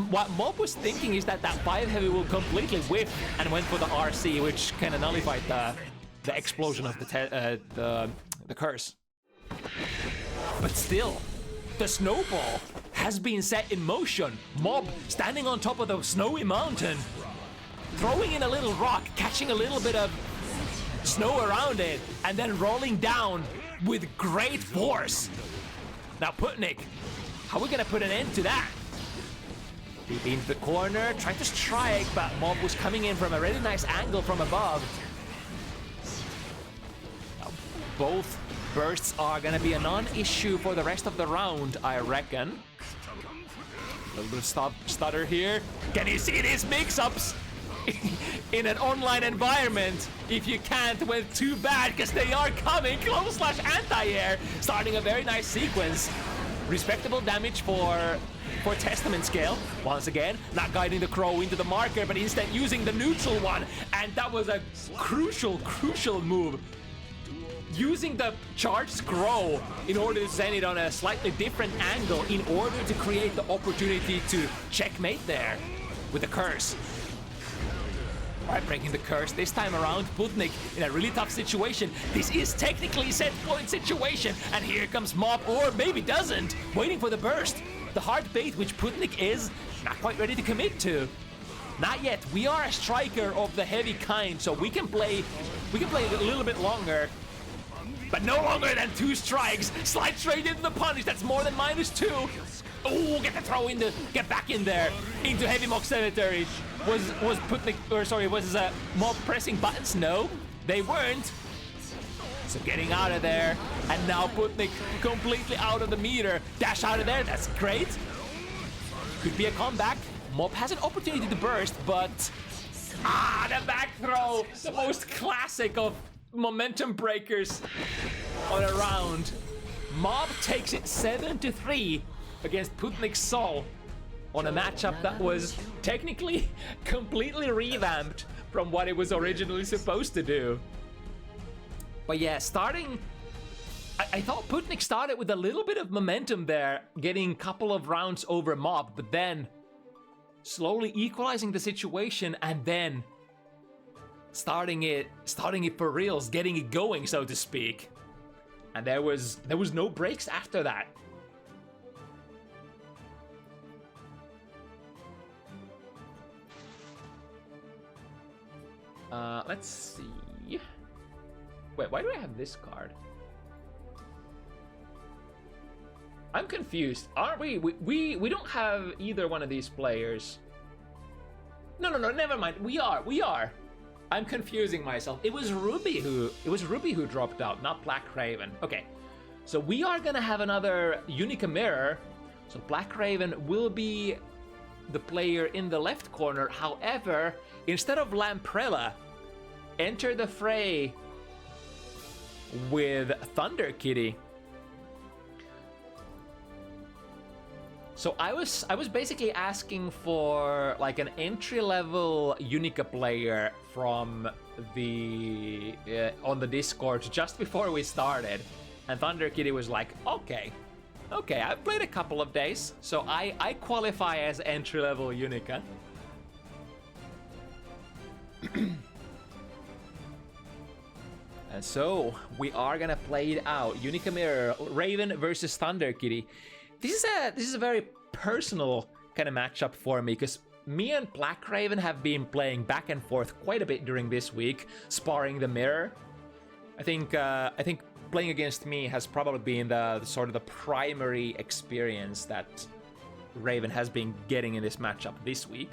What MOB was thinking is that 5 heavy will completely whiff, and went for the RC, which kind of nullified the explosion of the curse. But still, the snowball has been set in motion. MOB standing on top of the snowy mountain, throwing in a little rock, catching a little bit of snow around it, and then rolling down with great force. Now Putnik, how are we gonna put an end to that? Deep into the corner, trying to strike, but MOB was coming in from a really nice angle from above. Now, both bursts are gonna be a non-issue for the rest of the round, I reckon. A little bit of stutter here. Can you see these mix-ups in an online environment? If you can't, well, too bad, because they are coming. Close slash anti-air, starting a very nice sequence. Respectable damage for Testament scale. Once again, not guiding the crow into the marker, but instead using the neutral one. And that was a crucial move. Using the charged crow in order to send it on a slightly different angle in order to create the opportunity to checkmate there with the curse. Alright, breaking the curse this time around. Putnik in a really tough situation. This is technically a set point situation. And here comes MoB, or maybe doesn't. Waiting for the burst. The hard bait, which Putnik is not quite ready to commit to. Not yet. We are a striker of the heavy kind, so we can play a little bit longer. But no longer than 2 strikes. Slide straight into the punish. That's more than -2. Oh, get the throw in get back in there into Heavy Mock Cemetery. Was Putnik, or sorry, was MoB pressing buttons? No, they weren't. So getting out of there, and now Putnik completely out of the meter. Dash out of there, that's great. Could be a comeback. MoB has an opportunity to burst, but the back throw, the most classic of momentum breakers on a round. MoB takes it 7-3 against Putnik's Sol on a matchup that was technically completely revamped from what it was originally supposed to do. But yeah, I thought Putnik started with a little bit of momentum there, getting a couple of rounds over MoB, but then slowly equalizing the situation and then starting it for reals, getting it going, so to speak. And there was no breaks after that. Let's see. Wait, why do I have this card? I'm confused. Aren't we? We don't have either one of these players. No, never mind. We are. I'm confusing myself. It was Ruby who dropped out, not BlackRaven. Okay. So we are gonna have another Unica mirror. So BlackRaven will be the player in the left corner. However, instead of Lamprella, enter the fray with Thunder Kitty. So I was basically asking for like an entry-level Unica player from the on the Discord just before we started, and Thunder Kitty was like, okay, I've played a couple of days, so I qualify as entry-level Unica. And so we are gonna play it out. Unica Mirror, Raven versus Thunder Kitty. This is a very personal kind of matchup for me, because me and BlackRaven have been playing back and forth quite a bit during this week, sparring the mirror. I think playing against me has probably been the sort of the primary experience that Raven has been getting in this matchup this week.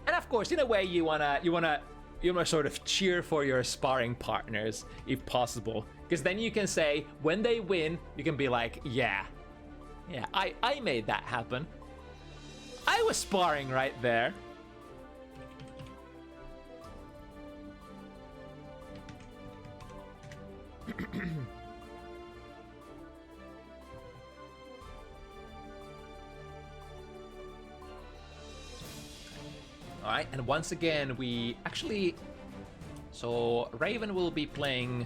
And of course, in a way, you wanna sort of cheer for your sparring partners if possible, because then you can say when they win, you can be like, yeah, I made that happen. I was sparring right there. All right, and once again, so Raven will be playing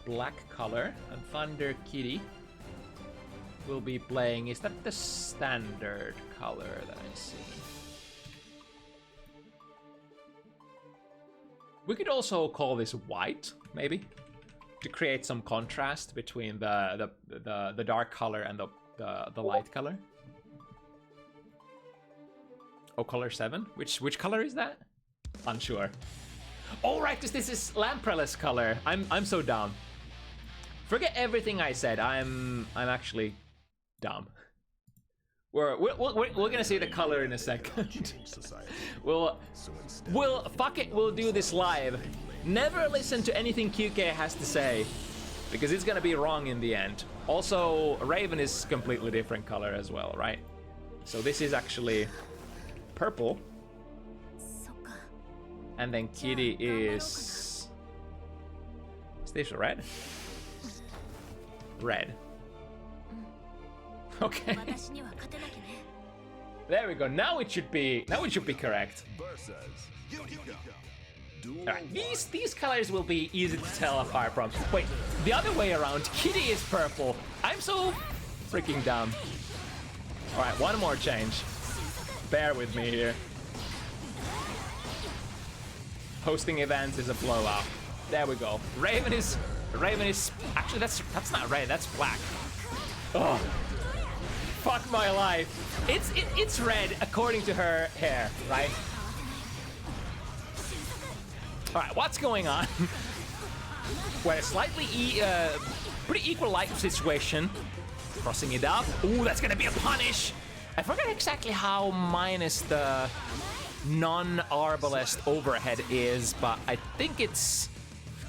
black color, and Thunder Kitty will be playing, is that the standard color that I see? We could also call this white, maybe, to create some contrast between the dark color and the light color. Oh, color 7? Which color is that? Unsure. Oh, right, because this is Lamprella's color. I'm so dumb. Forget everything I said. I'm actually dumb. We're gonna see the color in a second. We'll fuck it. We'll do this live. Never listen to anything QK has to say, because it's gonna be wrong in the end. Also, Raven is completely different color as well, right? So this is actually purple, and then Kitty is Is this red? Red. Okay. There we go. Now it should be correct. Alright, these colors will be easy to tell apart from. Wait, the other way around. Kitty is purple. I'm so freaking dumb. Alright, one more change. Bear with me here. Hosting events is a blowout. There we go. Raven is actually that's not red, that's black. Oh, fuck my life. It's red according to her hair, right? All right, what's going on? We're a slightly pretty equal life situation. Crossing it up. Ooh, that's gonna be a punish. I forgot exactly how minus the non-arbalest overhead is, but I think it's...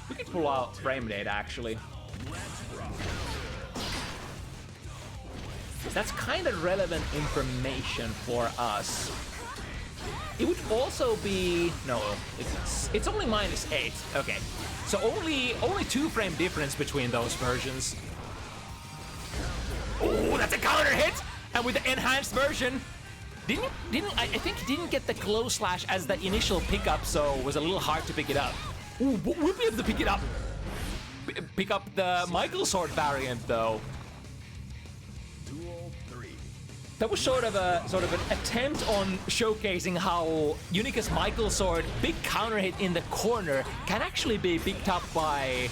We can pull out frame data, actually. That's kind of relevant information for us. It would also be... No, it's only -8. Okay. So only 2 frame difference between those versions. Oh, that's a counter hit! And with the enhanced version, I think he didn't get the close slash as the initial pickup, so it was a little hard to pick it up. Ooh, we'll be able to pick it up. Pick up the Michael Sword variant, though. That was sort of an attempt on showcasing how Unica's Michael Sword big counter hit in the corner can actually be picked up by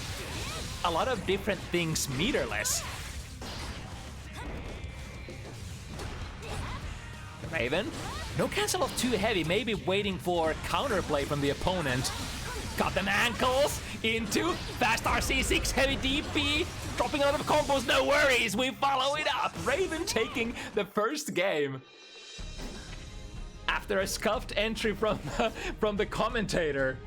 a lot of different things meterless. Raven, no cancel off too heavy, maybe waiting for counterplay from the opponent. Got them ankles into fast RC6 heavy DP, dropping out of combos, no worries, we follow it up. Raven taking the first game. After a scuffed entry from the commentator.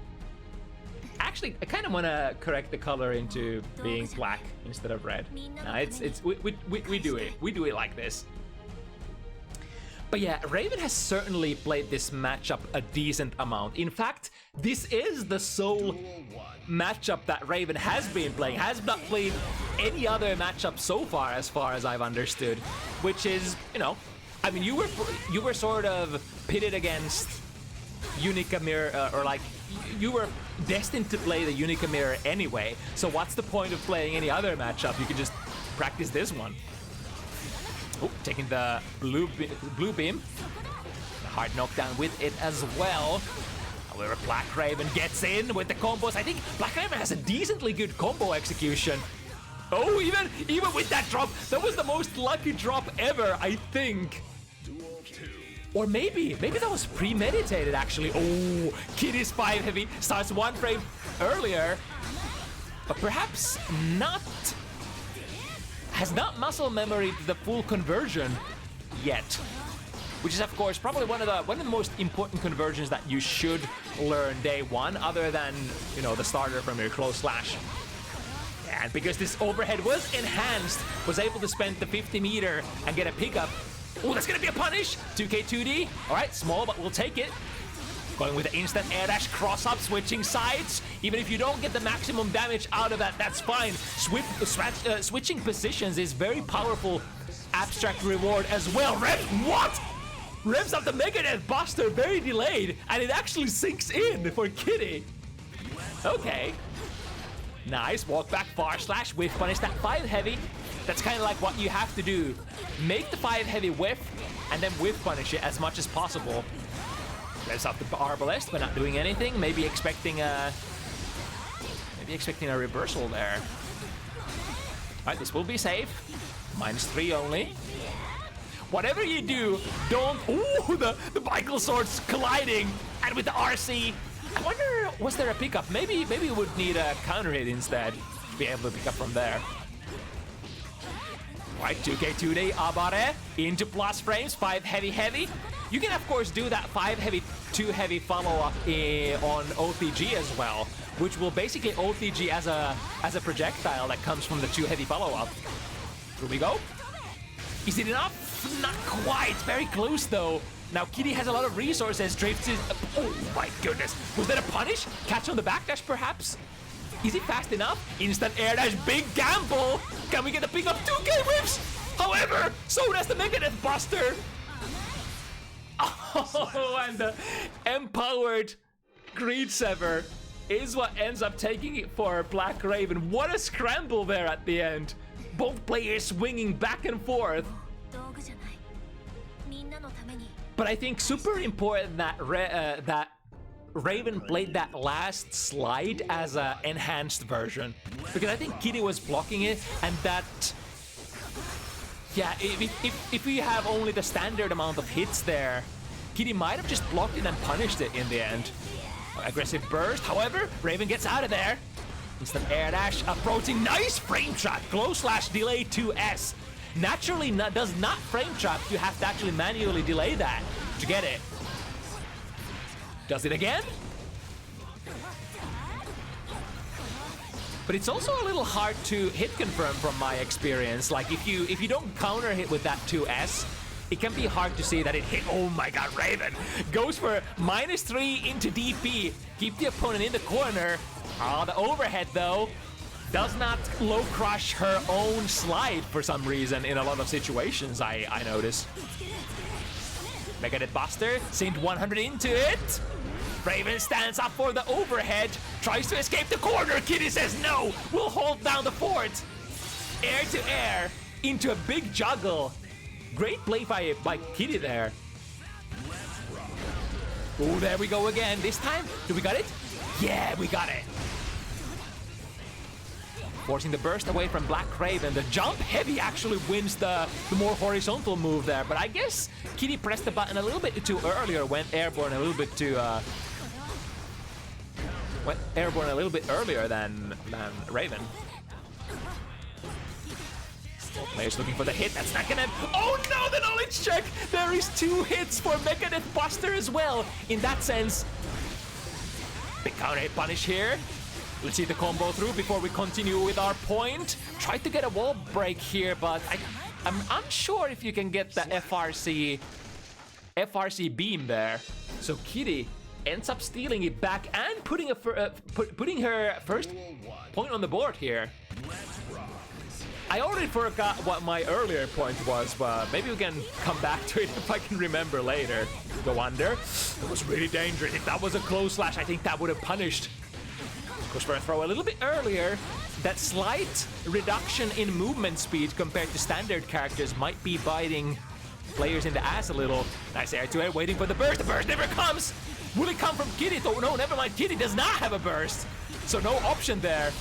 Actually, I kind of want to correct the color into being black instead of red. No, we do it like this. But yeah, Raven has certainly played this matchup a decent amount. In fact, this is the sole matchup that Raven has been playing. Has not played any other matchup so far as I've understood. Which is, you know, I mean, you were sort of pitted against Unica Mirror, or like, you were destined to play the Unica Mirror anyway. So what's the point of playing any other matchup? You could just practice this one. Oh, taking the blue beam. The hard knockdown with it as well. However, BlackRaven gets in with the combos. I think BlackRaven has a decently good combo execution. Oh, even with that drop, that was the most lucky drop ever, I think. Or maybe that was premeditated, actually. Oh, Kitty's 5 heavy starts 1 frame earlier, but perhaps not. Has not muscle memory the full conversion yet, which is of course probably one of the most important conversions that you should learn day one, other than, you know, the starter from your close slash. And because this overhead was enhanced, was able to spend the 50 meter and get a pickup. Oh, that's gonna be a punish. 2K2D. All right, small, but we'll take it. Going with the instant air dash, cross up, switching sides. Even if you don't get the maximum damage out of that, that's fine. Switching positions is very powerful abstract reward as well. What? Revs up the Megadeth Buster, very delayed, and it actually sinks in for Kitty. Okay. Nice, walk back, far slash, whiff punish that 5 heavy. That's kind of like what you have to do. Make the 5 heavy whiff, and then whiff punish it as much as possible. Revs up the arbalest, but not doing anything. Maybe expecting a reversal there. Alright, this will be safe. -3 only. Whatever you do, don't... Ooh, the Michael Swords colliding. And with the RC, I wonder, was there a pickup? Maybe we would need a counter hit instead to be able to pick up from there. Right, 2K2D, Abare, into plus frames, 5 heavy. You can of course do that 5 heavy, 2 heavy follow-up on OTG as well, which will basically OTG as a projectile that comes from the 2 heavy follow-up. Here we go. Is it enough? Not quite. Very close though. Now Kitty has a lot of resources. Drifts is... Oh my goodness. Was that a punish? Catch on the backdash perhaps? Is he fast enough? Instant air dash, big gamble. Can we get a pick up 2K whips? However, so does the Megadeth Buster. Oh, and the empowered Greed Sever is what ends up taking it for BlackRaven. What a scramble there at the end. Both players swinging back and forth. But I think super important that that Raven played that last slide as an enhanced version. Because I think Kitty was blocking it, and that... Yeah, if we have only the standard amount of hits there, Kitty might have just blocked it and punished it in the end. Aggressive burst, however, Raven gets out of there. Instant air dash, approaching, nice frame trap, glow slash delay 2S. Naturally does not frame trap, you have to actually manually delay that to get it. Does it again? But it's also a little hard to hit confirm from my experience. Like if you don't counter hit with that 2S, it can be hard to see that it hit. Oh my god, Raven goes for -3 into DP. Keep the opponent in the corner. Oh, the overhead though does not low crush her own slide for some reason in a lot of situations, I notice. Megadeth Buster, Synth 100 into it. Raven stands up for the overhead, tries to escape the corner. Kitty says no, we'll hold down the fort. Air to air into a big juggle. Great play by Kitty there. Oh, there we go again. This time, do we got it? Yeah, we got it. Forcing the burst away from BlackRaven. The jump heavy actually wins the more horizontal move there. But I guess Kitty pressed the button a little bit too early, or went airborne a little bit too... went airborne a little bit earlier than Raven. Players looking for the hit, that's not gonna... Oh no, the knowledge check! There is 2 hits for Megadeth Buster as well. In that sense, big counter hit punish here. Let's see the combo through before we continue with our point. Tried to get a wall break here, but I'm unsure if you can get the FRC beam there. So Kitty ends up stealing it back and putting her first point on the board here. I already forgot what my earlier point was, but maybe we can come back to it if I can remember later. Go under. That was really dangerous. If that was a close slash, I think that would have punished. Goes for a throw a little bit earlier. That slight reduction in movement speed compared to standard characters might be biting players in the ass a little. Nice air to air, waiting for the burst. The burst never comes. Will it come from Kitty? Oh no, never mind. Kitty does not have a burst. So no option there.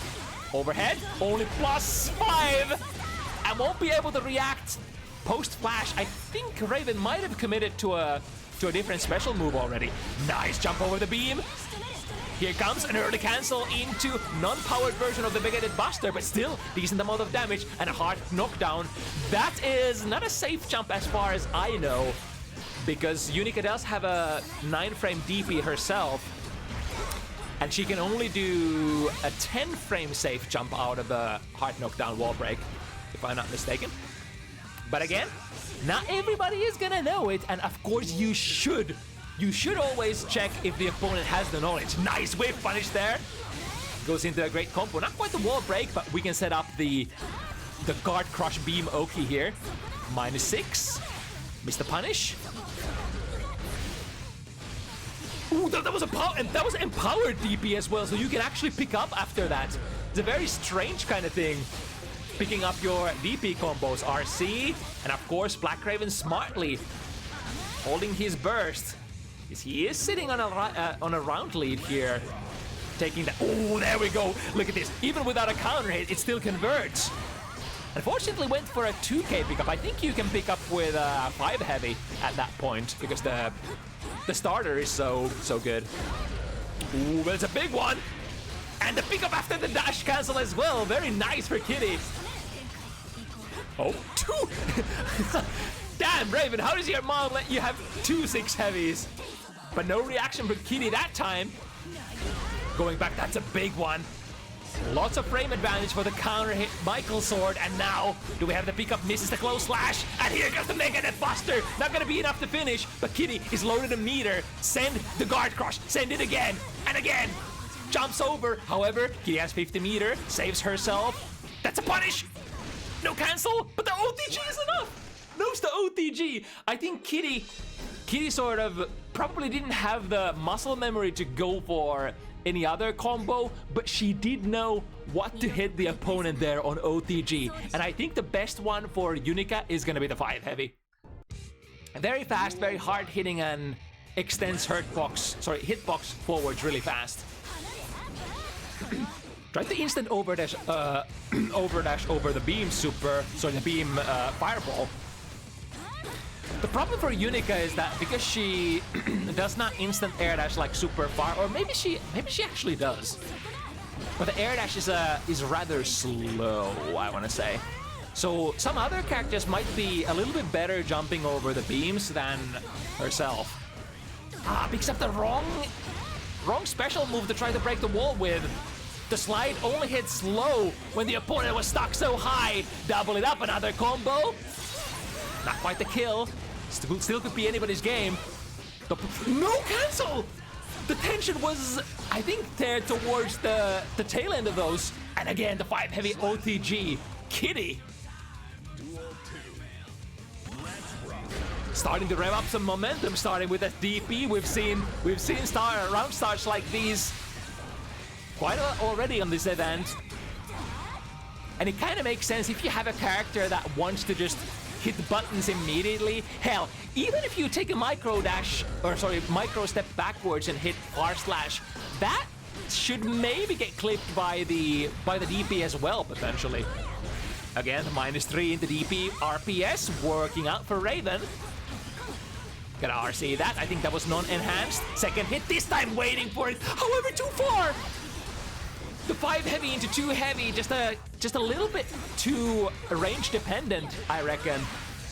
Overhead, only +5. I won't be able to react post-flash. I think Raven might have committed to a different special move already. Nice jump over the beam. Here comes an early cancel into non-powered version of the Megadeth Buster, but still decent amount of damage and a hard knockdown. That is not a safe jump as far as I know, because Unica does have a 9-frame DP herself, and she can only do a 10-frame safe jump out of the hard knockdown wall break, if I'm not mistaken. But again, not everybody is gonna know it, and of course you should. You should always check if the opponent has the knowledge. Nice whip punish there. Goes into a great combo. Not quite the wall break, but we can set up the guard crush beam Oki here. -6. Missed the punish. Ooh, that was empowered DP as well, so you can actually pick up after that. It's a very strange kind of thing. Picking up your DP combos. RC, and of course BlackRaven smartly holding his burst. He is sitting on a round lead here. Taking that. Oh, there we go. Look at this. Even without a counter hit, it still converts. Unfortunately, went for a 2K pickup. I think you can pick up with 5 heavy at that point because the starter is so good. Ooh, but it's a big one. And the pickup after the dash cancel as well. Very nice for Kitty. Oh, 2. Damn, Raven, how does your mom let you have 2 6 heavies? But no reaction from Kitty that time. Going back, that's a big one. Lots of frame advantage for the counter hit Michael sword, and now do we have the pickup? Misses the close slash, and here comes the Megadeth Buster. Not gonna be enough to finish, but Kitty is loaded a meter. Send the guard crush, send it again and again. jumps over. However, Kitty has 50 meter, saves herself. That's a punish. No cancel, but the OTG is enough. Knows the OTG. I think Kitty sort of probably didn't have the muscle memory to go for any other combo, but she did know what to hit the opponent there on OTG. And I think the best one for Unica is gonna be the 5 heavy. Very fast, very hard hitting, and extends hitbox forwards really fast. Tried the instant overdash over the beam the beam fireball. The problem for Unica is that because she does not instant air dash like super far, or maybe she actually does, but the air dash is rather slow, I want to say. So some other characters might be a little bit better jumping over the beams than herself. Picks up the wrong special move to try to break the wall with. The slide only hits low when the opponent was stuck so high. Double it up, another combo. Not quite the kill. Still could be anybody's game. No cancel! The tension was, I think, there towards the tail end of those. And again, the 5 heavy OTG. Kitty. Starting to rev up some momentum, starting with a DP. We've seen round starts like these quite a lot already on this event. And it kind of makes sense if you have a character that wants to just hit the buttons immediately. Hell, even if you take a micro step backwards and hit R slash, that should maybe get clipped by the DP as well, potentially. Again, -3 into DP. RPS working out for Raven. Gonna RC that. I think that was non-enhanced. Second hit, this time waiting for it. However, too far. The 5 heavy into 2 heavy, just a little bit too range dependent, I reckon.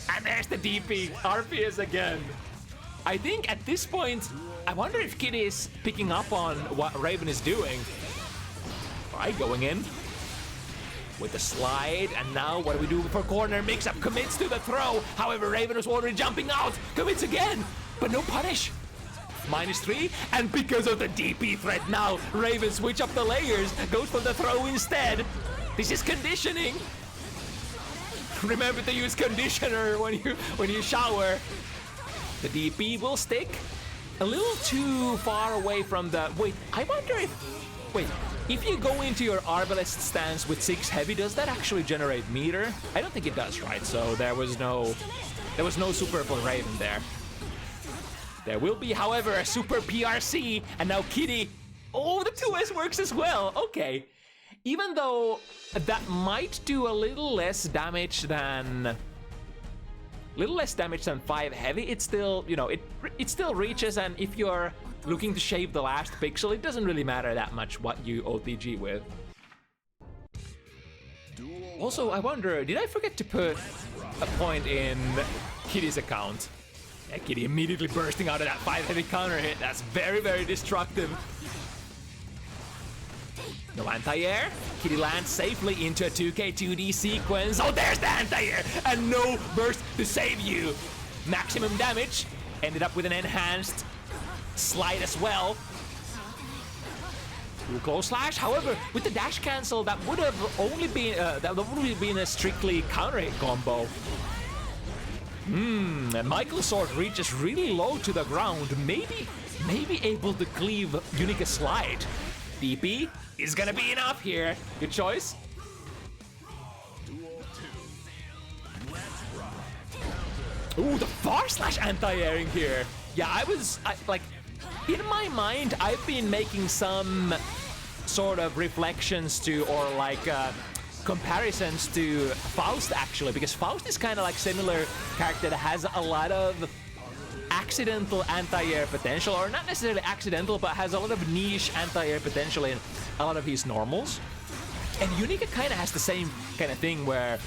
And there's the DP, RPS again. I think at this point, I wonder if Kitty is picking up on what Raven is doing. Alright, going in with the slide, and now what do we do for corner mix-up? Commits to the throw. However, Raven was already jumping out, commits again, but no punish. -3, and because of the DP threat now, Raven switch up the layers, goes for the throw instead. This is conditioning. Remember to use conditioner when you shower. The DP will stick a little too far away from the... I wonder if you go into your Arbalest stance with 6 heavy, does that actually generate meter? I don't think it does, right? So there was no super for Raven there. There will be, however, a super PRC, and now Kitty... Oh, the 2S works as well! Okay. Even though that might do a little less damage than 5 heavy, it's still, it still reaches, and if you're looking to shave the last pixel, it doesn't really matter that much what you OTG with. Also, I wonder, did I forget to put a point in Kitty's account? Yeah, Kitty immediately bursting out of that 5 heavy counter hit. That's very, very destructive. No anti-air. Kitty lands safely into a 2K 2D sequence. Oh, there's the anti-air! And no burst to save you. Maximum damage. Ended up with an enhanced slide as well. Close slash. However, with the dash cancel, that would have only been a strictly counter hit combo. And Michael's sword reaches really low to the ground. Maybe able to cleave Unica's slide. DP is gonna be enough here. Good choice. Ooh, the far slash anti-airing here. Yeah, in my mind, I've been making some sort of reflections to, or comparisons to Faust, actually, because Faust is kind of like similar character that has a lot of accidental anti-air potential, or not necessarily accidental, but has a lot of niche anti-air potential in a lot of his normals. And Unica kind of has the same kind of thing where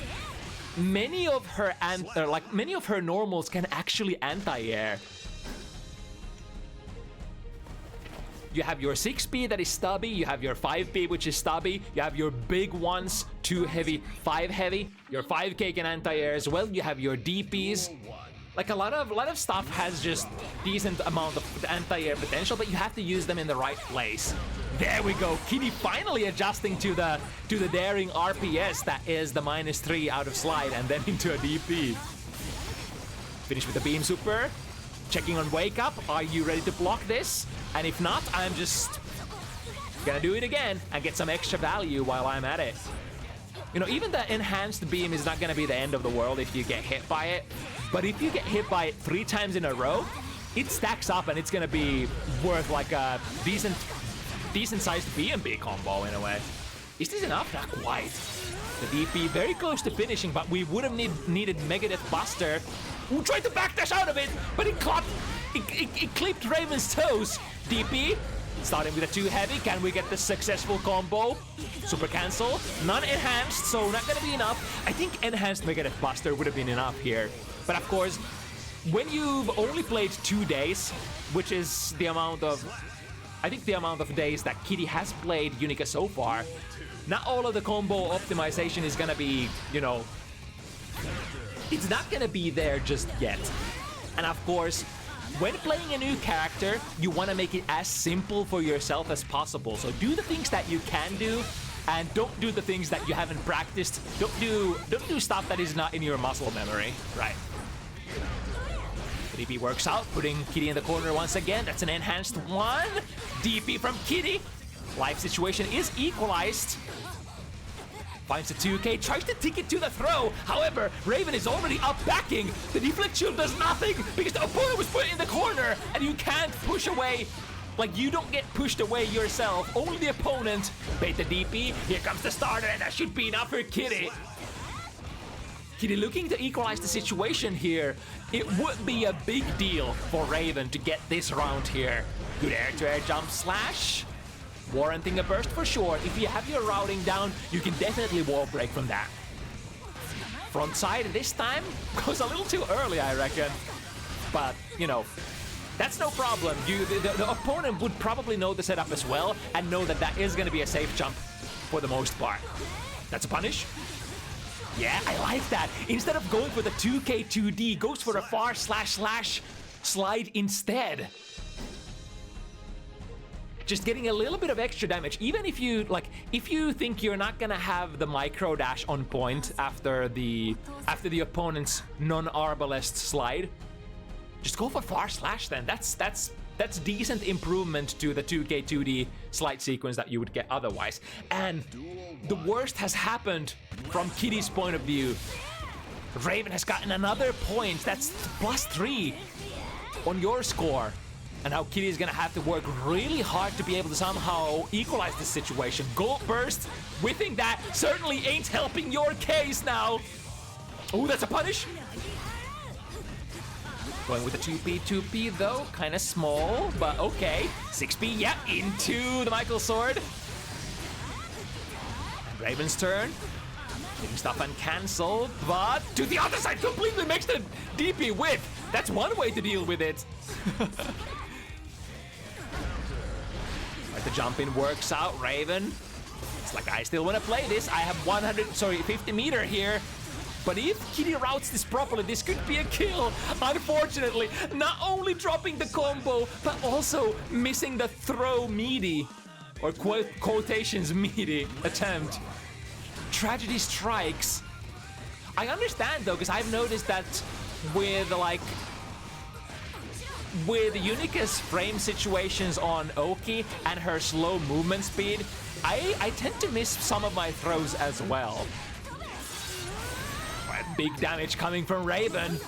many of her normals can actually anti-air. You have your 6B that is stubby, you have your 5B which is stubby, you have your big ones, 2 heavy, 5 heavy, your 5K can anti-air as well, you have your DPs. Like a lot of stuff has just decent amount of anti-air potential, but you have to use them in the right place. There we go. Kitty finally adjusting to the daring RPS that is the -3 out of slide and then into a DP. Finish with the beam super. Checking on wake up. Are you ready to block this? And if not, I'm just gonna do it again and get some extra value while I'm at it. You know, even the enhanced beam is not gonna be the end of the world if you get hit by it. But if you get hit by it 3 times in a row, it stacks up and it's gonna be worth like a decent-sized BMB combo in a way. Is this enough? Not quite. The DP very close to finishing, but we would have needed Megadeth Buster, who tried to backdash out of it, but it clipped Raven's toes. DP, starting with a 2 heavy. Can we get the successful combo? Super cancel. Non-enhanced, so not gonna be enough. I think enhanced Megadeth Buster would have been enough here. But of course, when you've only played 2 days, which is the amount of, I think the amount of days that Kitty has played Unica so far, not all of the combo optimization is gonna be, you know, it's not gonna be there just yet. And of course, when playing a new character, you want to make it as simple for yourself as possible. So do the things that you can do, and don't do the things that you haven't practiced. Don't do stuff that is not in your muscle memory, right? DP works out, putting Kitty in the corner once again. That's an enhanced 1. DP from Kitty. Life situation is equalized. Finds the 2K, tries to take it to the throw. However, Raven is already up backing. The deflect shield does nothing because the opponent was put in the corner and you can't push away. Like, you don't get pushed away yourself, only the opponent. Bait the DP, here comes the starter, and that should be enough for Kitty. Kitty looking to equalize the situation here. It would be a big deal for Raven to get this round here. Good air-to-air jump slash. Warranting a burst for sure. If you have your routing down, you can definitely wall break from that. Front side this time goes a little too early, I reckon. But, you know, that's no problem. The opponent would probably know the setup as well and know that that is going to be a safe jump for the most part. That's a punish. Yeah, I like that. Instead of going for the 2K 2D, goes for a far slash slide instead. Just getting a little bit of extra damage. Even if you think you're not gonna have the micro dash on point after the opponent's non-arbalest slide, just go for far slash then. That's decent improvement to the 2K 2D slide sequence that you would get otherwise. And the worst has happened from Kitty's point of view. Raven has gotten another point. That's +3 on your score. And now Kitty is gonna have to work really hard to be able to somehow equalize this situation. Gold burst, whiffing that certainly ain't helping your case now. Oh, that's a punish. Going with the 2P though, kind of small, but okay. 6P, yeah, into the Michael sword. And Raven's turn. Getting stuff uncancelled, but to the other side completely makes the DP whiff. That's one way to deal with it. Right, the jump in works out, Raven. It's like, I still want to play this. I have 50 meter here. But if Kitty routes this properly, this could be a kill. Unfortunately, not only dropping the combo, but also missing the throw meaty, or quotations meaty attempt. Tragedy strikes. I understand though, because I've noticed that with Unica's frame situations on Oki and her slow movement speed, I tend to miss some of my throws as well. Right, big damage coming from Raven.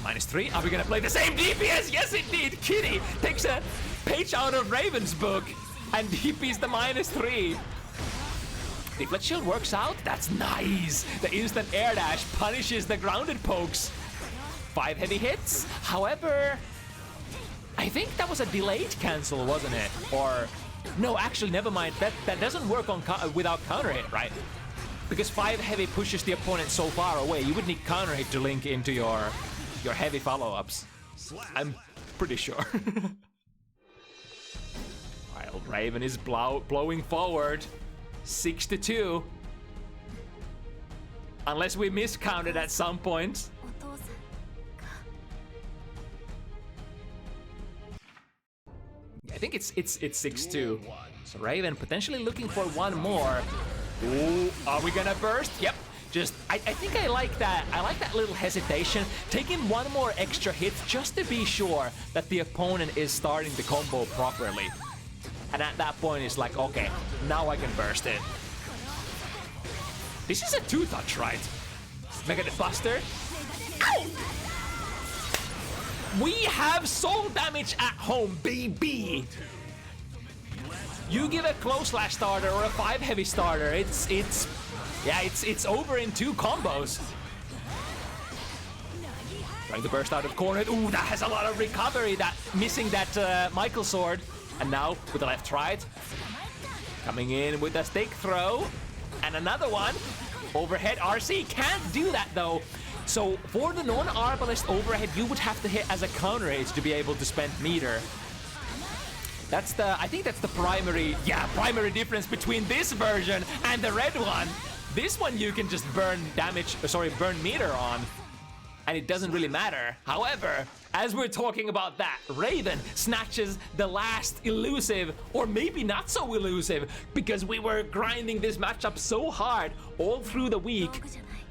-3, are we gonna play the same DPS? Yes indeed, Kitty takes a page out of Raven's book and DPs the -3. Deflect shield works out, that's nice. The instant air dash punishes the grounded pokes. 5 heavy hits, however, I think that was a delayed cancel, wasn't it? Or, no, actually, never mind. That doesn't work on without counter hit, right? Because 5 heavy pushes the opponent so far away, you would need counter hit to link into your heavy follow-ups. I'm pretty sure. Wild Raven is blowing forward, 6-2. Unless we miscounted at some point. I think it's 6-2. So Raven potentially looking for one more. Ooh, are we gonna burst? Yep. Just, I think I like that. I like that little hesitation. Taking one more extra hit just to be sure that the opponent is starting the combo properly. And at that point, it's like, okay, now I can burst it. This is a 2-touch, right? Megadeth Buster. Ow! We have soul damage at home, baby. You give a close slash starter or a 5 heavy starter, it's over in 2 combos. Trying to burst out of corner. Ooh, that has a lot of recovery. That missing that Michael sword, and now with the left right, coming in with a stake throw, and another one. Overhead RC can't do that though. So for the non-arbalist overhead, you would have to hit as a counter age to be able to spend meter. I think that's the primary difference between this version and the red one. This one you can just burn meter on, and it doesn't really matter. However, as we're talking about that, Raven snatches the last elusive, or maybe not so elusive, because we were grinding this matchup so hard all through the week.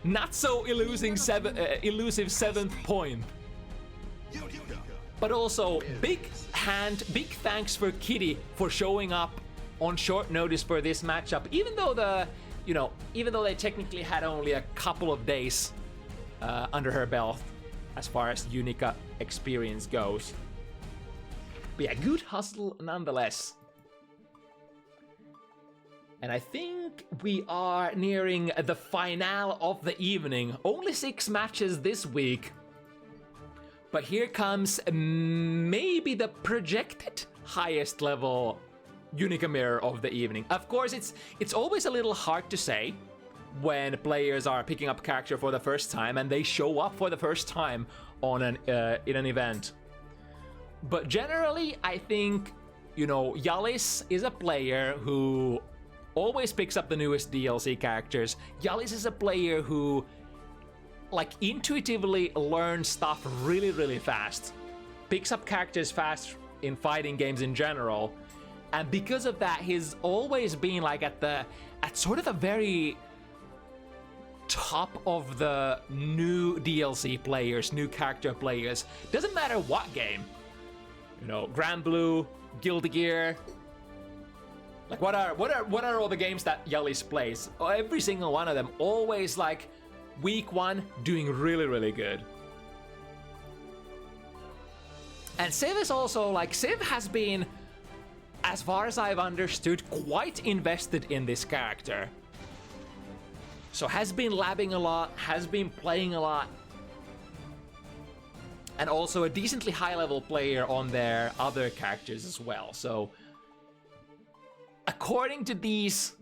Not so elusive 7th point. But also, big thanks for Kitty for showing up on short notice for this matchup, even though they technically had only a couple of days under her belt as far as Unica experience goes. But yeah, good hustle nonetheless. And I think we are nearing the finale of the evening. Only 6 matches this week. But here comes maybe the projected highest level Unica mirror of the evening. Of course, it's always a little hard to say when players are picking up character for the first time and they show up for the first time on in an event. But generally, I think, Jalis is a player who always picks up the newest DLC characters. Jalis is a player who, intuitively learns stuff really, really fast. Picks up characters fast in fighting games in general. And because of that, he's always been, at sort of the very top of the new DLC players, new character players. Doesn't matter what game. Grand Blue, Guilty Gear. What are all the games that Jalis plays? Every single one of them, always week 1 doing really, really good. And Civ is also Civ has been, as far as I've understood, quite invested in this character. So has been labbing a lot, has been playing a lot. And also a decently high level player on their other characters as well. So according to these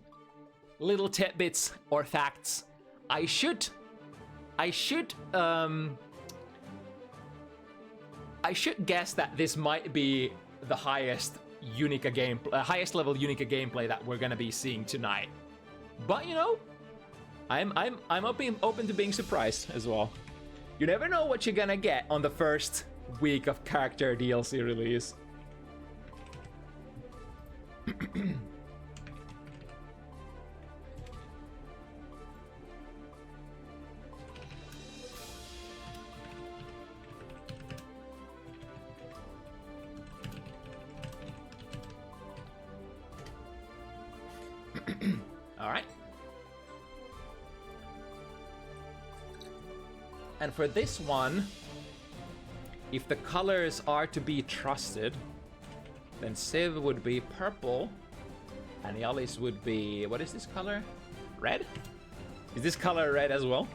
little tidbits or facts, I should guess that this might be the highest level Unica gameplay that we're gonna be seeing tonight. But I'm open to being surprised as well. You never know what you're gonna get on the first week of character DLC release. All right. And for this one, if the colors are to be trusted, then Civ would be purple, and Jalis would be, what is this color? Red? Is this color red as well?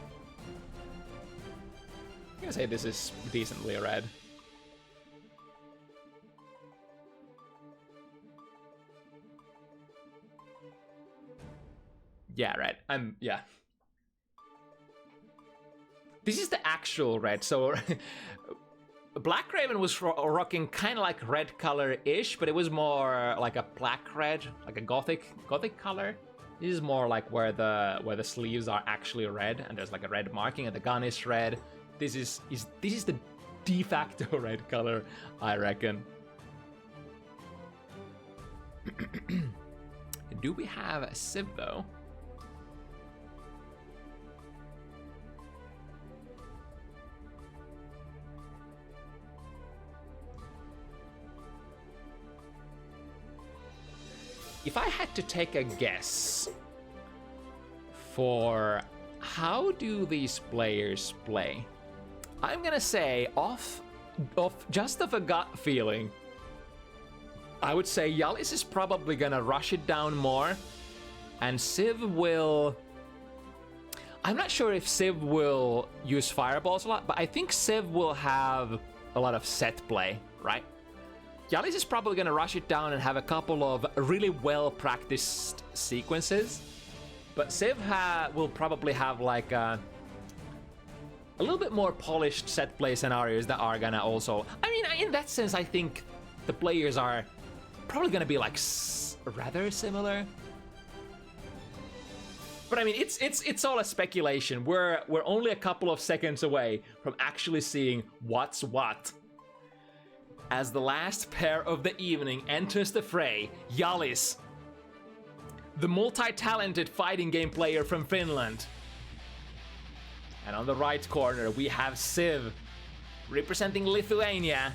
I'm gonna say this is decently red. Yeah, red. Yeah. This is the actual red, so BlackRaven was rocking kind of like red color-ish, but it was more like a black red, like a gothic color. This is more like where the sleeves are actually red, and there's like a red marking, and the gun is red. This is the de facto red color, I reckon. Do we have a Civ though? If I had to take a guess for how do these players play, I'm gonna say off a gut feeling, I would say Jalis is probably gonna rush it down more, and Civ will... I'm not sure if Civ will use fireballs a lot, but I think Civ will have a lot of set play, right? Jalis is probably gonna rush it down and have a couple of really well-practiced sequences, but Civ will probably have like a little bit more polished set play scenarios that are gonna also... I mean, in that sense, I think the players are probably gonna be like rather similar. But I mean, it's all a speculation. We're only a couple of seconds away from actually seeing what's what. As the last pair of the evening enters the fray, Jalis, the multi-talented fighting game player from Finland. And on the right corner, we have Civ, representing Lithuania.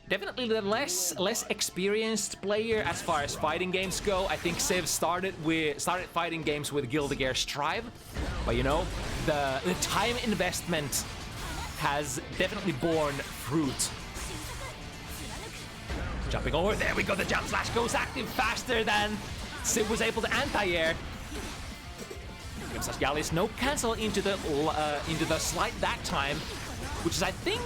Definitely the less experienced player as far as fighting games go. I think Civ started fighting games with Guilty Gear Strive, but you know, the time investment has definitely borne fruit. Jumping over, there we go, the jump slash goes active faster than Civ was able to anti-air. Gives us Jalis no cancel into the slide that time, which is, I think,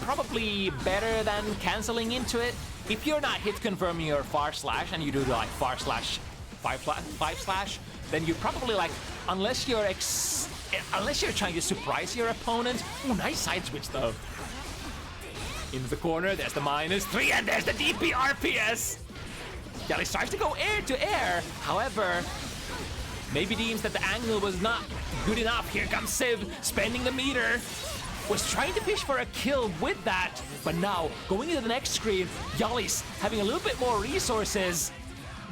probably better than canceling into it. If you're not hit confirming your far slash and you do like far slash 5 slash, then you probably like, unless you're trying to surprise your opponent. Ooh, nice side switch though. Into the corner, there's the -3 and there's the DP RPS. Jalis tries to go air to air, however, maybe deems that the angle was not good enough. Here comes Civ, spending the meter. Was trying to fish for a kill with that, but now going into the next screen, Jalis having a little bit more resources.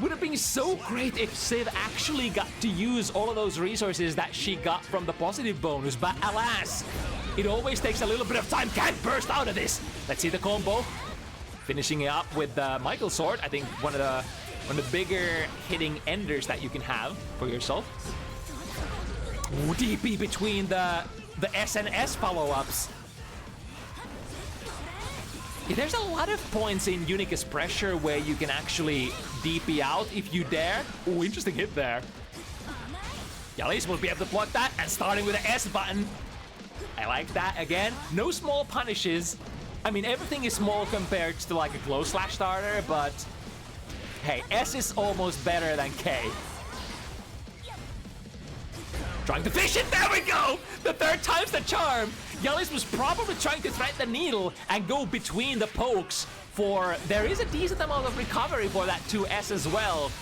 Would have been so great if Civ actually got to use all of those resources that she got from the positive bonus, but alas, it always takes a little bit of time. Can't burst out of this. Let's see the combo. Finishing it up with the Michael Sword. I think one of the bigger hitting enders that you can have for yourself. Ooh, DP between the S and S follow-ups. Yeah, there's a lot of points in Unica's pressure where you can actually DP out if you dare. Ooh, interesting hit there. Jalis will be able to block that, and starting with the S button. I like that again. No small punishes. I mean, everything is small compared to like a close slash starter, but hey, S is almost better than K. Trying to fish it, there we go! The third time's the charm! Jalis was probably trying to thread the needle and go between the pokes for... There is a decent amount of recovery for that 2S as well.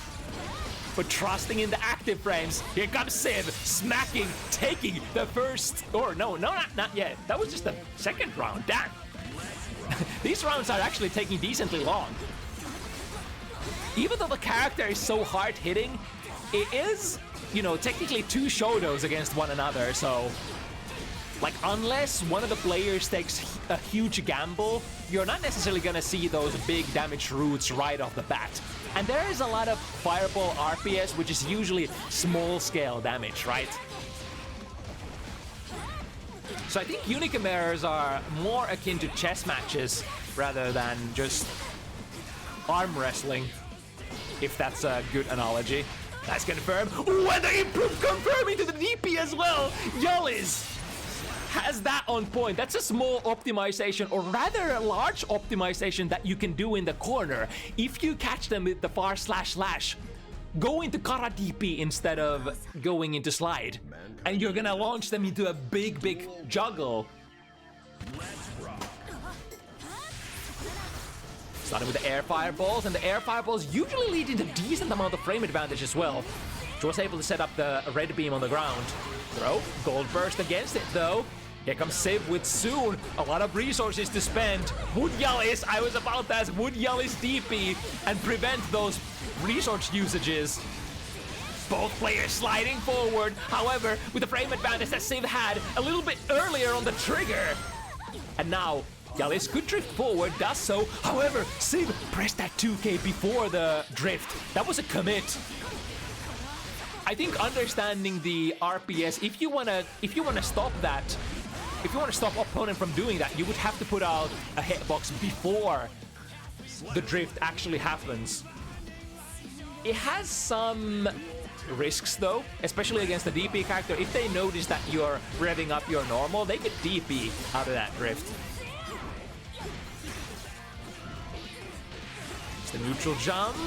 But trusting in the active frames, here comes Civ, smacking, taking the first... Or no, not yet. That was just the second round, damn! These rounds are actually taking decently long. Even though the character is so hard-hitting, it is... You know, technically 2 Shotos against one another, so... Like, unless one of the players takes a huge gamble, you're not necessarily gonna see those big damage roots right off the bat. And there is a lot of Fireball RPS, which is usually small-scale damage, right? So I think Unica mirrors are more akin to chess matches rather than just arm wrestling, if that's a good analogy. That's confirmed. Ooh, and the improved confirming to the DP as well. Jalis has that on point. That's a small optimization, or rather a large optimization that you can do in the corner. If you catch them with the far slash, go into Kara DP instead of going into slide. And you're gonna launch them into a big juggle. Starting with the air fireballs, and the air fireballs usually lead into decent amount of frame advantage as well. She was able to set up the red beam on the ground. Throw, gold burst against it though. Here comes Civ with soon a lot of resources to spend. Would Jalis, I was about to ask, would Jalis DP and prevent those resource usages? Both players sliding forward. However, with the frame advantage that Civ had a little bit earlier on the trigger. And now, Jalis could drift forward, does so. However, Civ pressed that 2K before the drift. That was a commit. I think understanding the RPS, if you wanna stop that, if you want to stop opponent from doing that, you would have to put out a hitbox before the drift actually happens. It has some risks though, especially against the DP character. If they notice that you're revving up your normal, they could DP out of that drift. It's the neutral jump,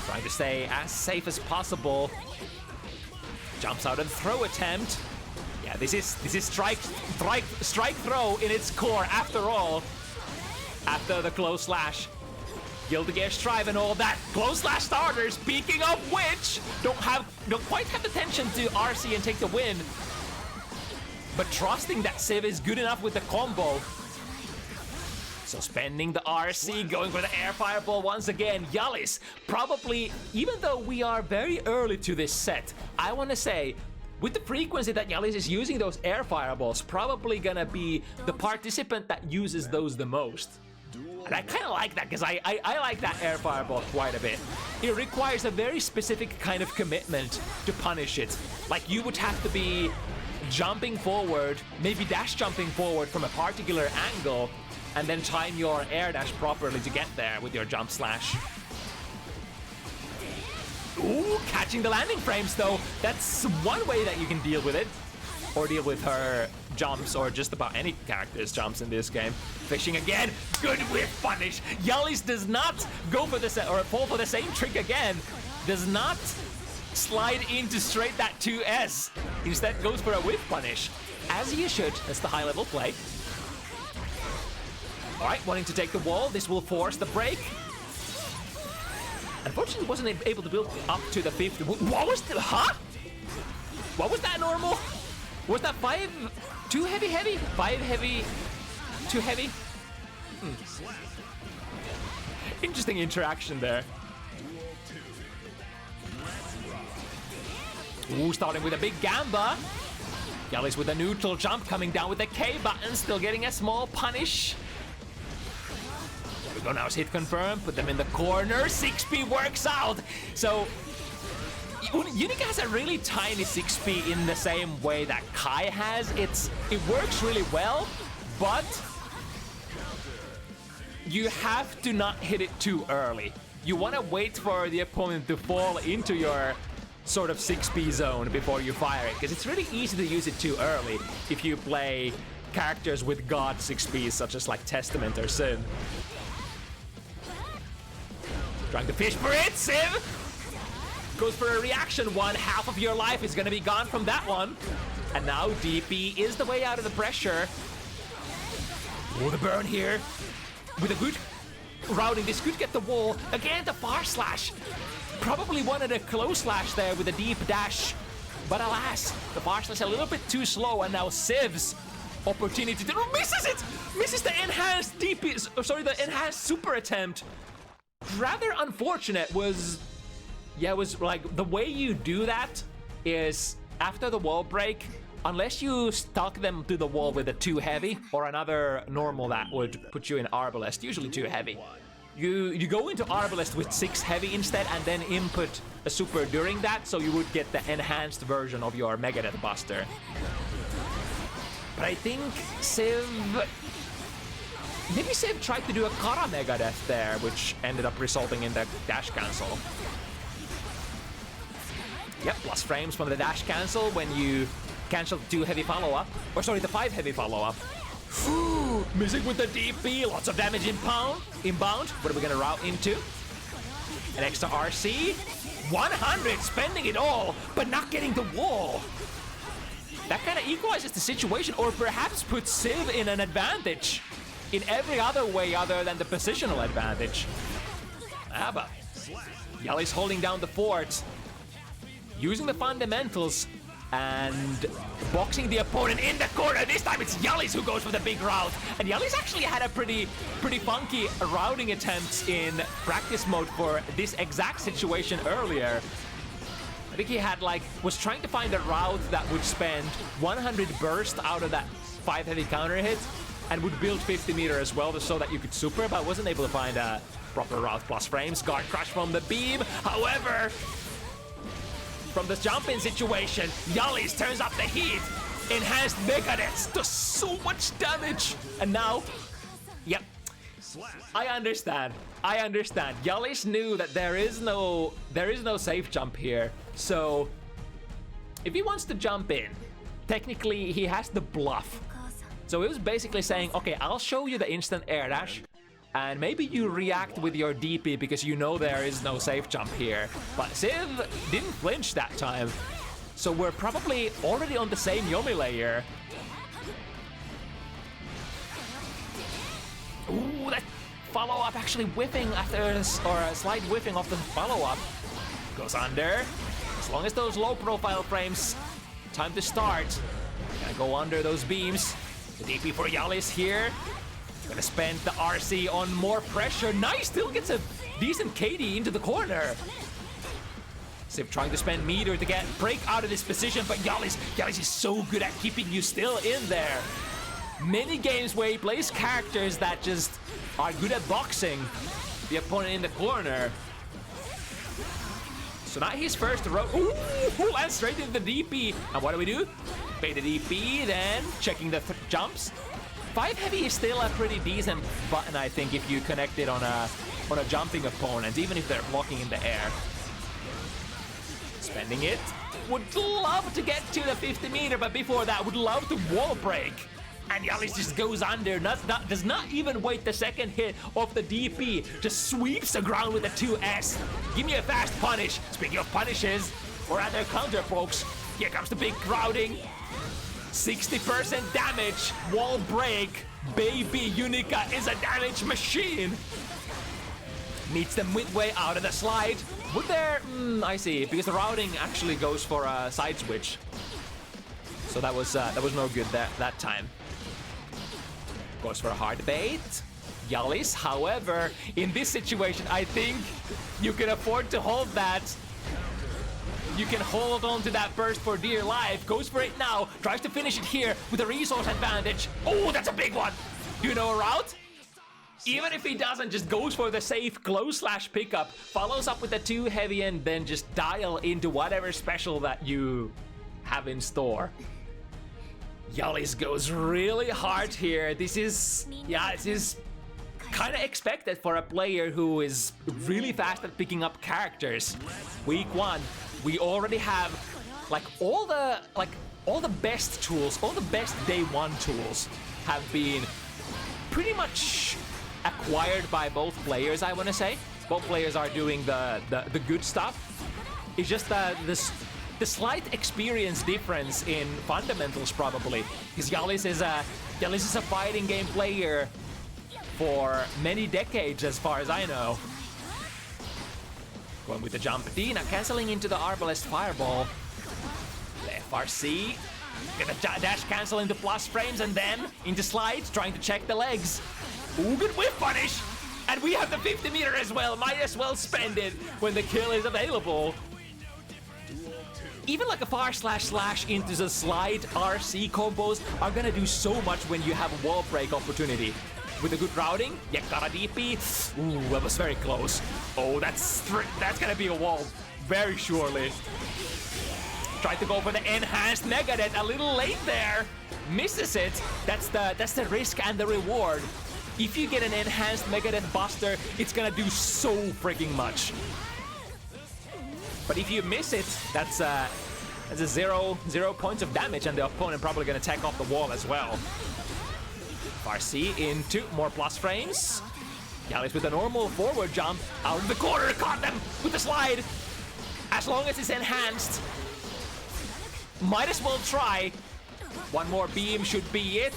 trying to stay as safe as possible. Jumps out of the throw attempt. Yeah, this is strike throw in its core after all. After the close slash. Guilty Gear Strive and all that. Close slash starters, speaking of which, don't quite have the tension to RC and take the win. But trusting that Civ is good enough with the combo. So spending the RC, going for the air fireball once again. Jalis, probably, even though we are very early to this set, I want to say, with the frequency that Jalis is using those air fireballs, probably gonna be the participant that uses those the most. And I kind of like that, because I like that air fireball quite a bit. It requires a very specific kind of commitment to punish it. Like, you would have to be jumping forward, maybe dash jumping forward from a particular angle, and then time your air dash properly to get there with your jump slash. Ooh, catching the landing frames though. That's one way that you can deal with it. Or deal with her jumps, or just about any character's jumps in this game. Fishing again, good whip punish. Jalis does not go for the fall for the same trick again. Does not slide into straight that 2S. Instead goes for a whip punish. As you should, that's the high level play. Alright, wanting to take the wall, this will force the break. Unfortunately, wasn't able to build up to the 50. What was the, huh? What was that normal? Was that 5 too heavy? 5 heavy, too heavy? Interesting interaction there. Ooh, starting with a big gamba. Jalis with a neutral jump, coming down with the K button, still getting a small punish. There we go, now it's hit confirmed, put them in the corner, 6P works out. So, Unica has a really tiny 6P in the same way that Kai has. It works really well, but you have to not hit it too early. You want to wait for the opponent to fall into your sort of 6P zone before you fire it, because it's really easy to use it too early if you play characters with god 6Ps such as like Testament or Sin. Trying to fish for it, Civ! Goes for a reaction one, half of your life is gonna be gone from that one. And now DP is the way out of the pressure. Oh, the burn here. With a good routing, this could get the wall. Again, the far slash. Probably wanted a close slash there with a deep dash. But alas, the far slash a little bit too slow, and now Civ's opportunity to misses it! Misses the enhanced DP, sorry, the enhanced super attempt. Rather unfortunate was like the way you do that is after the wall break, unless you stuck them to the wall with a too heavy or another normal that would put you in Arbalest, usually too heavy. You go into Arbalest with 6 heavy instead and then input a super during that, so you would get the enhanced version of your Megadeth Buster. But I think maybe Civ tried to do a Kara Megadeth there, which ended up resulting in the dash cancel. Yep, plus frames from the dash cancel when you cancel the 2 heavy follow-up. Or sorry, the 5 heavy follow-up. Missing with the DP, lots of damage inbound. What are we gonna route into? An extra RC. 100, spending it all, but not getting the wall. That kind of equalizes the situation, or perhaps puts Civ in an advantage in every other way other than the positional advantage. But Jalis holding down the fort. Using the fundamentals, and boxing the opponent in the corner. This time it's Jalis who goes for the big route. And Jalis actually had a pretty funky routing attempt in practice mode for this exact situation earlier. I think he had was trying to find a route that would spend 100 burst out of that 5 heavy counter hit and would build 50 meter as well so that you could super, but wasn't able to find a proper route plus frames. Guard crush from the beam. However, from this jump-in situation, Jalis turns up the heat. Enhanced Megadeth does so much damage. And now, yep, I understand. Jalis knew that there is no safe jump here. So if he wants to jump in, technically he has to bluff. So he was basically saying, okay, I'll show you the instant air dash, and maybe you react with your DP because you know there is no safe jump here. But Civ didn't flinch that time. So we're probably already on the same Yomi layer. Ooh, that follow-up actually whiffing after, or a slight whiffing off the follow-up. Goes under. As long as those low-profile frames, time to start. Gonna go under those beams. The DP for Jalis here. Gonna spend the RC on more pressure. Nice, still gets a decent KD into the corner. Civ trying to spend meter to break out of this position, but Jalis is so good at keeping you still in there. Many games where he plays characters that just are good at boxing the opponent in the corner. So now his first row. Ooh, lands straight into the DP. And what do? Pay the DP, then checking the jumps. 5 heavy is still a pretty decent button, I think, if you connect it on a jumping opponent, even if they're blocking in the air. Spending it. Would love to get to the 50 meter, but before that, would love to wall break. And Jalis just goes under, does not even wait the second hit of the DP, just sweeps the ground with the 2S. Give me a fast punish. Speaking of punishes, or rather counter, folks, here comes the big crowding. 60% damage, wall break. Baby Unica is a damage machine. Meets them midway out of the slide. Would there, I see, because the routing actually goes for a side switch. So that was no good that time. Goes for a hard bait. Jalis, however, in this situation, I think you can afford to hold that. You can hold on to that burst for dear life. Goes for it now. Tries to finish it here with a resource advantage. Oh, that's a big one. Do you know a route? Even if he doesn't, just goes for the safe close / pickup. Follows up with the 2 heavy and then just dial into whatever special that you have in store. Jalis goes really hard here. This is kind of expected for a player who is really fast at picking up characters. Week 1, we already have all the best tools, all the best day 1 tools have been pretty much acquired by both players, I want to say. Both players are doing the good stuff. It's just the slight experience difference in fundamentals, probably, because Jalis is a fighting game player for many decades, as far as I know. Going with the jump D, now canceling into the Arbalest Fireball. The FRC, get the dash cancel into plus frames, and then into slides, trying to check the legs. Ooh, good whiff punish! And we have the 50 meter as well, might as well spend it when the kill is available. Even a far / into the slide RC combos are gonna do so much when you have a wall break opportunity. With a good routing, you got a DP. Ooh, that was very close. Oh, that's gonna be a wall, very surely. Tried to go for the enhanced Megadeth, a little late there. Misses it. That's the risk and the reward. If you get an enhanced Megadeth Buster, it's gonna do so freaking much. But if you miss it, that's a 0 points of damage, and the opponent probably gonna take off the wall as well. RC into more plus frames. Jalis with a normal forward jump out of the corner, caught them with the slide. As long as it's enhanced, might as well try. One more beam should be it.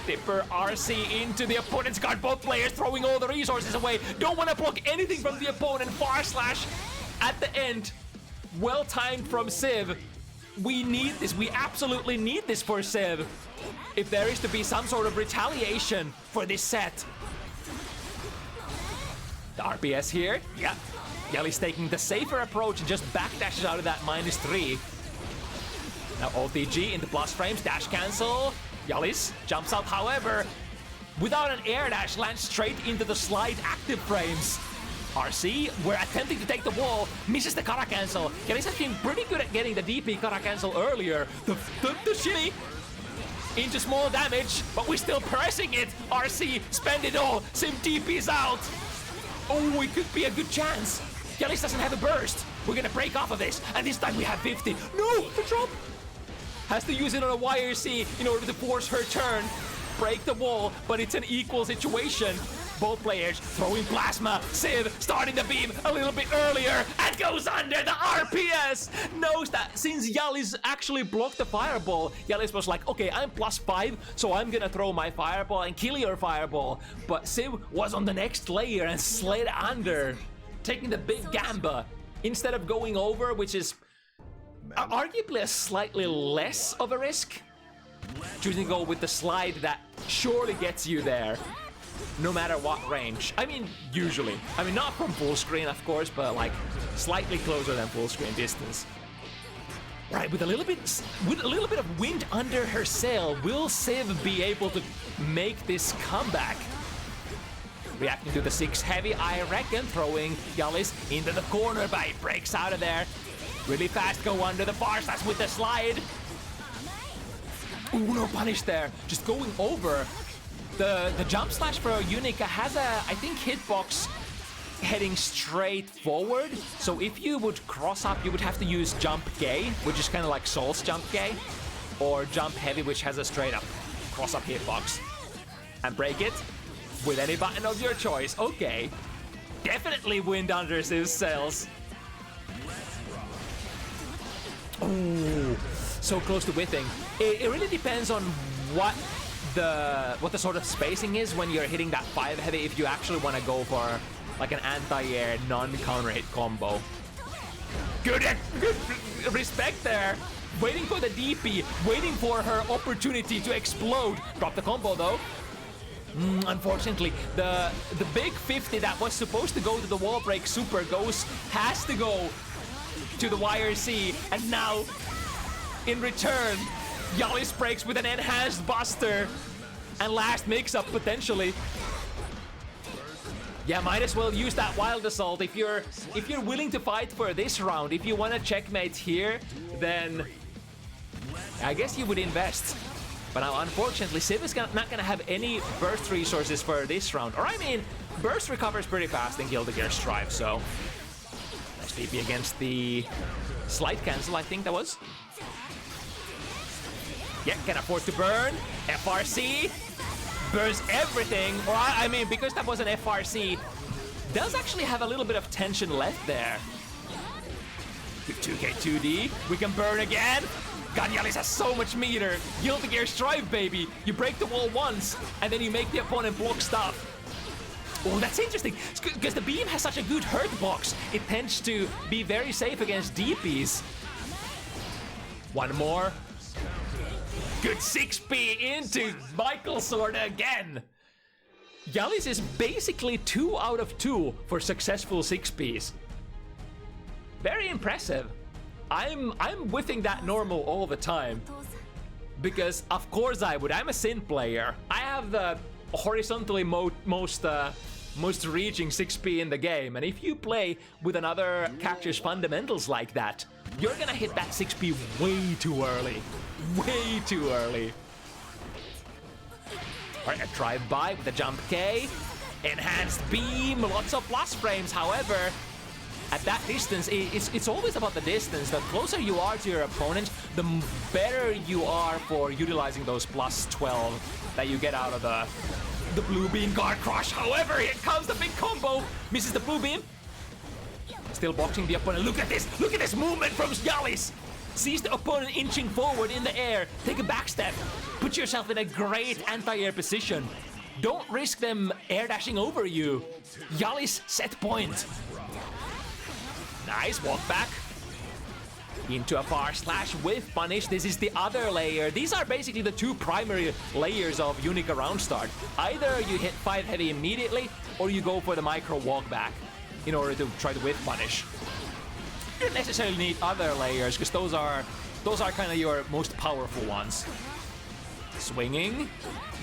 Dipper RC into the opponent's guard. Both players throwing all the resources away. Don't want to block anything from the opponent. Far slash at the end. Well timed from Civ. We need this. We absolutely need this for Civ. If there is to be some sort of retaliation for this set. The RPS here. Yeah. Jalis taking the safer approach and just backdashes out of that -3. Now OTG into plus frames. Dash cancel. Jalis jumps out, however, without an air dash, lands straight into the slide active frames. RC, we're attempting to take the wall, misses the kara cancel. Jalis has been pretty good at getting the DP kara cancel earlier. The shimmy into small damage, but we're still pressing it. RC, spend it all. Sim DP's out. Oh, it could be a good chance. Jalis doesn't have a burst. We're gonna break off of this, and this time we have 50. No, the drop. Has to use it on a YRC in order to force her turn. Break the wall, but it's an equal situation. Both players throwing plasma. Civ starting the beam a little bit earlier and goes under. The RPS knows that since Jalis actually blocked the fireball, Jalis was like, okay, I'm +5, so I'm gonna throw my fireball and kill your fireball. But Civ was on the next layer and slid under, taking the big gamba instead of going over, which is arguably a slightly less of a risk. Choosing to go with the slide that surely gets you there, no matter what range. I mean, usually. I mean, not from full screen, of course, but like slightly closer than full screen distance. Right, with a little bit of wind under her sail, will Civ be able to make this comeback? Reacting to the 6 heavy, I reckon, throwing Jalis into the corner, but he breaks out of there. Really fast, go under the bar slash with the slide. Ooh, no punish there. Just going over. The jump slash for Unica has a, I think, hitbox heading straight forward. So if you would cross up, you would have to use jump gay, which is kind of like Soul's jump gay, or jump heavy, which has a straight up cross up hitbox. And break it with any button of your choice. Okay. Definitely wind under his sails. Oh, so close to whiffing. It really depends on what the sort of spacing is when you're hitting that 5 heavy, if you actually want to go for like an anti-air non-counter hit combo. Good respect there. Waiting for the DP, waiting for her opportunity to explode. Drop the combo though. Unfortunately, the big 50 that was supposed to go to the wall break super has to go to the YRC, and now in return Jalis breaks with an enhanced buster and last mix-up potentially. Yeah, might as well use that wild assault if you're willing to fight for this round. If you want to checkmate here, then I guess you would invest. But now, unfortunately, Civ is not going to have any burst resources for this round. Or I mean, burst recovers pretty fast in Guilty Gear Strive, so nice VP against the slide cancel, I think that was. Yeah, can afford to burn. FRC burns everything. Or I mean, because that was an FRC, does actually have a little bit of tension left there. 2K 2D, we can burn again. God, Jalis has so much meter. Guilty Gear Strive, baby. You break the wall once, and then you make the opponent block stuff. Oh, that's interesting, because the beam has such a good hurt box. It tends to be very safe against DPs. One more. Good 6P into Michael Sword again. Jalis is basically 2 out of 2 for successful 6Ps. Very impressive. I'm whiffing that normal all the time. Because of course I would. I'm a synth player. I have the horizontally most reaching 6P in the game. And if you play with another character's fundamentals like that, you're gonna hit that 6P way too early. Way too early. Alright, a drive-by with a jump K. Enhanced beam, lots of plus frames, however, at that distance, it's always about the distance. The closer you are to your opponent, the better you are for utilizing those plus 12 that you get out of the blue beam guard crush. However, here comes the big combo. Misses the blue beam. Still boxing the opponent. Look at this movement from Jalis. Sees the opponent inching forward in the air. Take a back step. Put yourself in a great anti-air position. Don't risk them air dashing over you. Jalis set point. Nice walk back. into a far slash with punish. This is the other layer. These are basically the two primary layers of Unica round start. Either you hit 5 heavy immediately, or you go for the micro walk back in order to try to whiff punish. You don't necessarily need other layers, because those are kind of your most powerful ones. Swinging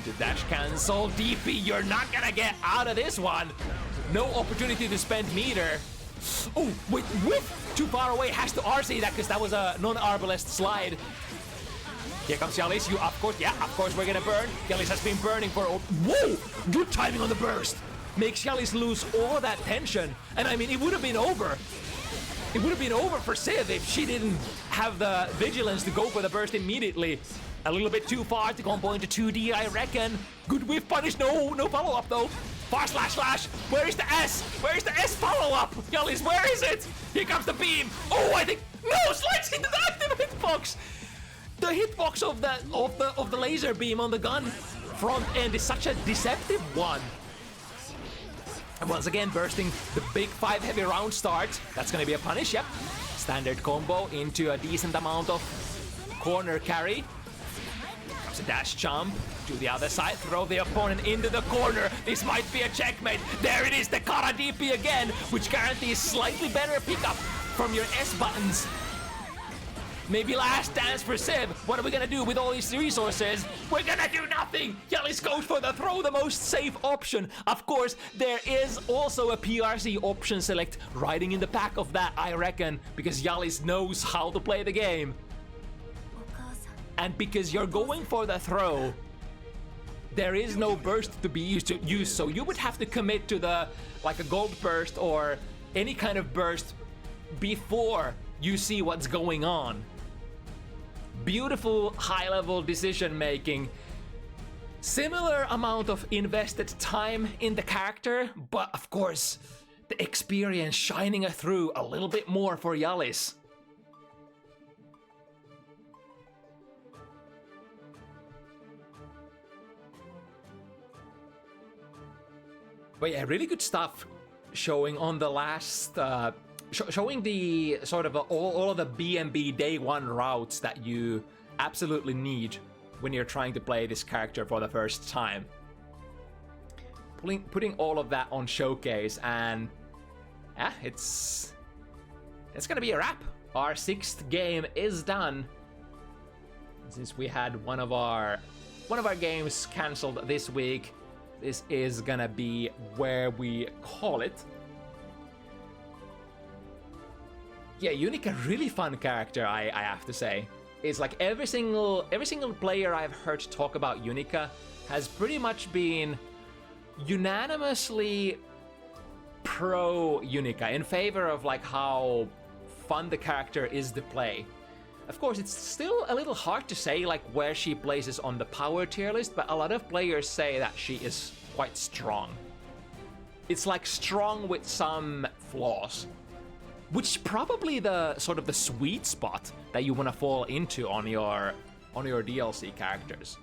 to dash cancel. DP, you're not gonna get out of this one. No opportunity to spend meter. Oh, wait, whiff! Too far away, has to RC that because that was a non-arbalest slide. Here comes Jalis. You, of course, we're gonna burn. Jalis has been burning for. Whoa! Good timing on the burst. Makes Jalis lose all that tension. And I mean, it would have been over. It would have been over for Civ if she didn't have the vigilance to go for the burst immediately. A little bit too far to combo into 2D, I reckon. Good whiff punish. No follow-up though. Far slash. Where is the S? Where is the S follow-up? Jalis, where is it? Here comes the beam. Oh, I think no slides into the active hitbox. The hitbox of the laser beam on the gun front end is such a deceptive one. And once again, bursting the big 5 heavy round start. That's gonna be a punish. Yep. Standard combo into a decent amount of corner carry. Comes a dash jump to the other side, throw the opponent into the corner. This might be a checkmate. There it is, the Kara DP again, which guarantees slightly better pickup from your S buttons. Maybe last dance for Civ. What are we gonna do with all these resources? We're gonna do nothing! Jalis goes for the throw, the most safe option. Of course, there is also a PRC option select riding in the back of that, I reckon, because Jalis knows how to play the game. And because you're going for the throw, there is no burst to be used, so you would have to commit to the like a gold burst or any kind of burst before you see what's going on. Beautiful high-level decision making. Similar amount of invested time in the character, but of course, the experience shining through a little bit more for Jalis. But yeah, really good stuff showing on the last, showing the sort of all of the BMB day one routes that you absolutely need when you're trying to play this character for the first time. Putting all of that on showcase, and yeah, it's gonna be a wrap. Our 6th game is done. Since we had one of our games cancelled this week, this is gonna be where we call it. Yeah, Unica, really fun character, I have to say. It's like every single player I've heard talk about Unica has pretty much been unanimously pro Unica, in favor of like how fun the character is to play. Of course, it's still a little hard to say like where she places on the power tier list, but a lot of players say that she is quite strong. It's like strong with some flaws, which is probably the sort of the sweet spot that you want to fall into on your DLC characters.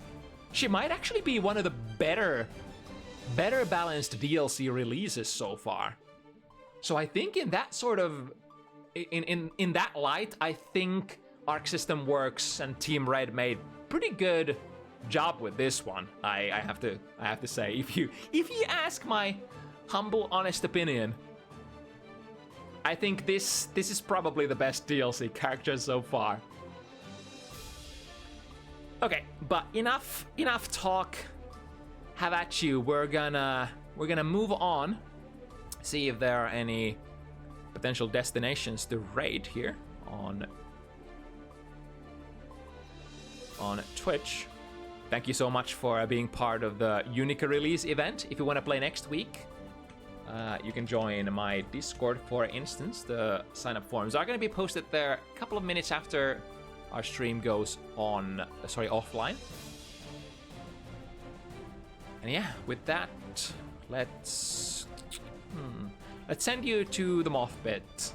She might actually be one of the better balanced DLC releases so far. So I think in that sort of in that light, I think Arc System Works and Team Red made pretty good job with this one. I have to say, if you ask my humble, honest opinion, I think this is probably the best DLC character so far. Okay, but enough talk. Have at you. We're gonna move on. See if there are any potential destinations to raid here on Twitch. Thank you so much for being part of the Unica release event. If you want to play next week, you can join my Discord, for instance. The sign-up forms are going to be posted there a couple of minutes after our stream goes on, offline. And yeah, with that, let's send you to the moth pit.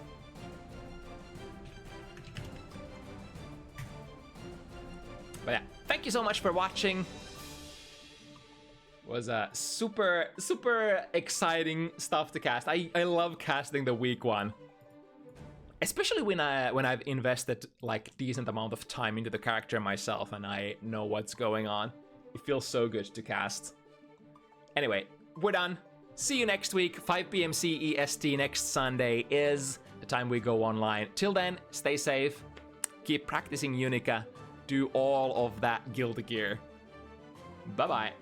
But yeah, thank you so much for watching. It was a super exciting stuff to cast. I love casting the week one. Especially when I've invested like decent amount of time into the character myself and I know what's going on. It feels so good to cast. Anyway, we're done. See you next week. 5 p.m. CEST next Sunday is the time we go online. Till then, stay safe. Keep practicing Unica. Do all of that guild gear. Bye-bye.